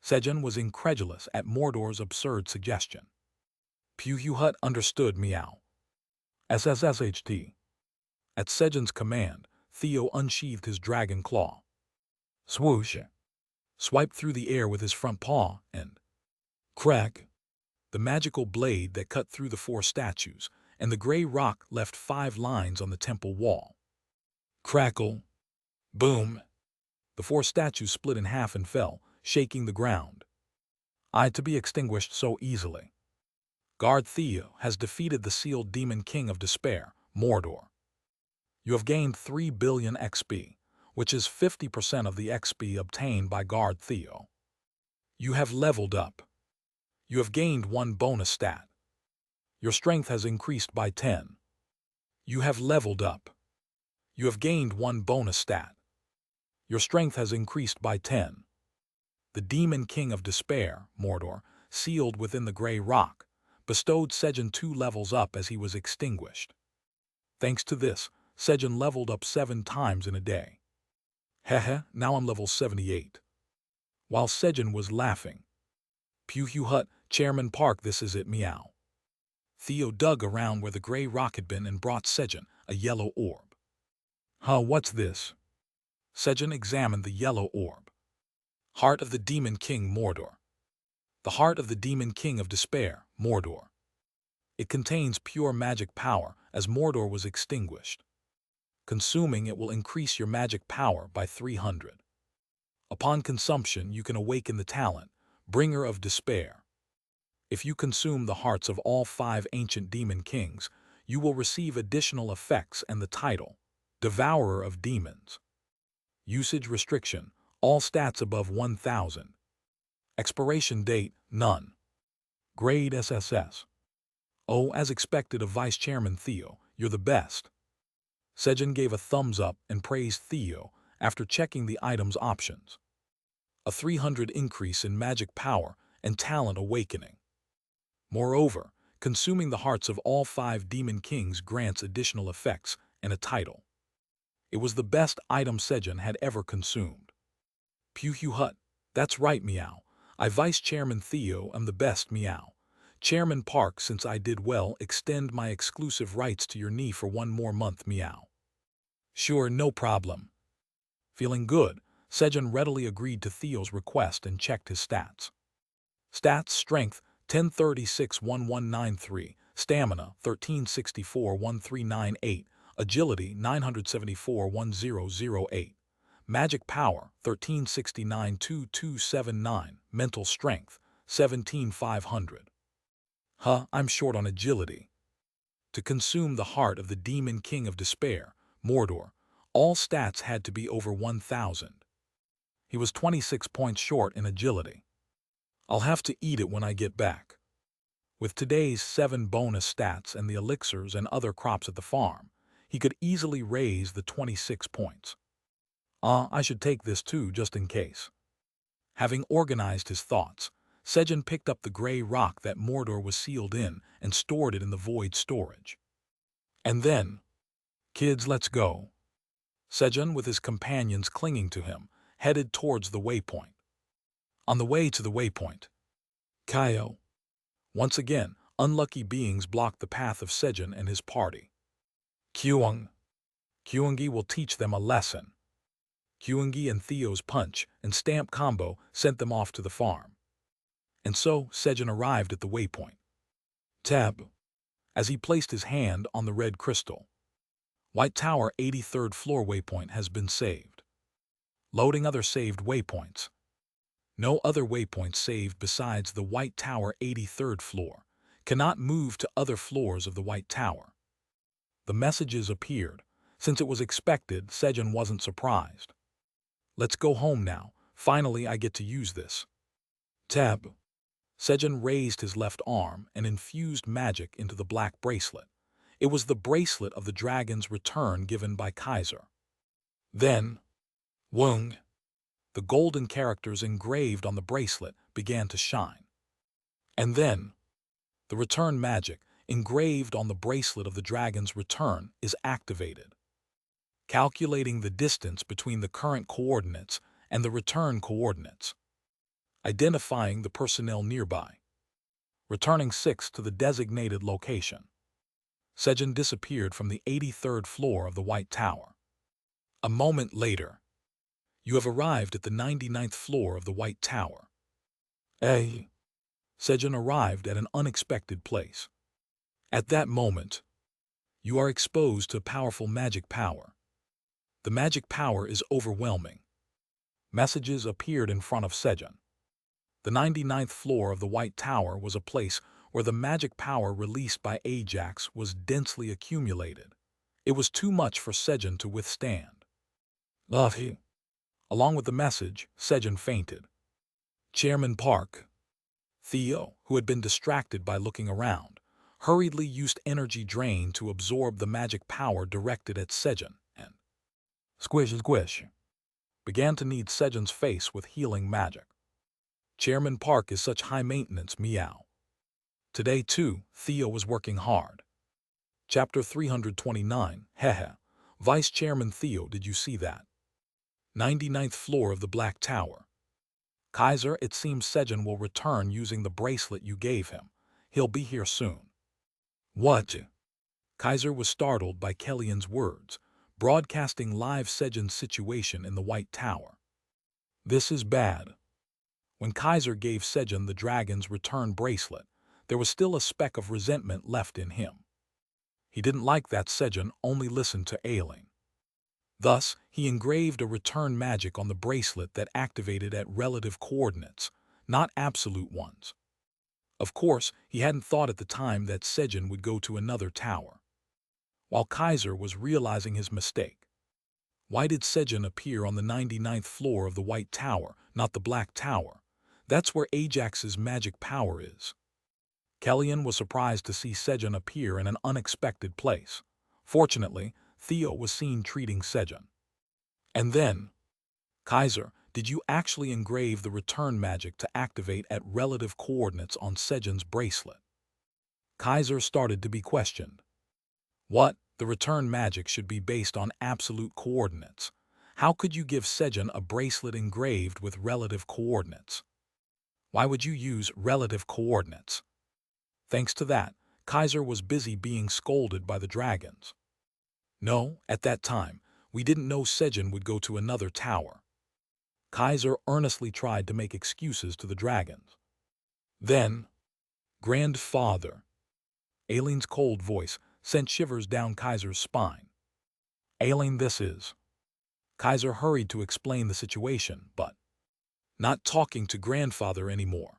Sejun was incredulous at Mordor's absurd suggestion. Pew Hut understood meow. SSSHT. At Sejun's command, Theo unsheathed his dragon claw. Swoosh! Swiped through the air with his front paw, and crack! The magical blade that cut through the 4 statues, and the gray rock left 5 lines on the temple wall. Crackle. Boom. The four statues split in half and fell, shaking the ground. To be extinguished so easily. Guard Theo has defeated the sealed demon king of despair, Mordor. You have gained 3 billion XP, which is 50% of the XP obtained by Guard Theo. You have leveled up. You have gained 1 bonus stat. Your strength has increased by 10. You have leveled up. You have gained 1 bonus stat. Your strength has increased by 10. The demon king of despair, Mordor, sealed within the grey rock, bestowed Sejun 2 levels up as he was extinguished. Thanks to this, Sejun leveled up 7 times in a day. Heh, now I'm level 78. While Sejun was laughing. Pew hut, Chairman Park, this is it, meow. Theo dug around where the grey rock had been and brought Sejun a yellow orb. What's this? Sejun examined the yellow orb. Heart of the Demon King Mordor. The heart of the Demon King of Despair, Mordor. It contains pure magic power as Mordor was extinguished. Consuming it will increase your magic power by 300. Upon consumption, you can awaken the talent, Bringer of Despair. If you consume the hearts of all 5 ancient demon kings, you will receive additional effects and the title, Devourer of Demons. Usage restriction, all stats above 1000. Expiration date, none. Grade SSS. Oh, as expected of Vice Chairman Theo, you're the best. Sejun gave a thumbs up and praised Theo after checking the item's options. A 300 increase in magic power and talent awakening. Moreover, consuming the hearts of all 5 demon kings grants additional effects and a title. It was the best item Sejun had ever consumed. Pew hut, that's right, meow. I Vice Chairman Theo am the best, meow. Chairman Park, since I did well, extend my exclusive rights to your knee for 1 more month, meow. Sure, no problem. Feeling good, Sejun readily agreed to Theo's request and checked his stats. Stats: Strength 1036-1193, Stamina 1364-1398, Agility 974-1008, Magic Power 1369-2279, Mental Strength 17,500. I'm short on agility. To consume the heart of the Demon King of Despair, Mordor, all stats had to be over 1000. He was 26 points short in agility. I'll have to eat it when I get back. With today's 7 bonus stats and the elixirs and other crops at the farm, he could easily raise the 26 points. I should take this too, just in case. Having organized his thoughts, Sejun picked up the grey rock that Mordor was sealed in and stored it in the void storage. And then, kids, let's go. Sejun, with his companions clinging to him, headed towards the waypoint. On the way to the waypoint, Kaio. Once again, unlucky beings blocked the path of Sejun and his party. Kyungi will teach them a lesson. Kyungi and Theo's punch and stamp combo sent them off to the farm. And so Sejun arrived at the waypoint. Tab. As he placed his hand on the red crystal. White Tower 83rd floor waypoint has been saved. Loading other saved waypoints. No other waypoints saved besides the White Tower 83rd floor. Cannot move to other floors of the White Tower. The messages appeared. Since it was expected, Sejun wasn't surprised. Let's go home now. Finally, I get to use this. Tab. Sejun raised his left arm and infused magic into the black bracelet. It was the bracelet of the dragon's return given by Kaiser. Then, Wung. The golden characters engraved on the bracelet began to shine. And then, the return magic engraved on the bracelet of the dragon's return is activated. Calculating the distance between the current coordinates and the return coordinates. Identifying the personnel nearby. Returning 6 to the designated location. Sejun disappeared from the 83rd floor of the White Tower. A moment later, you have arrived at the 99th floor of the White Tower. Sejun arrived at an unexpected place. At that moment, you are exposed to powerful magic power. The magic power is overwhelming. Messages appeared in front of Sejun. The 99th floor of the White Tower was a place where the magic power released by Ajax was densely accumulated. It was too much for Sejun to withstand. Love. Along with the message, Sejun fainted. Chairman Park. Theo, who had been distracted by looking around, hurriedly used energy drain to absorb the magic power directed at Sejun and squish, began to knead Sejun's face with healing magic. Chairman Park is such high maintenance, meow. Today, too, Theo was working hard. Chapter 329, Hehe. Vice Chairman Theo, did you see that? 99th floor of the Black Tower. Kaiser, it seems Sejun will return using the bracelet you gave him. He'll be here soon. What? Kaiser was startled by Kellyan's words, broadcasting live Sejun's situation in the White Tower. This is bad. When Kaiser gave Sejun the dragon's return bracelet, there was still a speck of resentment left in him. He didn't like that Sejun only listened to Ailing. Thus, he engraved a return magic on the bracelet that activated at relative coordinates, not absolute ones. Of course, he hadn't thought at the time that Sejun would go to another tower. While Kaiser was realizing his mistake, why did Sejun appear on the 99th floor of the White Tower, not the Black Tower? That's where Ajax's magic power is. Kellyan was surprised to see Sejun appear in an unexpected place. Fortunately, Theo was seen treating Sejun. And then, Kaiser, did you actually engrave the return magic to activate at relative coordinates on Sejun's bracelet? Kaiser started to be questioned. What? The return magic should be based on absolute coordinates. How could you give Sejun a bracelet engraved with relative coordinates? Why would you use relative coordinates? Thanks to that, Kaiser was busy being scolded by the dragons. No, at that time, we didn't know Sejun would go to another tower. Kaiser earnestly tried to make excuses to the dragons. Then, Grandfather. Aileen's cold voice sent shivers down Kaiser's spine. Aileen, this is. Kaiser hurried to explain the situation, but not talking to Grandfather anymore.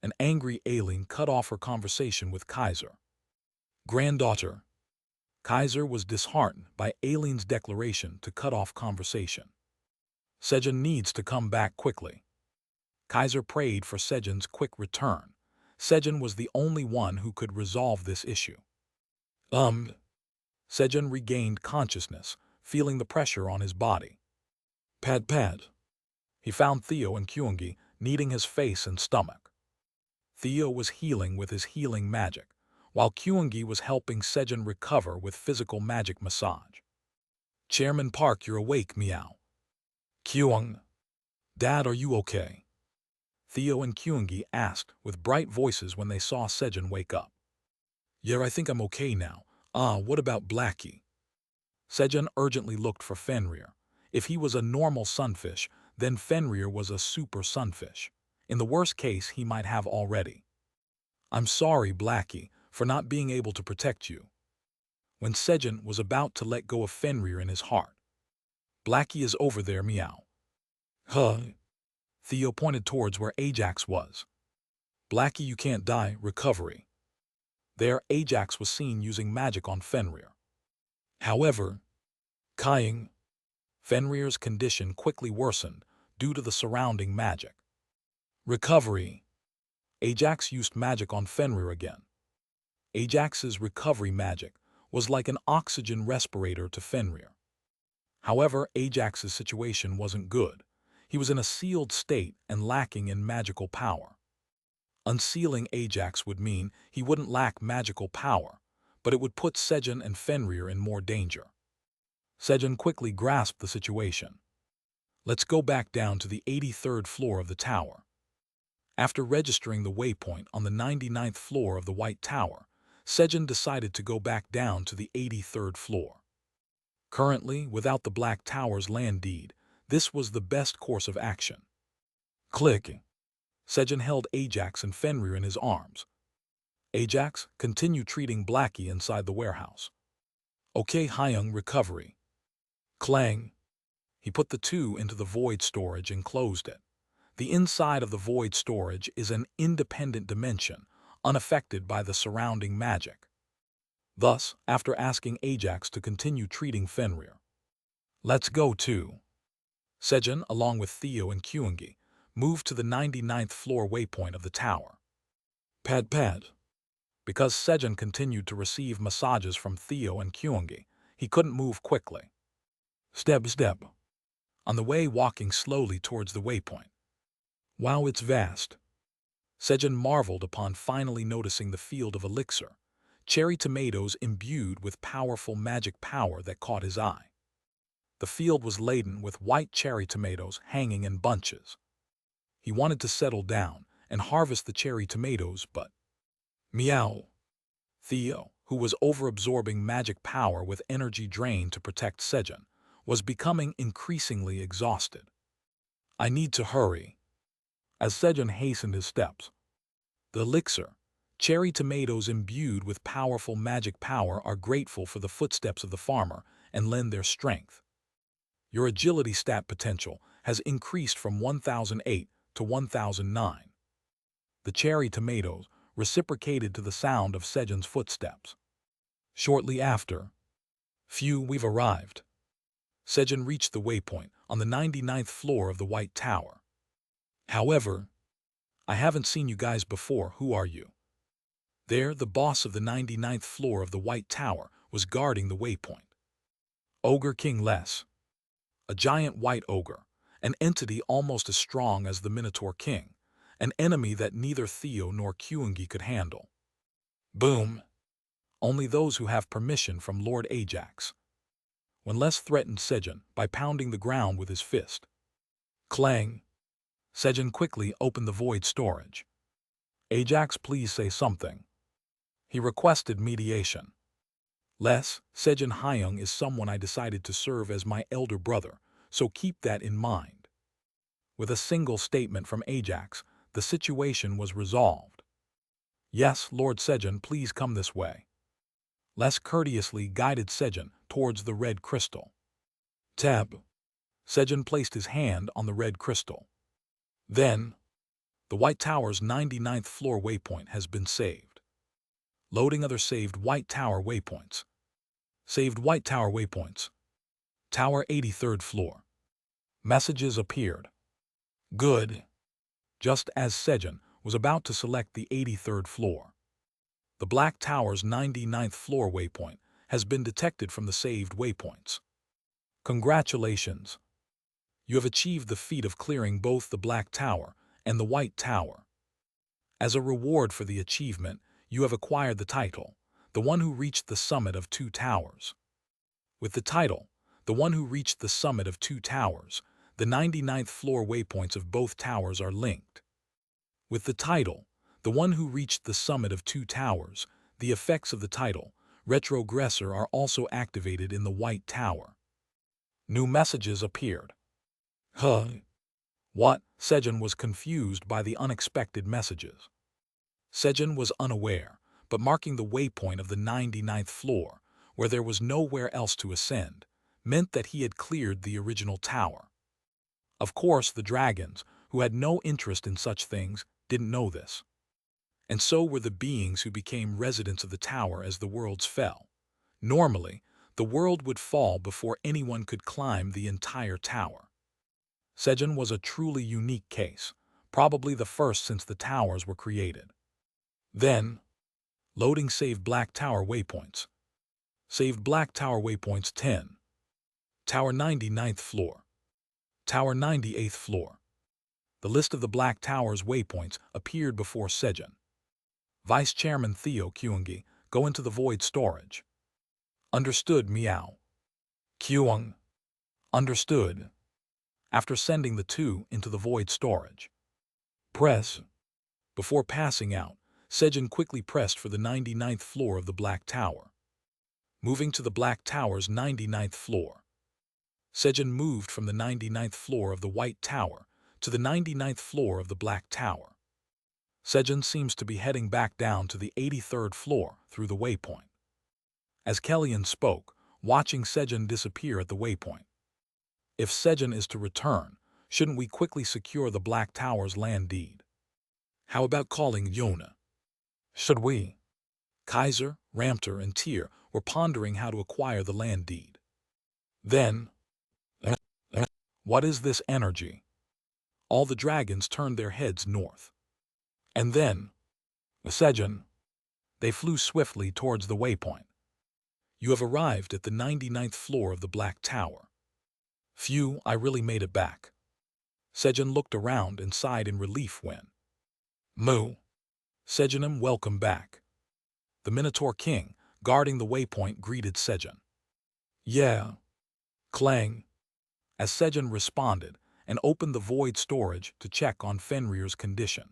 An angry Aileen cut off her conversation with Kaiser. Granddaughter. Kaiser was disheartened by Aileen's declaration to cut off conversation. Sejun needs to come back quickly. Kaiser prayed for Sejun's quick return. Sejun was the only one who could resolve this issue. Sejun regained consciousness, feeling the pressure on his body. Pad. He found Theo and Kyungi kneading his face and stomach. Theo was healing with his healing magic, while Kyungi was helping Sejun recover with physical magic massage. Chairman Park, you're awake, meow. Kyung. Dad, are you okay? Theo and Kyungi asked with bright voices when they saw Sejun wake up. Yeah, I think I'm okay now. What about Blackie? Sejun urgently looked for Fenrir. If he was a normal sunfish, then Fenrir was a super sunfish. In the worst case, he might have already. I'm sorry, Blackie, for not being able to protect you. When Sejun was about to let go of Fenrir in his heart. Blackie is over there, meow. Huh? Theo pointed towards where Ajax was. Blackie, you can't die, recovery. There, Ajax was seen using magic on Fenrir. However, Fenrir's condition quickly worsened due to the surrounding magic. Recovery. Ajax used magic on Fenrir again. Ajax's recovery magic was like an oxygen respirator to Fenrir. However, Ajax's situation wasn't good. He was in a sealed state and lacking in magical power. Unsealing Ajax would mean he wouldn't lack magical power, but it would put Sejun and Fenrir in more danger. Sejun quickly grasped the situation. Let's go back down to the 83rd floor of the tower. After registering the waypoint on the 99th floor of the White Tower, Sejun decided to go back down to the 83rd floor. Currently, without the Black Tower's land deed, this was the best course of action. Click. Sejun held Ajax and Fenrir in his arms. Ajax, continue treating Blackie inside the warehouse. Okay, Hyung, recovery. Clang! He put the two into the void storage and closed it. The inside of the void storage is an independent dimension, unaffected by the surrounding magic. Thus, after asking Ajax to continue treating Fenrir, "Let's go too." Sejun, along with Theo and Kyungi, moved to the 99th floor waypoint of the tower. Pad pad. Because Sejun continued to receive massages from Theo and Kyungi, he couldn't move quickly. Step step. On the way, walking slowly towards the waypoint. Wow, it's vast. Sejun marveled upon finally noticing the field of elixir, cherry tomatoes imbued with powerful magic power that caught his eye. The field was laden with white cherry tomatoes hanging in bunches. He wanted to settle down and harvest the cherry tomatoes, but... Meow! Theo, who was overabsorbing magic power with energy drain to protect Sejun, was becoming increasingly exhausted. "I need to hurry." As Sejun hastened his steps, the elixir, cherry tomatoes imbued with powerful magic power, are grateful for the footsteps of the farmer and lend their strength. Your agility stat potential has increased from 1008 to 1009. The cherry tomatoes reciprocated to the sound of Sejun's footsteps. Shortly after, "Phew, we've arrived." Sejun reached the waypoint on the 99th floor of the White Tower. "However, I haven't seen you guys before. Who are you?" There, the boss of the 99th floor of the White Tower was guarding the waypoint. Ogre King Les. A giant white ogre, an entity almost as strong as the Minotaur King, an enemy that neither Theo nor Kyungi could handle. Boom! Only those who have permission from Lord Ajax. When Les threatened Sejun by pounding the ground with his fist. Clang! Sejun quickly opened the void storage. "Ajax, please say something." He requested mediation. "Les, Sejun Hyung is someone I decided to serve as my elder brother, so keep that in mind." With a single statement from Ajax, the situation was resolved. "Yes, Lord Sejun, please come this way." Les courteously guided Sejun towards the red crystal. Tab. Sejun placed his hand on the red crystal. Then, the White Tower's 99th floor waypoint has been saved. Loading other saved White Tower waypoints. Saved White Tower waypoints. Tower 83rd floor. Messages appeared. Good. Just as Sejun was about to select the 83rd floor, the Black Tower's 99th floor waypoint has been detected from the saved waypoints. Congratulations! You have achieved the feat of clearing both the Black Tower and the White Tower. As a reward for the achievement, you have acquired the title, the one who reached the summit of 2 towers. With the title, the one who reached the summit of 2 towers, the 99th floor waypoints of both towers are linked. With the title, the one who reached the summit of 2 towers, the effects of the title, retrogressor, are also activated in the White Tower. New messages appeared. Huh? What? Sejun was confused by the unexpected messages. Sejun was unaware, but marking the waypoint of the 99th floor, where there was nowhere else to ascend, meant that he had cleared the original tower. Of course, the dragons, who had no interest in such things, didn't know this. And so were the beings who became residents of the tower as the worlds fell. Normally, the world would fall before anyone could climb the entire tower. Sejun was a truly unique case, probably the first since the towers were created. Then, loading saved Black Tower waypoints. Saved Black Tower waypoints 10. Tower 99th floor. Tower 98th floor. The list of the Black Tower's waypoints appeared before Sejun. Vice Chairman Theo Kyungi, go into the void storage. Understood, Meow. Kyung. Understood. After sending the two into the void storage. Press. Before passing out, Sejun quickly pressed for the 99th floor of the Black Tower. Moving to the Black Tower's 99th floor. Sejun moved from the 99th floor of the White Tower to the 99th floor of the Black Tower. Sejun seems to be heading back down to the 83rd floor through the waypoint. As Kellyan spoke, watching Sejun disappear at the waypoint. If Sejun is to return, shouldn't we quickly secure the Black Tower's land deed? How about calling Yona? Should we? Kaiser, Ramter, and Tyr were pondering how to acquire the land deed. Then, what is this energy? All the dragons turned their heads north. And then, Sejun. They flew swiftly towards the waypoint. You have arrived at the 99th floor of the Black Tower. Phew, I really made it back. Sejun looked around and sighed in relief when, Moo. Sejunum, welcome back. The Minotaur King, guarding the waypoint, greeted Sejun. Yeah. Clang. As Sejun responded and opened the void storage to check on Fenrir's condition.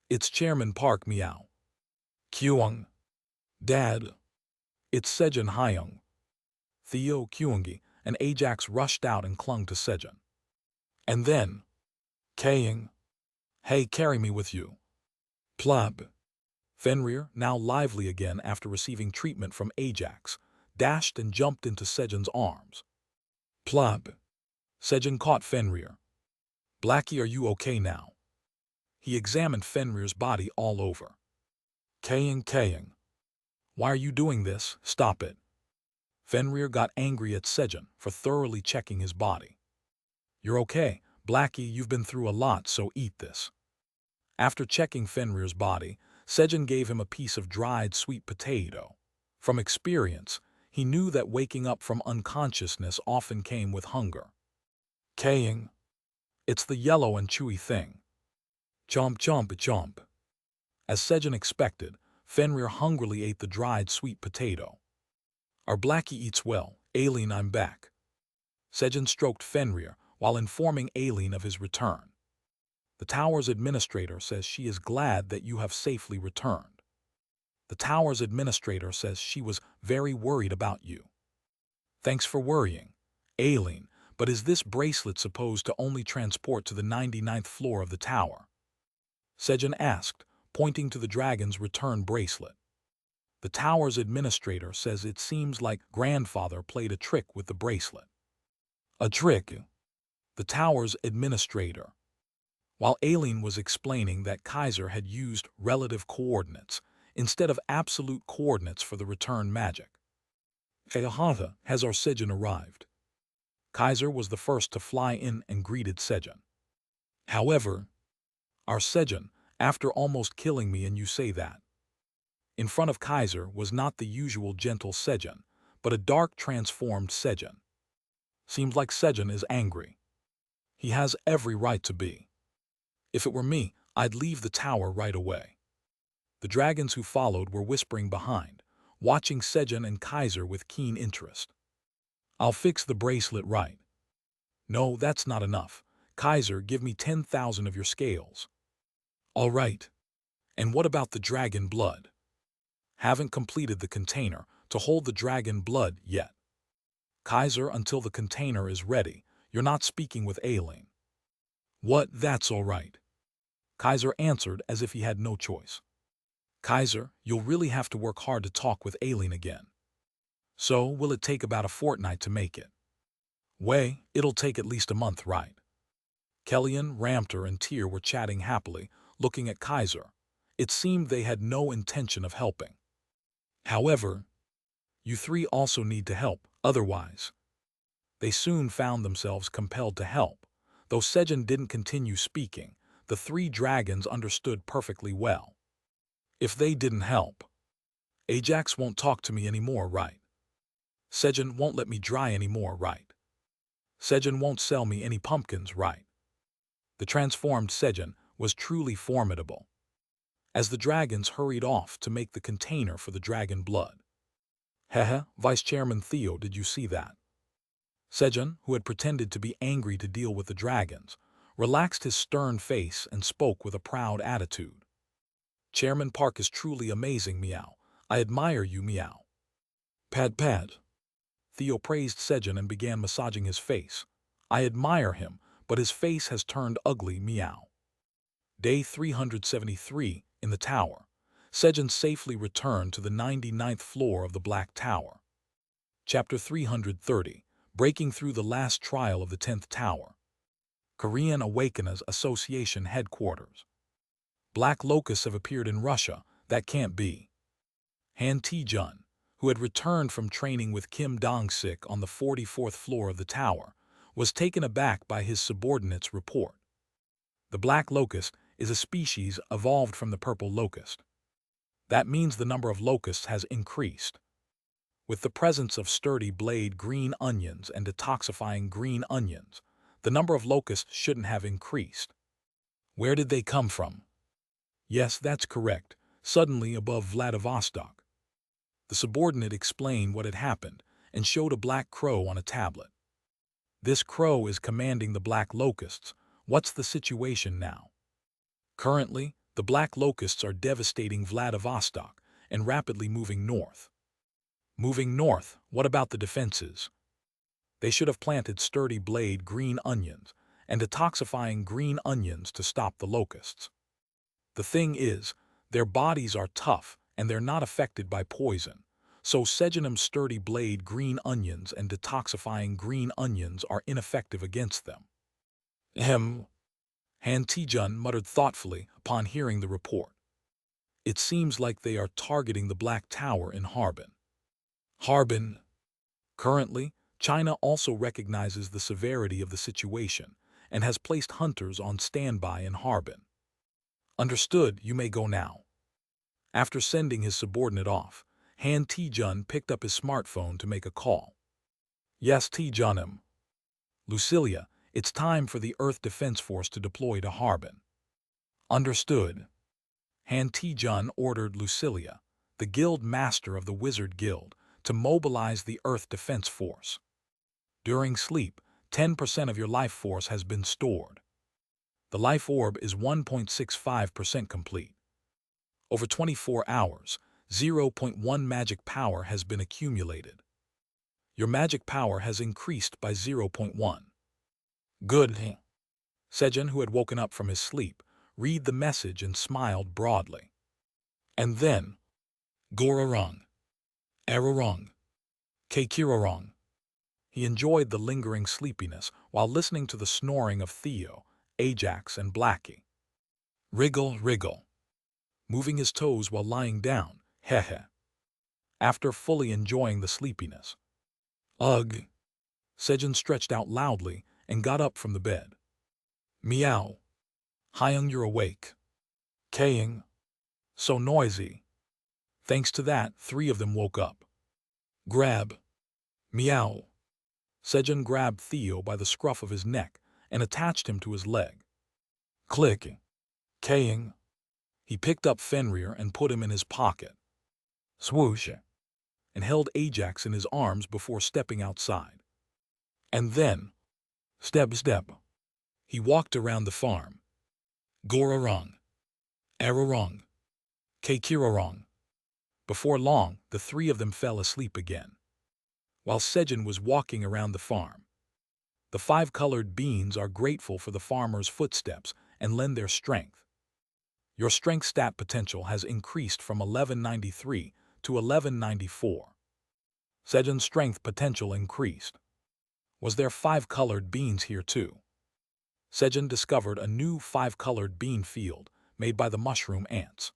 It's Chairman Park, meow. Kyung. Dad. It's Sejun Hyung. Theo, Kyungi, and Ajax rushed out and clung to Sejun. And then, Kaying. Hey, carry me with you. Plub. Fenrir, now lively again after receiving treatment from Ajax, dashed and jumped into Sejun's arms. Plub. Sejun caught Fenrir. Blackie, are you okay now? He examined Fenrir's body all over. Kaying. Why are you doing this? Stop it. Fenrir got angry at Sejun for thoroughly checking his body. You're okay, Blackie, you've been through a lot, so eat this. After checking Fenrir's body, Sejun gave him a piece of dried sweet potato. From experience, he knew that waking up from unconsciousness often came with hunger. Kaying. It's the yellow and chewy thing. Chomp, chomp, chomp. As Sejun expected, Fenrir hungrily ate the dried sweet potato. Our Blackie eats well. Aileen, I'm back. Sejun stroked Fenrir while informing Aileen of his return. The tower's administrator says she is glad that you have safely returned. The tower's administrator says she was very worried about you. Thanks for worrying, Aileen, but is this bracelet supposed to only transport to the 99th floor of the tower? Sejun asked, pointing to the dragon's return bracelet. The tower's administrator says it seems like grandfather played a trick with the bracelet. A trick? The tower's administrator. While Aileen was explaining that Kaiser had used relative coordinates instead of absolute coordinates for the return magic. Has our Sejun arrived? Kaiser was the first to fly in and greeted Sejun. However, our Sejun, after almost killing me, and you say that. In front of Kaiser was not the usual gentle Sejun, but a dark transformed Sejun. Seems like Sejun is angry. He has every right to be. If it were me, I'd leave the tower right away. The dragons who followed were whispering behind, watching Sejun and Kaiser with keen interest. I'll fix the bracelet right. No, that's not enough. Kaiser, give me 10,000 of your scales. All right. And what about the dragon blood? Haven't completed the container to hold the dragon blood yet. Kaiser, until the container is ready, you're not speaking with Aileen. What? That's all right. Kaiser answered as if he had no choice. Kaiser, you'll really have to work hard to talk with Aileen again. So, will it take about a fortnight to make it? It'll take at least a month, right? Kellyan, Ramter, and Tyr were chatting happily, looking at Kaiser. It seemed they had no intention of helping. However, you three also need to help, otherwise. They soon found themselves compelled to help. Though Sejun didn't continue speaking, the three dragons understood perfectly well. If they didn't help, Ajax won't talk to me anymore, right? Sejun won't let me dry anymore, right? Sejun won't sell me any pumpkins, right? The transformed Sejun was truly formidable. As the dragons hurried off to make the container for the dragon blood. Vice Chairman Theo, did you see that? Sejun, who had pretended to be angry to deal with the dragons, relaxed his stern face and spoke with a proud attitude. Chairman Park is truly amazing, meow. I admire you, meow. Pad pad. Theo praised Sejun and began massaging his face. I admire him, but his face has turned ugly, meow. Day 373, in the tower. Sejun safely returned to the 99th floor of the Black Tower. Chapter 330, breaking through the last trial of the 10th tower. Korean Awakeners Association headquarters. Black locusts have appeared in Russia. That can't be. Han Tae-jun, who had returned from training with Kim Dong-sik on the 44th floor of the tower, was taken aback by his subordinate's report. The black locust is a species evolved from the purple locust. That means the number of locusts has increased. With the presence of sturdy blade green onions and detoxifying green onions, the number of locusts shouldn't have increased. Where did they come from? Yes, that's correct, suddenly above Vladivostok. The subordinate explained what had happened and showed a black crow on a tablet. This crow is commanding the black locusts. What's the situation now? Currently, the black locusts are devastating Vladivostok and rapidly moving north. Moving north, what about the defenses? They should have planted sturdy blade green onions and detoxifying green onions to stop the locusts. The thing is, their bodies are tough and they're not affected by poison, so Sejun's sturdy blade green onions and detoxifying green onions are ineffective against them. Han Tae-jun muttered thoughtfully upon hearing the report. It seems like they are targeting the Black Tower in Harbin. Harbin. Currently, China also recognizes the severity of the situation and has placed hunters on standby in Harbin. Understood, you may go now. After sending his subordinate off, Han Tae-jun picked up his smartphone to make a call. Yes, Tae-jun'm. Lucilia, it's time for the Earth Defense Force to deploy to Harbin. Understood. Han Tae-jun ordered Lucilia, the guild master of the Wizard Guild, to mobilize the Earth Defense Force. During sleep, 10% of your life force has been stored. The life orb is 1.65% complete. Over 24 hours, 0.1 magic power has been accumulated. Your magic power has increased by 0.1. Good. Sejun, who had woken up from his sleep, read the message and smiled broadly. And then, Gorarong, Ararong, Keikirarong. He enjoyed the lingering sleepiness while listening to the snoring of Theo, Ajax, and Blackie. Wriggle, wriggle. Moving his toes while lying down, heh. After fully enjoying the sleepiness. Ugh. Sejun stretched out loudly and got up from the bed. Meow. Hyung, you're awake. Kaying. So noisy. Thanks to that, 3 of them woke up. Grab. Meow. Sejun grabbed Theo by the scruff of his neck and attached him to his leg. Click. Kaying. He picked up Fenrir and put him in his pocket. Swoosh. And held Ajax in his arms before stepping outside. And then, step, he walked around the farm. Gorarong, Ararong, Keikirarong. Before long, the 3 of them fell asleep again. While Sejun was walking around the farm. The 5 colored beans are grateful for the farmer's footsteps and lend their strength. Your strength stat potential has increased from 1193 to 1194. Sejun's strength potential increased. Was there 5 colored beans here too? Sejun discovered a new 5-colored bean field made by the mushroom ants.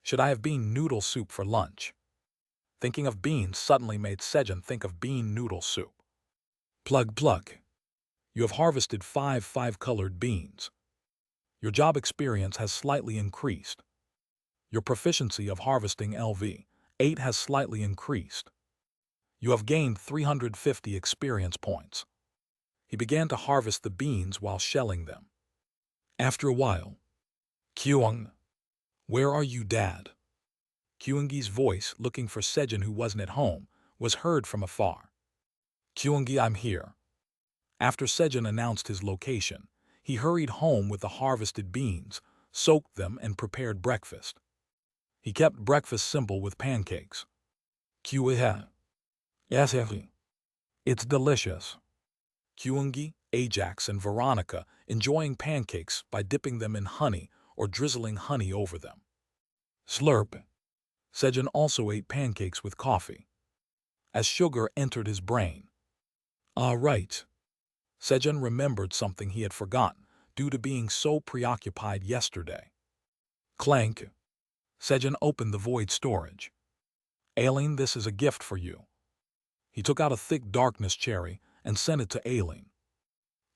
Should I have bean noodle soup for lunch? Thinking of beans suddenly made Sejun think of bean noodle soup. Plug. You have harvested 5-colored beans. Your job experience has slightly increased. Your proficiency of harvesting LV8 has slightly increased. You have gained 350 experience points. He began to harvest the beans while shelling them. After a while, Kyung, where are you, Dad? Kyungi's voice, looking for Sejun who wasn't at home, was heard from afar. Kyungi, I'm here. After Sejun announced his location, he hurried home with the harvested beans, soaked them, and prepared breakfast. He kept breakfast simple with pancakes. Kyuha. Yes, it's delicious. Kyungi, Ajax, and Veronica enjoying pancakes by dipping them in honey or drizzling honey over them. Slurp. Sejun also ate pancakes with coffee. As sugar entered his brain. Ah, right. Sejun remembered something he had forgotten due to being so preoccupied yesterday. Clank. Sejun opened the void storage. Aileen, this is a gift for you. He took out a thick darkness cherry and sent it to Aileen.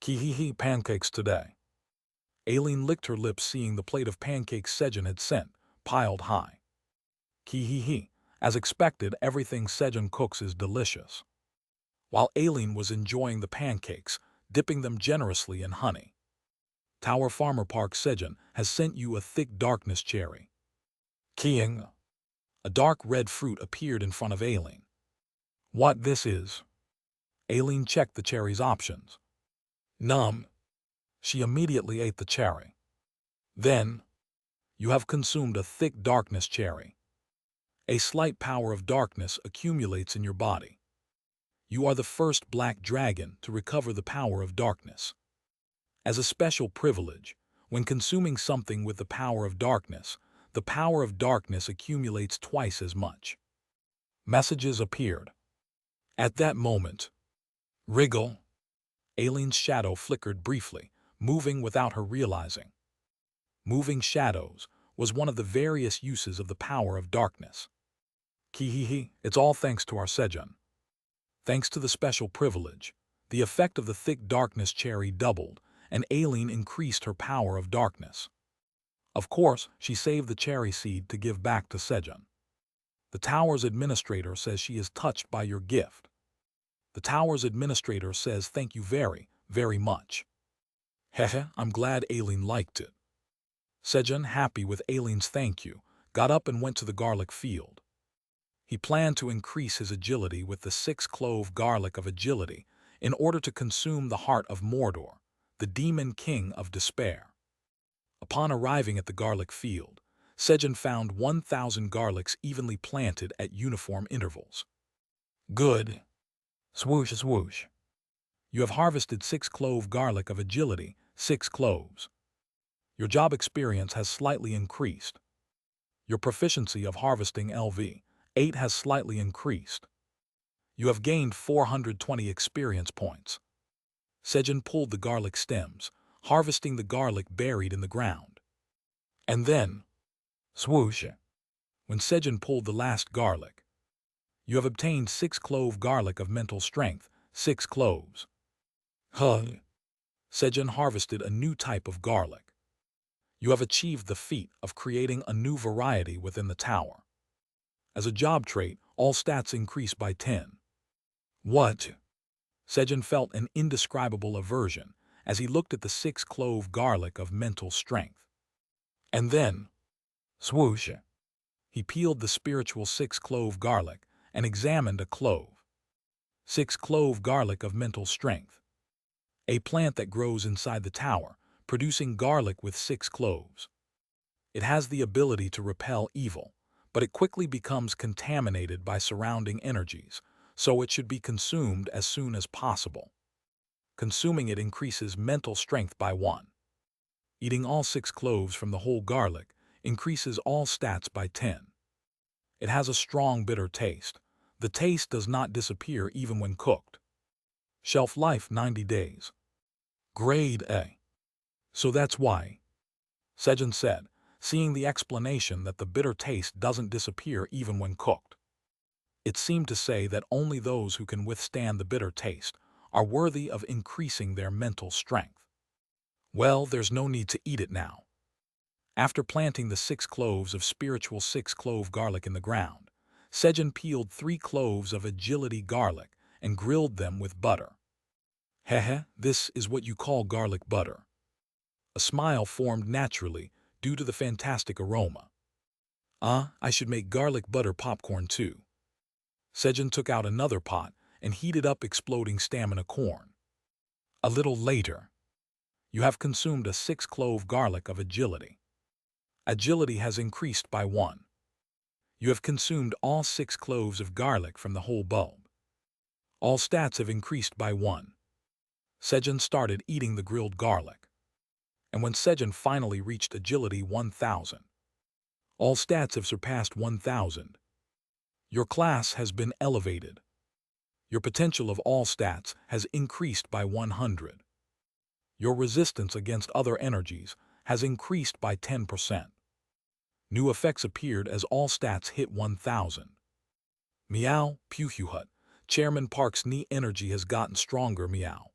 Kihihi, pancakes today. Aileen licked her lips seeing the plate of pancakes Sejun had sent, piled high. Kihihi. As expected, everything Sejun cooks is delicious. While Aileen was enjoying the pancakes, dipping them generously in honey. Tower Farmer Park Sejun has sent you a thick darkness cherry. Kiing. A dark red fruit appeared in front of Aileen. What this is? Aileen checked the cherry's options. Num. She immediately ate the cherry. Then, you have consumed a thick darkness cherry. A slight power of darkness accumulates in your body. You are the first black dragon to recover the power of darkness. As a special privilege, when consuming something with the power of darkness accumulates twice as much. Messages appeared. At that moment, wriggle. Aileen's shadow flickered briefly, moving without her realizing. Moving shadows was one of the various uses of the power of darkness. Kihihi, it's all thanks to our Sejun. Thanks to the special privilege, the effect of the thick darkness cherry doubled, and Aileen increased her power of darkness. Of course, she saved the cherry seed to give back to Sejun. The tower's administrator says she is touched by your gift. The tower's administrator says thank you very, very much. Hehe, I'm glad Aileen liked it. Sejun, happy with Aileen's thank you, got up and went to the garlic field. He planned to increase his agility with the 6-clove garlic of agility in order to consume the heart of Mordor, the demon king of despair. Upon arriving at the garlic field, Sejun found 1,000 garlics evenly planted at uniform intervals. Good. Swoosh, swoosh. You have harvested 6-clove garlic of agility, 6 cloves. Your job experience has slightly increased. Your proficiency of harvesting LV 8 has slightly increased. You have gained 420 experience points. Sejun pulled the garlic stems, harvesting the garlic buried in the ground. And then, swoosh. When Sejun pulled the last garlic, you have obtained 6-clove garlic of mental strength, 6 cloves. Sejun harvested a new type of garlic. You have achieved the feat of creating a new variety within the tower. As a job trait, all stats increase by 10. What? Sejun felt an indescribable aversion as he looked at the 6-clove garlic of mental strength. And then, swoosh. He peeled the spiritual 6-clove garlic and examined a clove. 6-clove garlic of mental strength. A plant that grows inside the tower, producing garlic with 6 cloves. It has the ability to repel evil, but it quickly becomes contaminated by surrounding energies, so it should be consumed as soon as possible. Consuming it increases mental strength by 1. Eating all 6 cloves from the whole garlic increases all stats by 10. It has a strong bitter taste. The taste does not disappear even when cooked. Shelf life 90 days. Grade A. So that's why, Sejun said, seeing the explanation that the bitter taste doesn't disappear even when cooked. It seemed to say that only those who can withstand the bitter taste are worthy of increasing their mental strength. Well, there's no need to eat it now. After planting the 6 cloves of spiritual 6-clove garlic in the ground, Sejun peeled 3 cloves of agility garlic and grilled them with butter. Hehe, this is what you call garlic butter. A smile formed naturally due to the fantastic aroma. I should make garlic butter popcorn too. Sejun took out another pot and heated up exploding stamina corn. A little later, you have consumed a 6-clove garlic of agility. Agility has increased by 1. You have consumed all 6 cloves of garlic from the whole bulb. All stats have increased by 1. Sejun started eating the grilled garlic. And when Sejun finally reached agility 1000, all stats have surpassed 1000. Your class has been elevated. Your potential of all stats has increased by 100. Your resistance against other energies has increased by 10%. New effects appeared as all stats hit 1,000. Meow, Pewhut. Chairman Park's knee energy has gotten stronger, meow.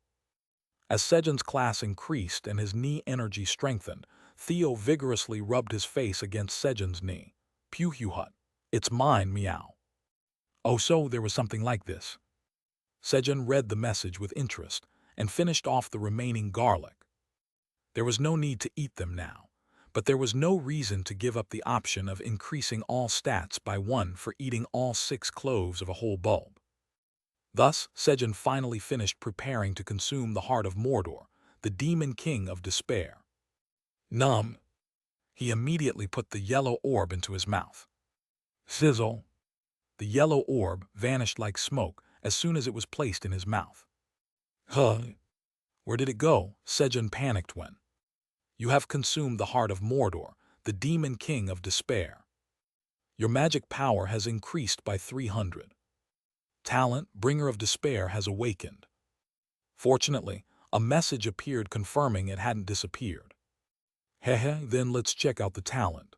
As Sejun's class increased and his knee energy strengthened, Theo vigorously rubbed his face against Sejun's knee. Pewhut. It's mine, meow. Oh, so there was something like this. Sejun read the message with interest and finished off the remaining garlic. There was no need to eat them now, but there was no reason to give up the option of increasing all stats by 1 for eating all 6 cloves of a whole bulb. Thus, Sejun finally finished preparing to consume the heart of Mordor, the demon king of despair. Numb. He immediately put the yellow orb into his mouth. Sizzle. The yellow orb vanished like smoke as soon as it was placed in his mouth. Huh? Where did it go? Sejun panicked when. You have consumed the heart of Mordor, the demon king of despair. Your magic power has increased by 300. Talent, bringer of despair, has awakened. Fortunately, a message appeared confirming it hadn't disappeared. Hehe, then let's check out the talent.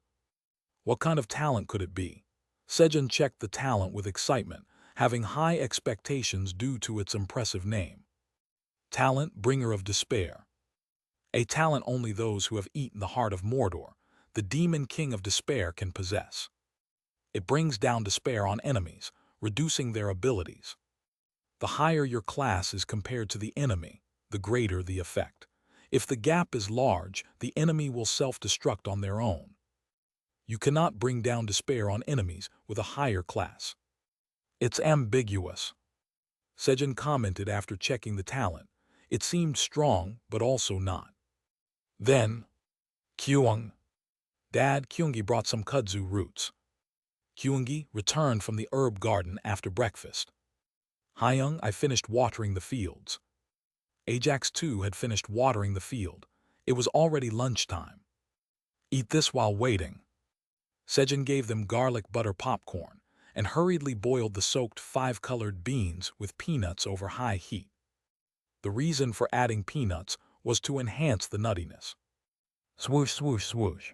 What kind of talent could it be? Sejun checked the talent with excitement, having high expectations due to its impressive name. Talent, bringer of despair. A talent only those who have eaten the heart of Mordor, the demon king of despair, can possess. It brings down despair on enemies, reducing their abilities. The higher your class is compared to the enemy, the greater the effect. If the gap is large, the enemy will self-destruct on their own. You cannot bring down despair on enemies with a higher class. It's ambiguous. Sejun commented after checking the talent. It seemed strong, but also not. Then, Kyung. Dad, Kyungi brought some kudzu roots. Kyungi returned from the herb garden after breakfast. Hyung, I finished watering the fields. Ajax too had finished watering the field. It was already lunchtime. Eat this while waiting. Sejun gave them garlic butter popcorn and hurriedly boiled the soaked 5-colored beans with peanuts over high heat. The reason for adding peanuts was to enhance the nuttiness. Swoosh, swoosh, swoosh.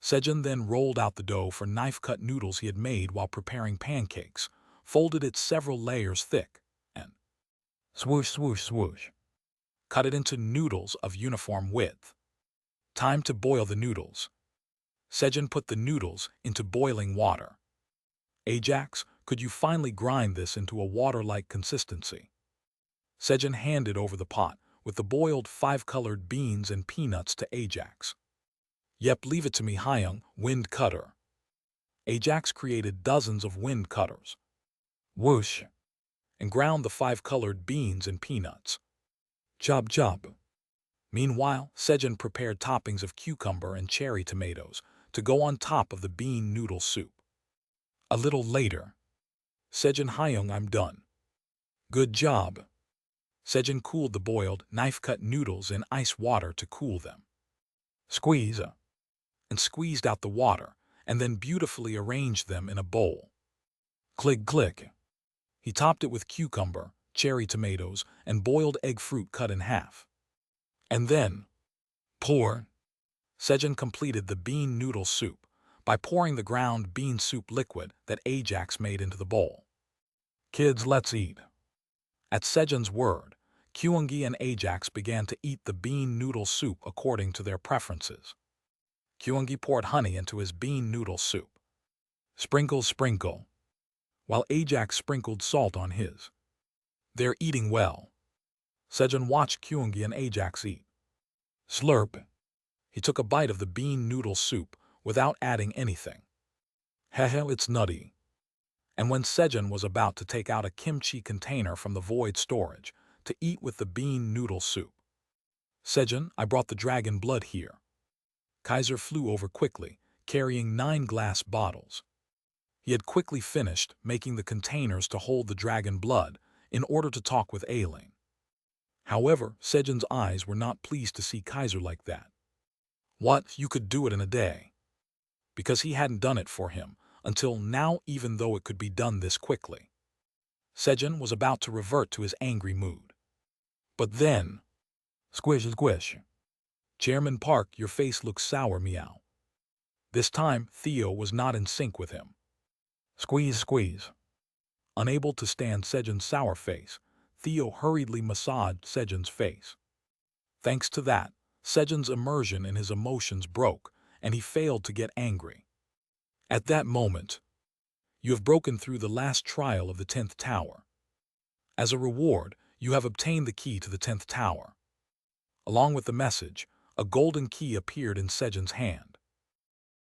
Sejun then rolled out the dough for knife-cut noodles he had made while preparing pancakes, folded it several layers thick, and swoosh, swoosh, swoosh. Cut it into noodles of uniform width. Time to boil the noodles. Sejun put the noodles into boiling water. Ajax, could you finally grind this into a water-like consistency? Sejun handed over the pot with the boiled 5-colored beans and peanuts to Ajax. Yep, leave it to me, Hyung, wind cutter. Ajax created dozens of wind cutters. Whoosh! And ground the 5-colored beans and peanuts. Chop, chop. Meanwhile, Sejun prepared toppings of cucumber and cherry tomatoes to go on top of the bean noodle soup. A little later, Sejun, Hyung, I'm done. Good job. Sejun cooled the boiled, knife-cut noodles in ice water to cool them. Squeeze. And squeezed out the water, and then beautifully arranged them in a bowl. Click, click. He topped it with cucumber, cherry tomatoes, and boiled egg fruit cut in half. And then, pour. Sejun completed the bean noodle soup by pouring the ground bean soup liquid that Ajax made into the bowl. Kids, let's eat. At Sejun's word, Kyungi and Ajax began to eat the bean noodle soup according to their preferences. Kyungi poured honey into his bean noodle soup. Sprinkle, sprinkle. While Ajax sprinkled salt on his. They're eating well. Sejun watched Kyungi and Ajax eat. Slurp. He took a bite of the bean noodle soup without adding anything. Hehe, it's nutty. And when Sejun was about to take out a kimchi container from the void storage to eat with the bean noodle soup. Sejun, I brought the dragon blood here. Kaiser flew over quickly, carrying 9 glass bottles. He had quickly finished making the containers to hold the dragon blood in order to talk with Aileen. However, Sejun's eyes were not pleased to see Kaiser like that. What, you could do it in a day? Because he hadn't done it for him until now, even though it could be done this quickly. Sejun was about to revert to his angry mood. But then, squish, squish. Chairman Park, your face looks sour, meow. This time, Theo was not in sync with him. Squeeze, squeeze. Unable to stand Sejun's sour face, Theo hurriedly massaged Sejun's face. Thanks to that, Sejun's immersion in his emotions broke, and he failed to get angry. At that moment, you have broken through the last trial of the 10th tower. As a reward, you have obtained the key to the 10th tower. Along with the message, a golden key appeared in Sejun's hand.